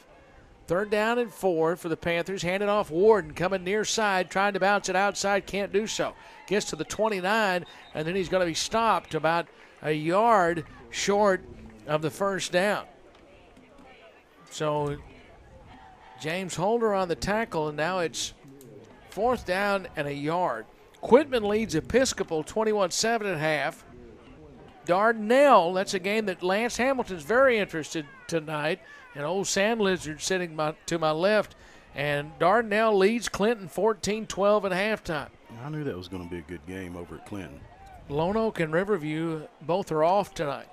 3rd down and 4 for the Panthers. Handed off Warden, coming near side, trying to bounce it outside, can't do so. Gets to the 29, and then he's going to be stopped about a yard short of the first down. So James Holder on the tackle, and now it's 4th down and a yard. Quitman leads Episcopal 21-7 at half. Dardanelle, that's a game that Lance Hamilton's very interested tonight. And old Sand Lizard sitting to my left. And Dardanelle leads Clinton 14-12 at halftime. I knew that was going to be a good game over at Clinton. Lone Oak and Riverview both are off tonight.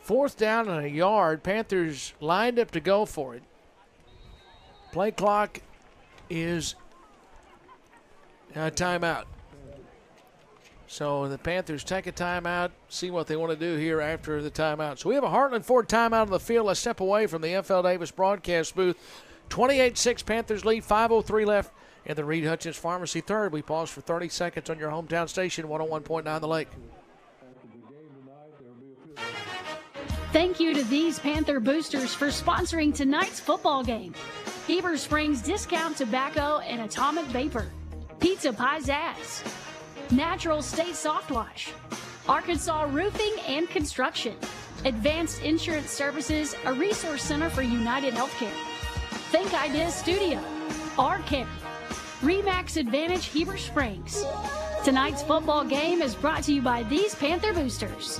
4th down and a yard. Panthers lined up to go for it. Play clock is a timeout. So the Panthers take a timeout, see what they want to do here after the timeout. So we have a Heartland Ford timeout on the field. Let's step away from the FL Davis broadcast booth. 28-6 Panthers lead, 5:03 left in the Reed Hutchins Pharmacy third. We pause for 30 seconds on your hometown station, 101.9 The Lake. Thank you to these Panther boosters for sponsoring tonight's football game. Heber Springs Discount Tobacco and Atomic Vapor. Pizza Pizzazz. Natural State Soft Wash. Arkansas Roofing and Construction. Advanced Insurance Services, a resource center for United Healthcare. Think Ideas Studio. R-Care. Remax Advantage Heber Springs. Tonight's football game is brought to you by these Panther boosters.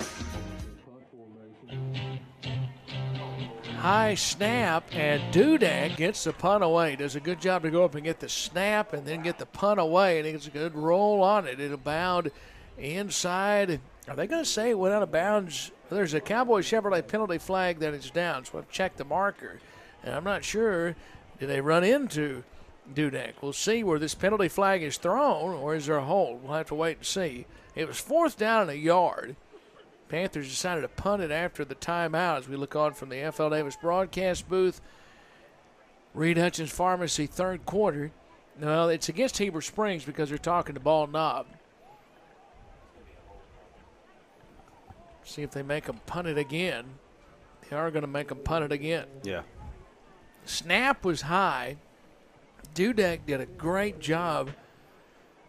High snap, and Dudak gets the punt away. Does a good job to go up and get the snap and then get the punt away, and it's a good roll on it. It'll bound inside. Are they going to say it went out of bounds? There's a Cowboy Chevrolet penalty flag that it's down, so I've checked the marker. And I'm not sure, did they run into Dudak? We'll see where this penalty flag is thrown, or is there a hold? We'll have to wait and see. It was 4th down and a yard. Panthers decided to punt it after the timeout as we look on from the FL Davis broadcast booth. Reed Hutchins Pharmacy, 3rd quarter. No, it's against Heber Springs because they're talking to Ball Knob. See if they make them punt it again. They are going to make them punt it again. Yeah. Snap was high. Dudek did a great job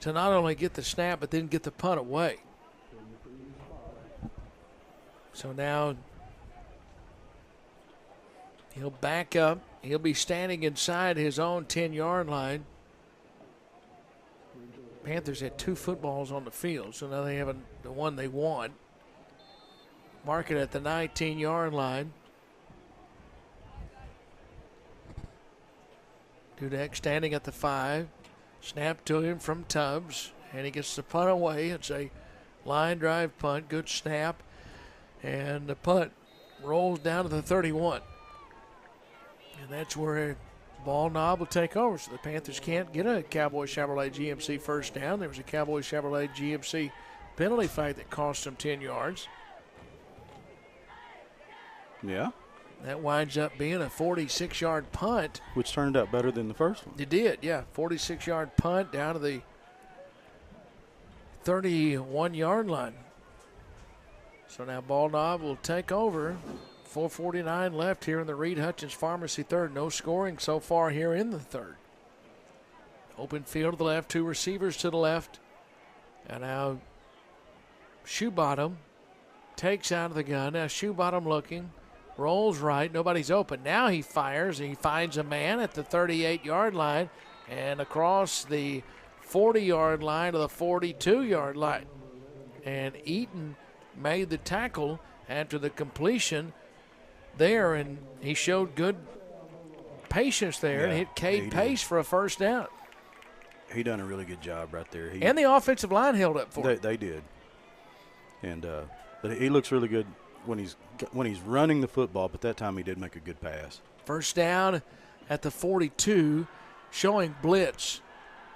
to not only get the snap but then get the punt away. So now he'll back up. He'll be standing inside his own 10-yard line. Panthers had 2 footballs on the field, so now they have the one they want. Mark it at the 19-yard line. Dudek standing at the 5. Snap to him from Tubbs, and he gets the punt away. It's a line drive punt. Good snap. And the punt rolls down to the 31. And that's where Ball Knob will take over. So the Panthers can't get a Cowboy Chevrolet GMC first down. There was a Cowboy Chevrolet GMC penalty flag that cost them 10 yards. Yeah. That winds up being a 46-yard punt. Which turned out better than the first one. It did, yeah. 46-yard punt down to the 31-yard line. So now Ball Knob will take over. 4:49 left here in the Reed Hutchins Pharmacy third. No scoring so far here in the third. Open field to the left, 2 receivers to the left. And now Shoebottom takes out of the gun. Now Shoebottom looking, rolls right, nobody's open. Now he fires, he finds a man at the 38-yard line and across the 40-yard line to the 42-yard line. And Eaton made the tackle after the completion there, and he showed good patience there and hit Cade Pace for a first down. He done a really good job right there. And the offensive line held up for him. They did. And but he looks really good when he's running the football, but that time he did make a good pass. First down at the 42, showing blitz.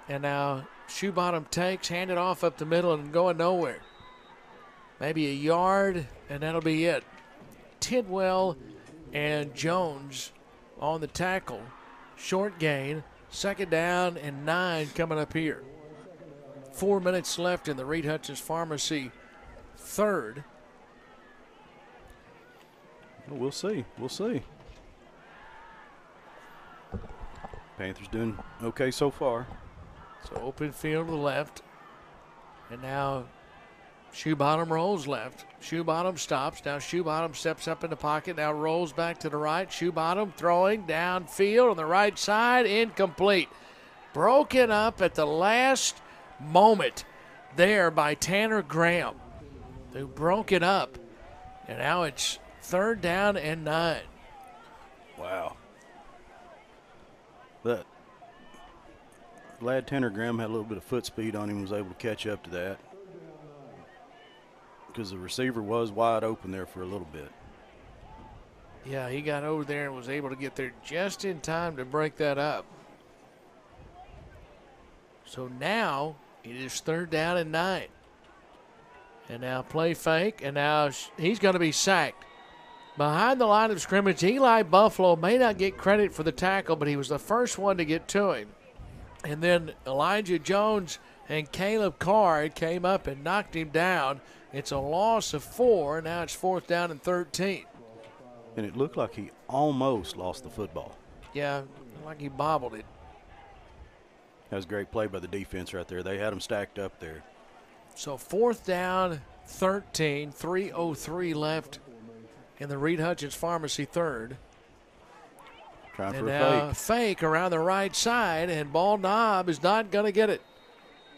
And now Shoebottom takes, hand it off up the middle and going nowhere. Maybe a yard, and that'll be it. Tidwell and Jones on the tackle. Short gain. 2nd down and 9 coming up here. 4 minutes left in the Reed Hutchins Pharmacy third. We'll see. We'll see. Panthers doing okay so far. So open field to the left. And now Shoebottom rolls left. Shoebottom stops. Now Shoebottom steps up in the pocket. Now rolls back to the right. Shoebottom throwing downfield on the right side. Incomplete. Broken up at the last moment there by Tanner Graham, who broke it up. And now it's 3rd down and 9. Wow. Glad Tanner Graham had a little bit of foot speed on him, was able to catch up to that. Because the receiver was wide open there for a little bit. Yeah, he got over there and was able to get there just in time to break that up. So now it is 3rd down and 9. And now play fake, and now he's going to be sacked. Behind the line of scrimmage, Eli Buffalo may not get credit for the tackle, but he was the first one to get to him. And then Elijah Jones and Caleb Card came up and knocked him down. It's a loss of 4. Now it's 4th down and 13. And it looked like he almost lost the football. Yeah, like he bobbled it. That was a great play by the defense right there. They had him stacked up there. So 4th down, 13, 3:03 left in the Reed Hutchins Pharmacy 3rd. Trying and for a now fake. Fake around the right side, and Ball Knob is not going to get it.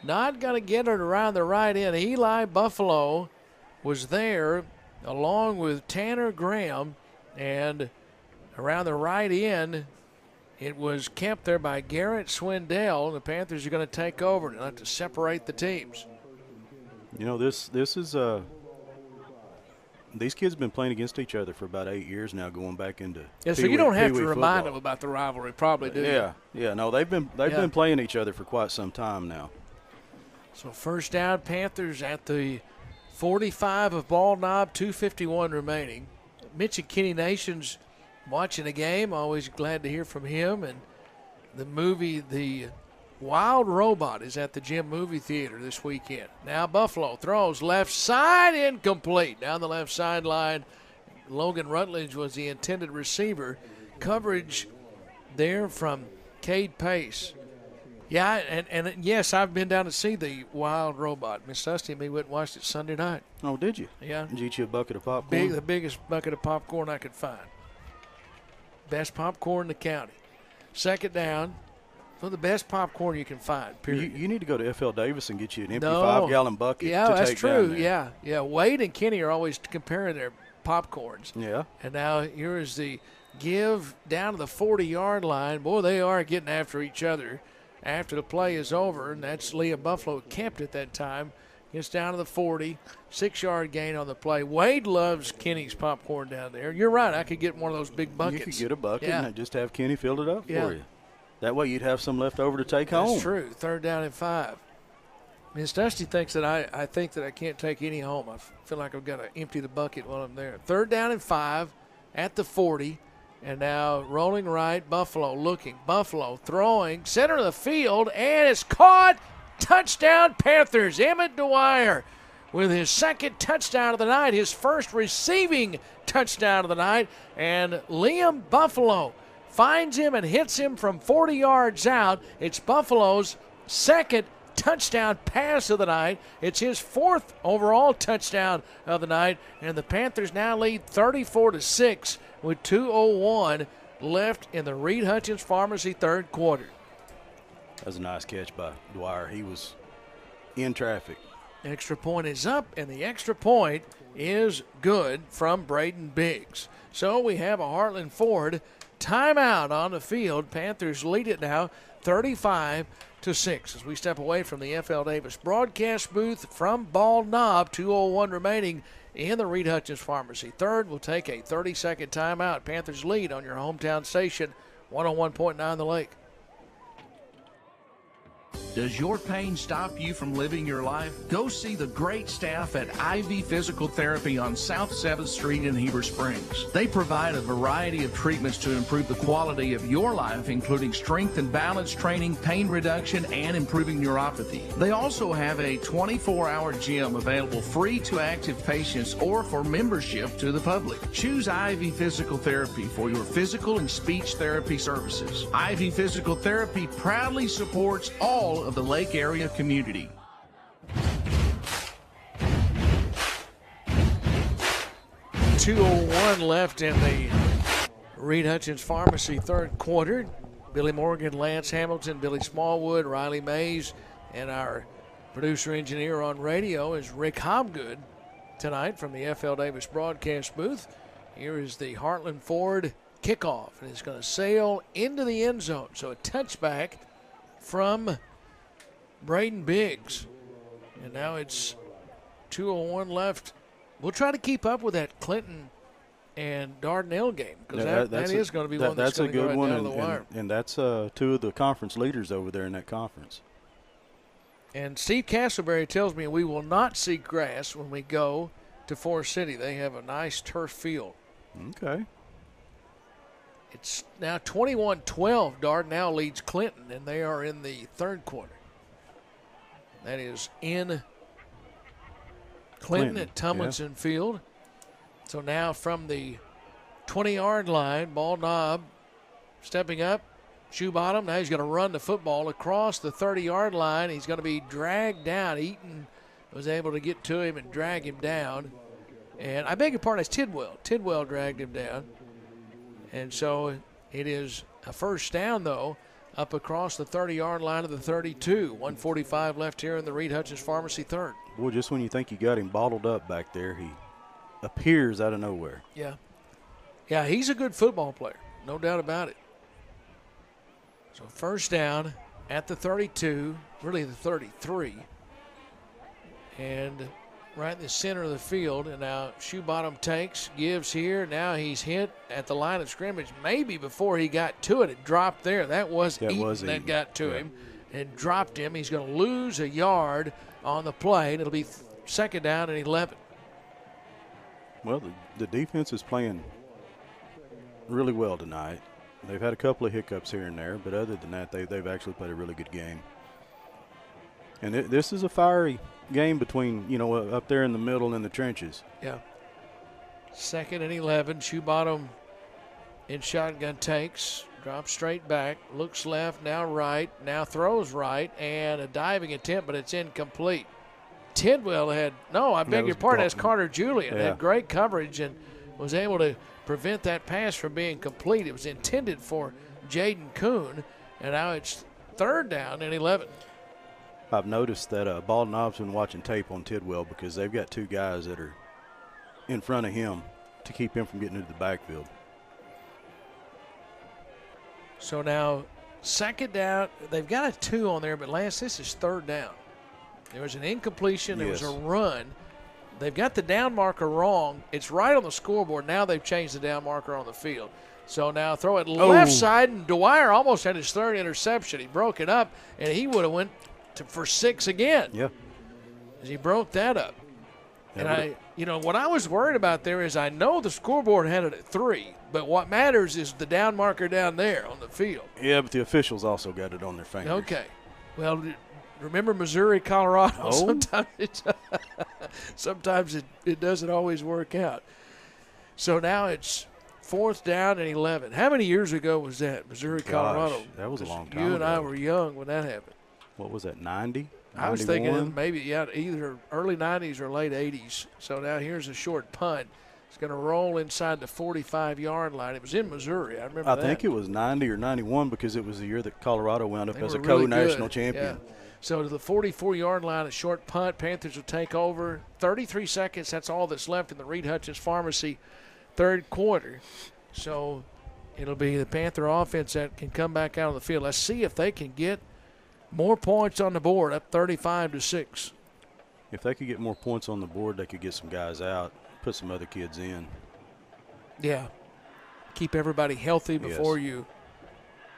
Not going to get it around the right end. Eli Buffalo was there along with Tanner Graham, and around the right end, it was kept there by Garrett Swindell. The Panthers are going to take over and have to separate the teams. You know, this is these kids have been playing against each other for about 8 years now, going back into Yeah, so you don't have to Pee Wee remind football. them about the rivalry, probably, do you? Yeah. No, they've been playing each other for quite some time now. So 1st down, Panthers at the 45 of Ball Knob, 2:51 remaining. Mitch and Kenny Nations watching the game. Always glad to hear from him. And the movie, The Wild Robot, is at the Gym Movie Theater this weekend. Now Buffalo throws left side, incomplete. Down the left sideline, Logan Rutledge was the intended receiver. Coverage there from Cade Pace. Yeah, and yes, I've been down to see The Wild Robot. Miss Dusty and me went and watched it Sunday night. Oh, did you? Yeah. Did you eat you a bucket of popcorn? The biggest bucket of popcorn I could find. Best popcorn in the county. 2nd down. For the best popcorn you can find, period. You need to go to F.L. Davis and get you an empty 5-gallon bucket yeah, to that's take true. down there. Yeah. Wade and Kenny are always comparing their popcorns. Yeah. And now here is the give down to the 40-yard line. Boy, they are getting after each other after the play is over, and that's Leah Buffalo kept it that time. Gets down to the 40, 6-yard gain on the play. Wade loves Kenny's popcorn down there. You're right. I could get one of those big buckets. You could get a bucket Yeah. and just have Kenny fill it up Yeah. for you. That way you'd have some left over to take home. That's true. 3rd down and 5. Miss Dusty thinks that I think that I can't take any home. I feel like I've got to empty the bucket while I'm there. 3rd down and 5 at the 40. And now rolling right, Buffalo looking. Buffalo throwing, center of the field, and it's caught. Touchdown Panthers. Emmett Dwyer with his 2nd touchdown of the night, his first receiving touchdown of the night. And Liam Buffalo finds him and hits him from 40 yards out. It's Buffalo's 2nd touchdown pass of the night. It's his 4th overall touchdown of the night. And the Panthers now lead 34-6 with 2:01 left in the Reed Hutchins Pharmacy 3rd quarter. That was a nice catch by Dwyer. He was in traffic. Extra point is up, and the extra point is good from Braden Biggs. So we have a Heartland Ford timeout on the field. Panthers lead it now 35-6 as we step away from the F.L. Davis broadcast booth from Ball Knob. 2:01 remaining in the Reed Hutchins Pharmacy 3rd. We'll take a 30-second timeout. Panthers lead on your hometown station, 101.9 The Lake. Does your pain stop you from living your life? Go see the great staff at Ivy Physical Therapy on South 7th Street in Heber Springs. They provide a variety of treatments to improve the quality of your life, including strength and balance training, pain reduction, and improving neuropathy. They also have a 24-hour gym available free to active patients or for membership to the public. Choose Ivy Physical Therapy for your physical and speech therapy services. Ivy Physical Therapy proudly supports all of the Lake area community. .201 left in the Reed Hutchins Pharmacy third quarter. Billy Morgan, Lance Hamilton, Billy Smallwood, Riley Mays, and our producer-engineer on radio is Rick Hobgood tonight from the FL Davis broadcast booth. Here is the Heartland Ford kickoff, and it's going to sail into the end zone. So a touchback from Braden Biggs. And now it's 2:01 left. We'll try to keep up with that Clinton and Dardanelle game, because that is going to be one that's going to go right down to the wire. And that's two of the conference leaders over there in that conference. And Steve Castleberry tells me we will not see grass when we go to Forest City. They have a nice turf field. Okay. It's now 21-12. Dardanelle leads Clinton, and they are in the third quarter. That is in Clinton at Tomlinson Field. So now from the 20-yard line, ball knob stepping up, shoe bottom. Now he's going to run the football across the 30-yard line. He's going to be dragged down. Eaton was able to get to him and drag him down. And I beg your pardon, it's Tidwell. Tidwell dragged him down. And so it is a first down, though, up across the 30-yard line of the 32. 1:45 left here in the Reed Hutchins Pharmacy third. Boy, just when you think you got him bottled up back there, he appears out of nowhere. Yeah. Yeah, he's a good football player, no doubt about it. So first down at the 32, really the 33. And right in the center of the field. And now shoe bottom takes, gives here. Now he's hit at the line of scrimmage. Maybe before he got to it, it dropped there. That was Eaton that got to him and dropped him. He's going to lose a yard on the play, and it'll be second down and 11. Well, the defense is playing really well tonight. They've had a couple of hiccups here and there, but other than that, they've actually played a really good game. And this is a fiery game between, up there in the middle in the trenches. Yeah. Second and 11. Shoe bottom in shotgun takes. Drops straight back. Looks left, now right. Now throws right. And a diving attempt, but it's incomplete. Tidwell had, I beg your pardon, that's Carter Julian. Had great coverage and was able to prevent that pass from being complete. It was intended for Jaden Kuhn, and now it's third down and 11. I've noticed that Bald Knob's been watching tape on Tidwell because they've got two guys that are in front of him to keep him from getting into the backfield. So now second down. They've got a 2 on there, but Lance, this is third down. There was an incompletion. There was a run. They've got the down marker wrong. It's right on the scoreboard. Now they've changed the down marker on the field. So now throw it left side, and Dwyer almost had his third interception. He broke it up, and he would have went for 6 again. Yeah. As he broke that up. And what I was worried about there is I know the scoreboard had it at 3, but what matters is the down marker down there on the field. Yeah, but the officials also got it on their fingers. Okay. Well, remember Missouri, Colorado? Sometimes it doesn't always work out. So now it's fourth down and 11. How many years ago was that, Missouri, Colorado? That was a long time ago. You and I ago. were young when that happened. What was that, 90? I was thinking maybe, either early 90s or late 80s. So now here's a short punt. It's going to roll inside the 45-yard line. It was in Missouri. I remember that. I think it was 90 or 91 because it was the year that Colorado wound up as a co-national champion. Yeah. So to the 44-yard line, a short punt. Panthers will take over. 33 seconds, that's all that's left in the Reed Hutchins Pharmacy third quarter. So it'll be the Panther offense that can come back out on the field. Let's see if they can get more points on the board, up 35-6. If they could get more points on the board, they could get some guys out, put some other kids in. Yeah. Keep everybody healthy before you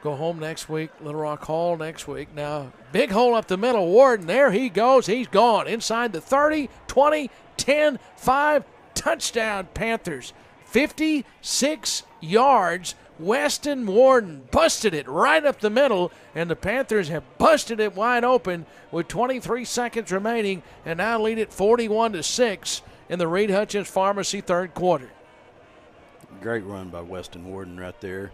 go home next week. Little Rock Hall next week. Now, big hole up the middle. Warden, there he goes. He's gone. Inside the 30, 20, 10, 5. Touchdown, Panthers. 56 yards. Weston Warden busted it right up the middle, and the Panthers have busted it wide open with 23 seconds remaining and now lead it 41-6 in the Reed Hutchins Pharmacy third quarter. Great run by Weston Warden right there.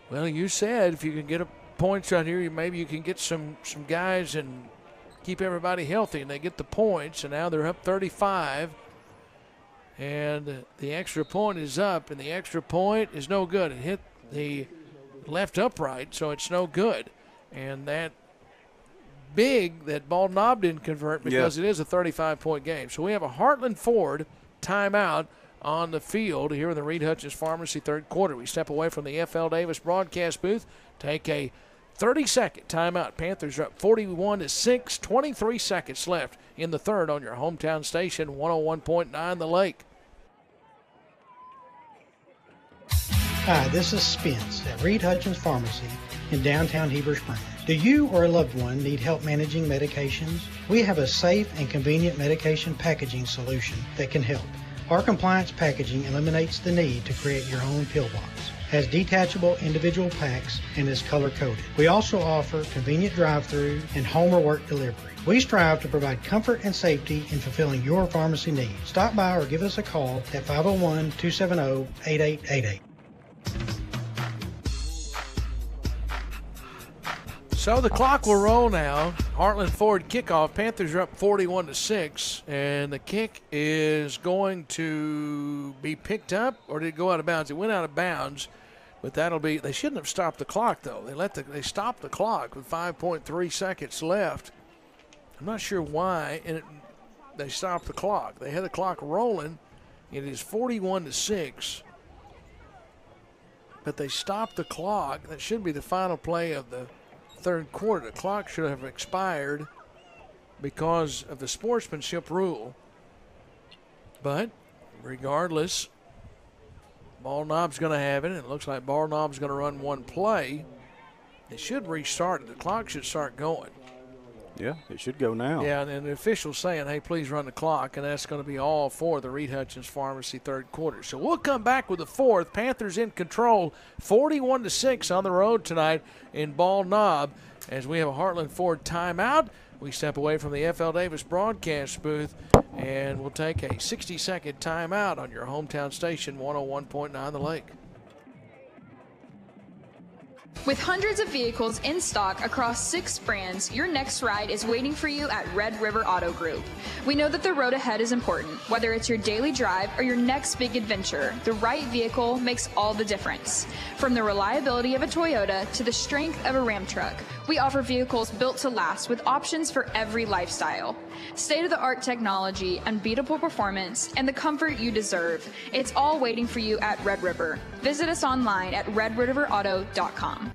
Well, you said if you can get a points out here, maybe you can get some guys and keep everybody healthy, and they get the points, and now they're up 35. And the extra point is up, and the extra point is no good. It hit the left upright, so it's no good. And that ball knob didn't convert because it is a 35-point game. So we have a Heartland Ford timeout on the field here in the Reed Hutchins Pharmacy third quarter. We step away from the FL Davis broadcast booth, take a 30-second timeout. Panthers are up 41-6, 23 seconds left in the third on your hometown station, 101.9 The Lake. Hi, this is Spence at Reed Hutchins Pharmacy in downtown Heber Springs. Do you or a loved one need help managing medications? We have a safe and convenient medication packaging solution that can help. Our compliance packaging eliminates the need to create your own pill box, has detachable individual packs, and is color-coded. We also offer convenient drive-through and home or work delivery. We strive to provide comfort and safety in fulfilling your pharmacy needs. Stop by or give us a call at 501-270-8888. So the clock will roll now. Heartland Ford kickoff. Panthers are up 41-6, and the kick is going to be picked up, or did it go out of bounds? It went out of bounds, but that'll be. They shouldn't have stopped the clock though. They stopped the clock with 5.3 seconds left. I'm not sure why, and they stopped the clock. They had the clock rolling. It is 41-6, but they stopped the clock. That should be the final play of the third quarter. The clock should have expired because of the sportsmanship rule. But regardless, ball knob's going to have it. It looks like ball knob's going to run one play. It should restart it. The clock should start going. Yeah, it should go now. Yeah, and the official's saying, hey, please run the clock, and that's going to be all for the Reed Hutchins Pharmacy third quarter. So we'll come back with the fourth. Panthers in control, 41-6 on the road tonight in Ball Knob. As we have a Heartland Ford timeout, we step away from the FL Davis broadcast booth, and we'll take a 60-second timeout on your hometown station, 101.9 The Lake. With hundreds of vehicles in stock across 6 brands, your next ride is waiting for you at Red River Auto Group. We know that the road ahead is important. Whether it's your daily drive or your next big adventure, the right vehicle makes all the difference. From the reliability of a Toyota to the strength of a Ram truck, we offer vehicles built to last with options for every lifestyle. State-of-the-art technology, unbeatable performance, and the comfort you deserve. It's all waiting for you at Red River. Visit us online at redriverauto.com.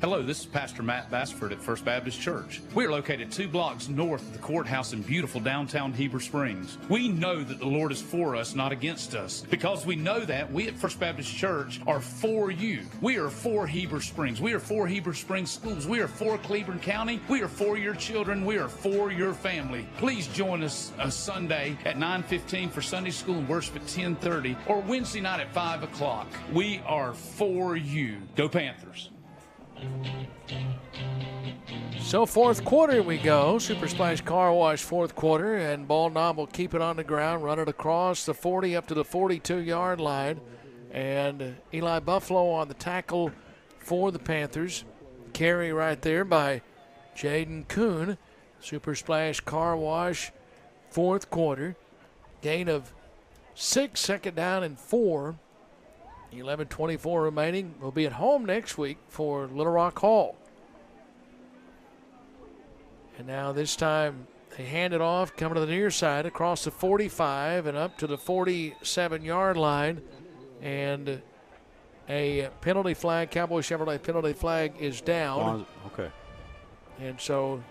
Hello, this is Pastor Matt Bassford at First Baptist Church. We are located 2 blocks north of the courthouse in beautiful downtown Heber Springs. We know that the Lord is for us, not against us. Because we know that, we at First Baptist Church are for you. We are for Heber Springs. We are for Heber Springs schools. We are for Cleveland County. We are for your children. We are for your family. Please join us Sunday at 9:15 for Sunday school and worship at 10:30, or Wednesday night at 5 o'clock. We are for you. Go Panthers. So fourth quarter we go. Super Splash Car Wash fourth quarter, and Ball Knob will keep it on the ground, run it across the 40 up to the 42-yard line. And Eli Buffalo on the tackle for the Panthers. Carry right there by Jaden Kuhn. Super Splash Car Wash fourth quarter. Gain of 6, second down and 4. 11:24 remaining. We'll be at home next week for Little Rock Hall. And now this time they hand it off, coming to the near side across the 45 and up to the 47-yard line. And a penalty flag, Cowboy Chevrolet penalty flag is down. Okay. And so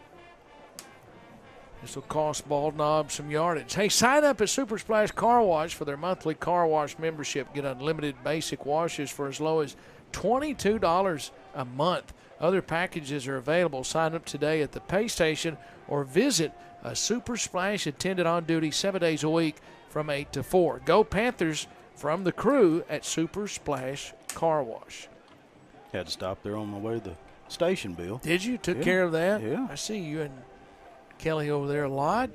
This will cost Bald Knob some yardage. Hey, sign up at Super Splash Car Wash for their monthly car wash membership. Get unlimited basic washes for as low as $22 a month. Other packages are available. Sign up today at the pay station or visit a Super Splash attendant on duty 7 days a week from 8 to 4. Go Panthers from the crew at Super Splash Car Wash. Had to stop there on my way to the station, Bill. Did you? Took care of that? Yeah. I see you and Kelly over there a lot.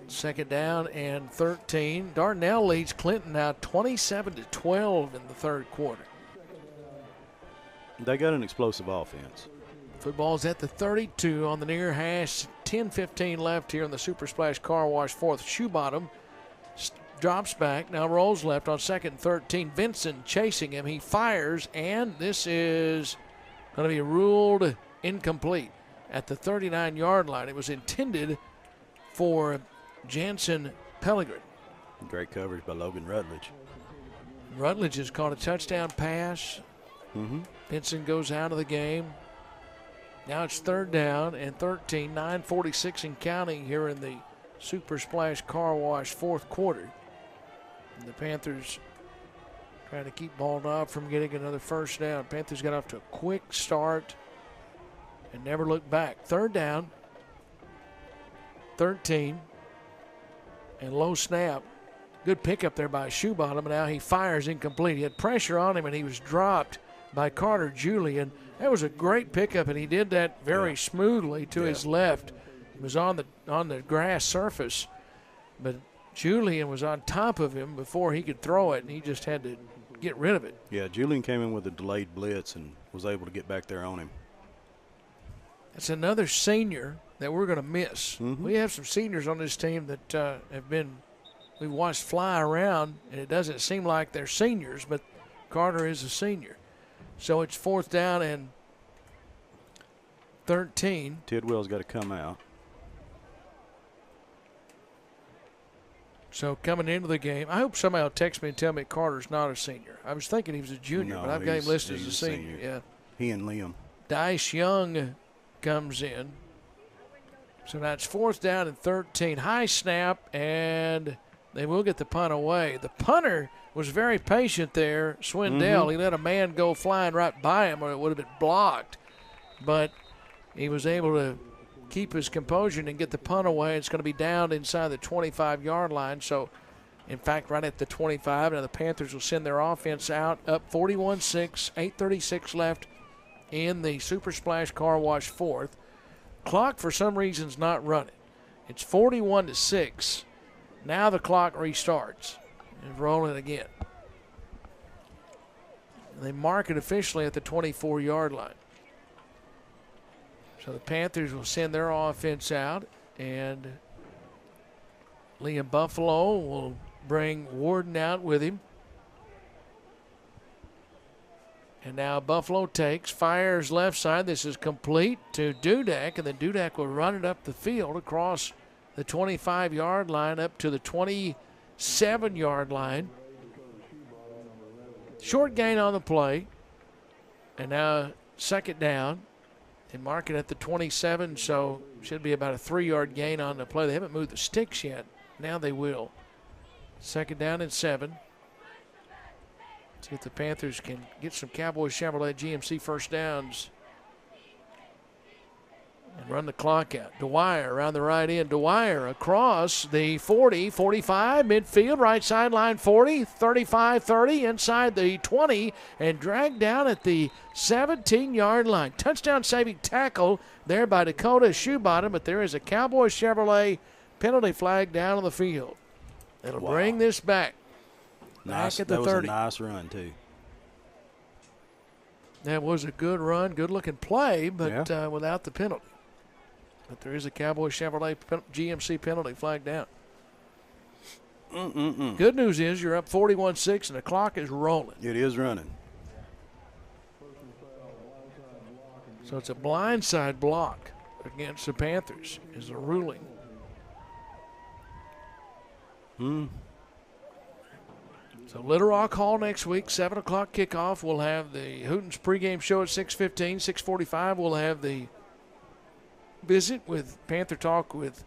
Second down and 13. Dardanelle leads Clinton now 27-12 in the third quarter. They got an explosive offense. Football's at the 32 on the near hash. 10-15 left here in the Super Splash Car Wash fourth. Shoebottom drops back, now rolls left on second and 13. Vincent chasing him. He fires, and this is going to be ruled incomplete at the 39-yard line. It was intended for Jansen Pellegrin. Great coverage by Logan Rutledge. Rutledge has caught a touchdown pass. Mm-hmm. Vincent goes out of the game. Now it's third down and 13, 9:46 in counting here in the Super Splash Car Wash fourth quarter. And the Panthers trying to keep Bald Knob from getting another first down. Panthers got off to a quick start and never looked back. Third down, 13, and low snap. Good pickup there by Shoebottom, and now he fires incomplete. He had pressure on him, and he was dropped by Carter Julian. That was a great pickup, and he did that very smoothly to his left. He was on the grass surface, but Julian was on top of him before he could throw it, and he just had to get rid of it. Yeah, Julian came in with a delayed blitz and was able to get back there on him. That's another senior that we're going to miss. Mm-hmm. We have some seniors on this team that we've watched fly around, and it doesn't seem like they're seniors, but Carter is a senior. So it's fourth down and 13. Tidwell's got to come out. So coming into the game, I hope somebody will text me and tell me Carter's not a senior. I was thinking he was a junior, but I've got him listed as a senior. Yeah. He and Liam. Dice Young comes in. So now it's fourth down and 13. High snap, and they will get the punt away. The punter was very patient there, Swindell. Mm-hmm. He let a man go flying right by him, or it would have been blocked. But he was able to keep his composure and get the punt away. It's going to be down inside the 25-yard line. So, in fact, right at the 25. Now the Panthers will send their offense out, up 41-6, 8:36 left in the Super Splash Car Wash fourth. Clock, for some reason, is not running. It's 41-6. Now the clock restarts. And rolling again. They mark it officially at the 24-yard line. So the Panthers will send their offense out, and Liam Buffalo will bring Warden out with him. And now Buffalo takes, fires left side. This is complete to Dudek, and then Dudek will run it up the field across the 25-yard line up to the 27-yard line. Short gain on the play. And now second down. They mark it at the 27, so should be about a 3-yard gain on the play. They haven't moved the sticks yet. Now they will. Second down and 7. See if the Panthers can get some Cowboys Chevrolet GMC first downs and run the clock out. Dwyer around the right end. Dwyer across the 40, 45, midfield, right sideline 40, 35, 30, inside the 20, and dragged down at the 17-yard line. Touchdown saving tackle there by Dakota Shoebottom, but there is a Cowboys Chevrolet penalty flag down on the field. It'll bring this back. Nice. Back at the 30. That was a nice run, too. That was a good run, good-looking play, but without the penalty. But there is a Cowboy Chevrolet GMC penalty flag down. Good news is you're up 41-6, and the clock is rolling. It is running. So it's a blindside block against the Panthers is the ruling. So Little Rock Hall next week, 7 o'clock kickoff. We'll have the Hootens pregame show at 6:15. 6:45 we'll have the visit with Panther Talk with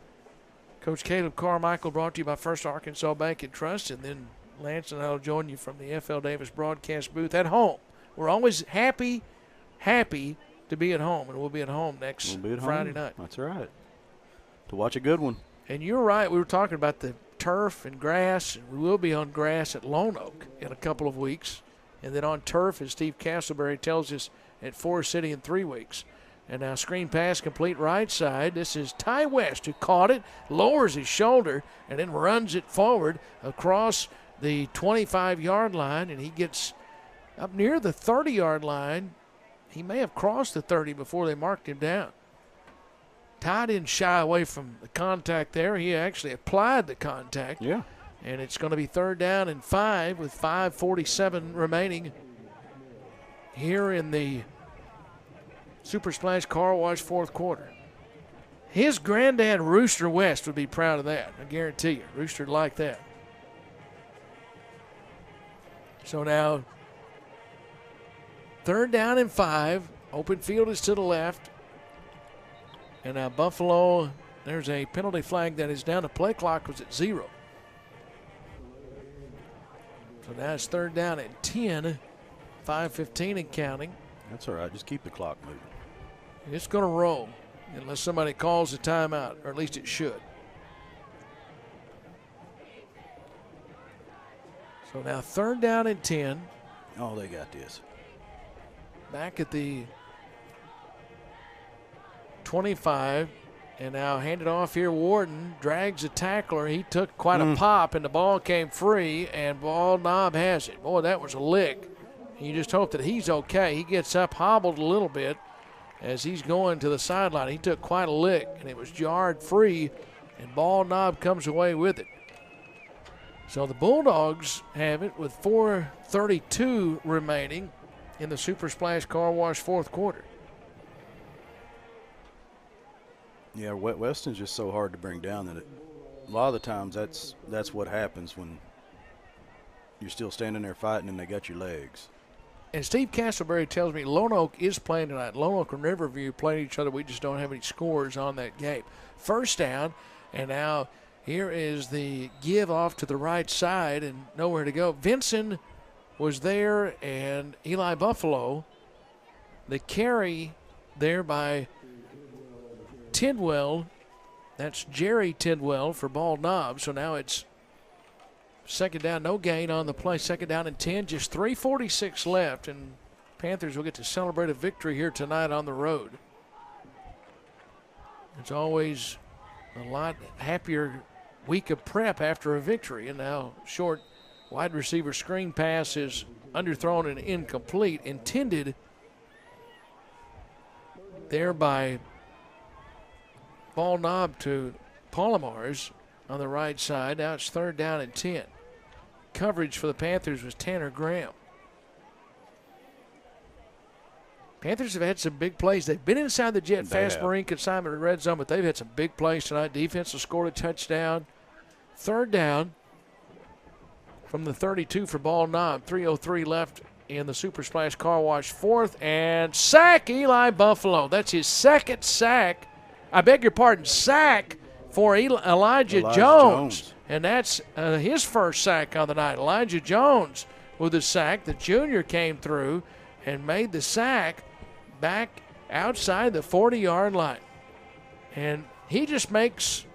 Coach Caleb Carmichael, brought to you by First Arkansas Bank and Trust, and then Lance and I will join you from the FL Davis broadcast booth at home. We're always happy to be at home, and we'll be at home next Friday night. That's right. To watch a good one. And you're right. We were talking about the turf and grass, and we will be on grass at Lone Oak in a couple of weeks, and then on turf, as Steve Castleberry tells us, at Forest City in 3 weeks. And now screen pass complete right side. This is Ty West who caught it, lowers his shoulder, and then runs it forward across the 25-yard line, and he gets up near the 30-yard line. He may have crossed the 30 before they marked him down. Ty didn't shy away from the contact there. He actually applied the contact. Yeah. And it's going to be 3rd down and 5 with 5:47 remaining here in the Super Splash Car Wash 4th quarter. His granddad, Rooster West, would be proud of that. I guarantee you. Rooster'd like that. So now, 3rd down and 5. Open field is to the left. And now Buffalo, there's a penalty flag that is down. The play clock was at 0. So now it's 3rd down and 10. 5:15 and counting. That's all right. Just keep the clock moving. It's going to roll unless somebody calls a timeout, or at least it should. So now 3rd down and 10. Oh, they got this. Back at the 25. And now handed off here. Warden drags a tackler. He took quite a pop, and the ball came free, and Ball Knob has it. Boy, that was a lick. You just hope that he's okay. He gets up, hobbled a little bit as he's going to the sideline. He took quite a lick, and it was jarred free, and Ball Knob comes away with it. So the Bulldogs have it with 4:32 remaining in the Super Splash Car Wash 4th quarter. Yeah, Weston's just so hard to bring down that a lot of the times that's what happens when you're still standing there fighting and they got your legs. And Steve Castleberry tells me Lone Oak is playing tonight. Lone Oak and Riverview playing each other. We just don't have any scores on that game. 1st down, and now here is the give off to the right side and nowhere to go. Vinson was there, and Eli Buffalo. The carry there by Tidwell. That's Jerry Tidwell for Ball Knob. So now it's 2nd down, no gain on the play. 2nd down and 10, just 3:46 left, and Panthers will get to celebrate a victory here tonight on the road. It's always a lot happier week of prep after a victory, and now short wide receiver screen pass is underthrown and incomplete, intended there by Ball Knob to Palomars on the right side. Now it's 3rd down and 10. Coverage for the Panthers was Tanner Graham. Panthers have had some big plays. They've been inside the jet fast marine consignment in red zone, but they've had some big plays tonight. Defense has scored a touchdown. 3rd down from the 32 for Ball Knob. 3:03 left in the Super Splash Car Wash 4th, and sack Eli Buffalo. That's his 2nd sack. I beg your pardon, sack for Elijah Jones. And that's his 1st sack on the night. Elijah Jones with a sack. The junior came through and made the sack back outside the 40-yard line. And he just makes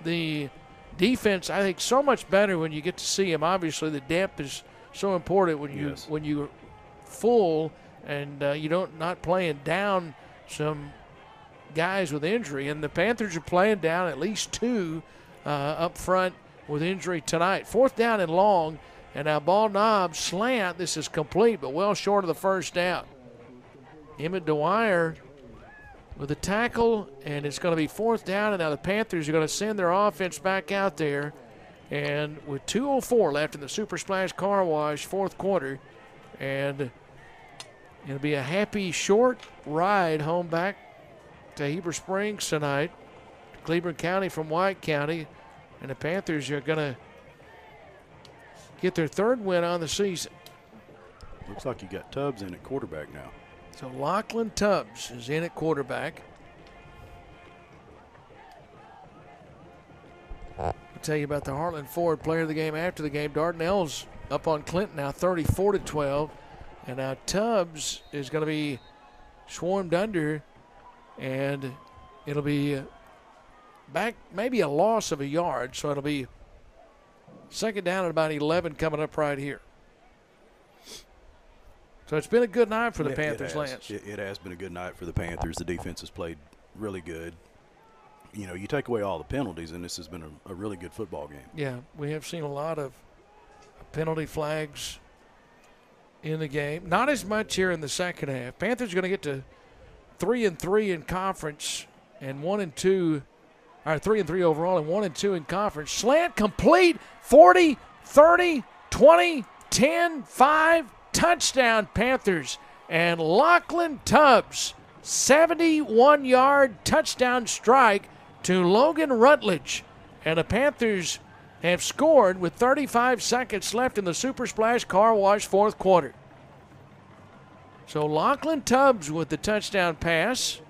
the defense, I think, so much better when you get to see him. Obviously, the depth is so important when you're full and you're not playing down some guys with injury. And the Panthers are playing down at least 2 up front with injury tonight. 4th down and long, and now Ball Knob slant. This is complete, but well short of the 1st down. Emmett Dwyer with a tackle, and it's going to be 4th down, and now the Panthers are going to send their offense back out there. And with 2:04 left in the Super Splash Car Wash 4th quarter, and it'll be a happy short ride home back to Heber Springs tonight, Cleveland County from White County, and the Panthers are going to get their 3rd win on the season. Looks like you got Tubbs in at quarterback now. So Lachlan Tubbs is in at quarterback. I'll tell you about the Heartland Ford player of the game after the game. Dardanelle's up on Clinton now 34-12. And now Tubbs is going to be swarmed under, and it'll be back maybe a loss of a yard. So it'll be second down at about 11 coming up right here. So it's been a good night for the Panthers, Lance. It has been a good night for the Panthers. The defense has played really good. You know, you take away all the penalties, and this has been a really good football game. Yeah, we have seen a lot of penalty flags in the game. Not as much here in the second half. Panthers are going to get to 3-3 in conference and 1-2, or 3-3 overall and 1-2 in conference. Slant complete, 40, 30, 20, 10, 5, touchdown Panthers. And Lachlan Tubbs, 71-yard touchdown strike to Logan Rutledge. And the Panthers have scored with 35 seconds left in the Super Splash Car Wash fourth quarter. So Lachlan Tubbs with the touchdown pass.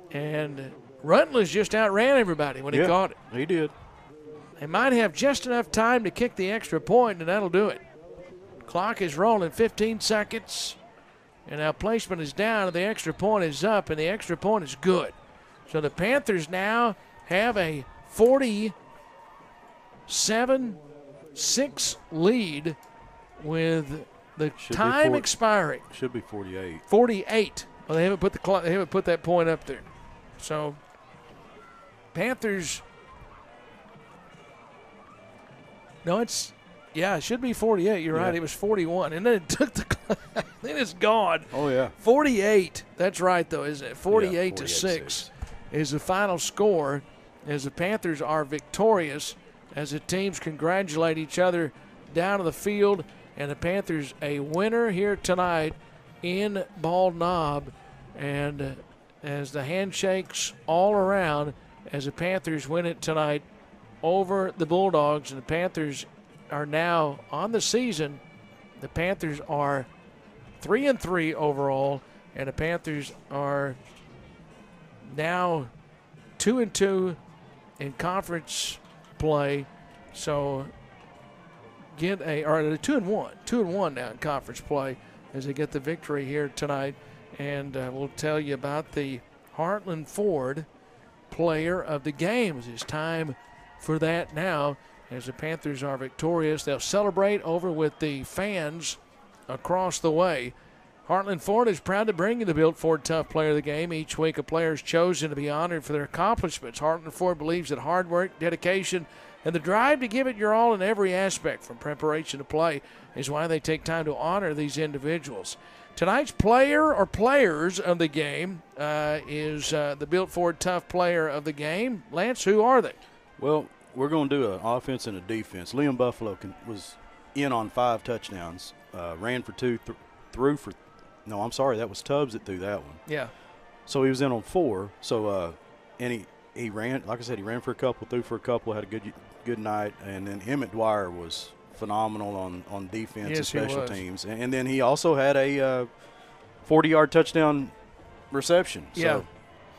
And Rutledge just outran everybody when he caught it. He did. They might have just enough time to kick the extra point, and that'll do it. Clock is rolling, 15 seconds. And now placement is down, and the extra point is up, and the extra point is good. So the Panthers now have a 47-6 lead with the time expiring. Should be 48. 48. Well, they haven't put that point up there. So Panthers. No, it should be 48. You're right. It was 41, and then it took the. Then it's gone. Oh yeah. 48. That's right, though, isn't it? 48-6 is the final score, as the Panthers are victorious. As the teams congratulate each other down to the field, and the Panthers a winner here tonight in Bald Knob, and as the handshakes all around, as the Panthers win it tonight over the Bulldogs, and the Panthers are now on the season. The Panthers are 3-3 overall, and the Panthers are now 2-2 in conference play. So they're 2-1 now in conference play as they get the victory here tonight. And we'll tell you about the Heartland Ford player of the game. It's time for that now, as the Panthers are victorious. They'll celebrate over with the fans across the way. Heartland Ford is proud to bring you the Built Ford Tough Player of the Game. Each week a player is chosen to be honored for their accomplishments. Heartland Ford believes that hard work, dedication, and the drive to give it your all in every aspect, from preparation to play, is why they take time to honor these individuals. Tonight's player or players of the game is the Built Ford Tough Player of the Game. Lance, who are they? Well, we're going to do an offense and a defense. Liam Buffalo was in on 5 touchdowns, ran for 2, threw for – no, I'm sorry, that was Tubbs that threw that one. Yeah. So he was in on 4. So and he ran, like I said, he ran for a couple, threw for a couple, had a good night. And then Emmett Dwyer was phenomenal on defense and special teams. And then he also had a 40-yard touchdown reception. So,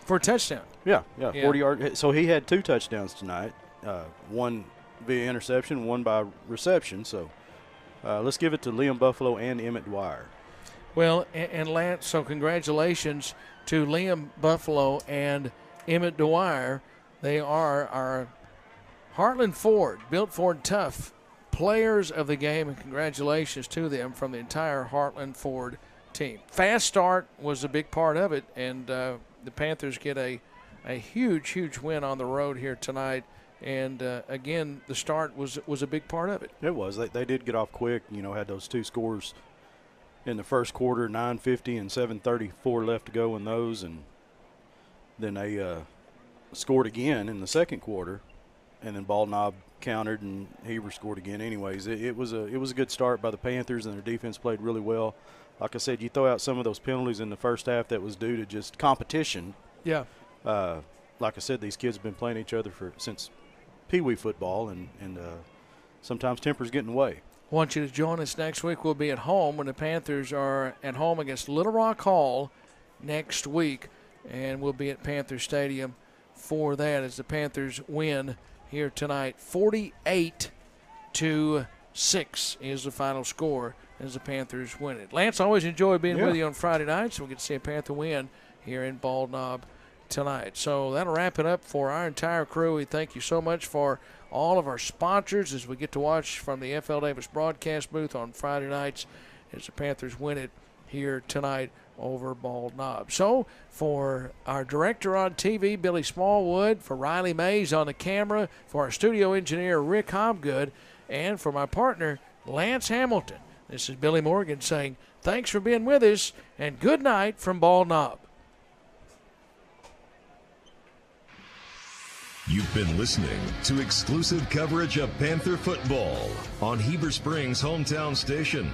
for a touchdown. Yeah, 40-yard. So he had 2 touchdowns tonight, one via interception, one by reception. So let's give it to Liam Buffalo and Emmett Dwyer. Well, and Lance, so congratulations to Liam Buffalo and Emmett Dwyer. They are our Heartland Ford, Built Ford Tough players of the game, and congratulations to them from the entire Heartland Ford team. Fast start was a big part of it, and the Panthers get a huge win on the road here tonight. And, again, the start was a big part of it. It was. They did get off quick, had those 2 scores in the first quarter, 9:50 and 7:34 left to go in those. And then they scored again in the second quarter. And then Bald Knob countered, and Heber scored again anyways. It was a good start by the Panthers, and their defense played really well. Like I said, you throw out some of those penalties in the first half that was due to just competition. Yeah. Like I said, these kids have been playing each other since Pee-wee football, and sometimes tempers get in the way. I want you to join us next week. We'll be at home when the Panthers are at home against Little Rock Hall next week, and we'll be at Panther Stadium for that as the Panthers win here tonight. 48-6 is the final score as the Panthers win it. Lance, always enjoy being with you on Friday nights. We get to see a Panther win here in Bald Knob tonight. So that'll wrap it up for our entire crew. We thank you so much for all of our sponsors as we get to watch from the FL Davis broadcast booth on Friday nights as the Panthers win it here tonight over Bald Knob. So for our director on TV, Billy Smallwood, for Riley Mays on the camera, for our studio engineer, Rick Hobgood, and for my partner, Lance Hamilton, this is Billy Morgan saying thanks for being with us and good night from Bald Knob. You've been listening to exclusive coverage of Panther football on Heber Springs' hometown station,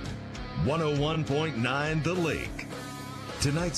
101.9 The Lake. Tonight's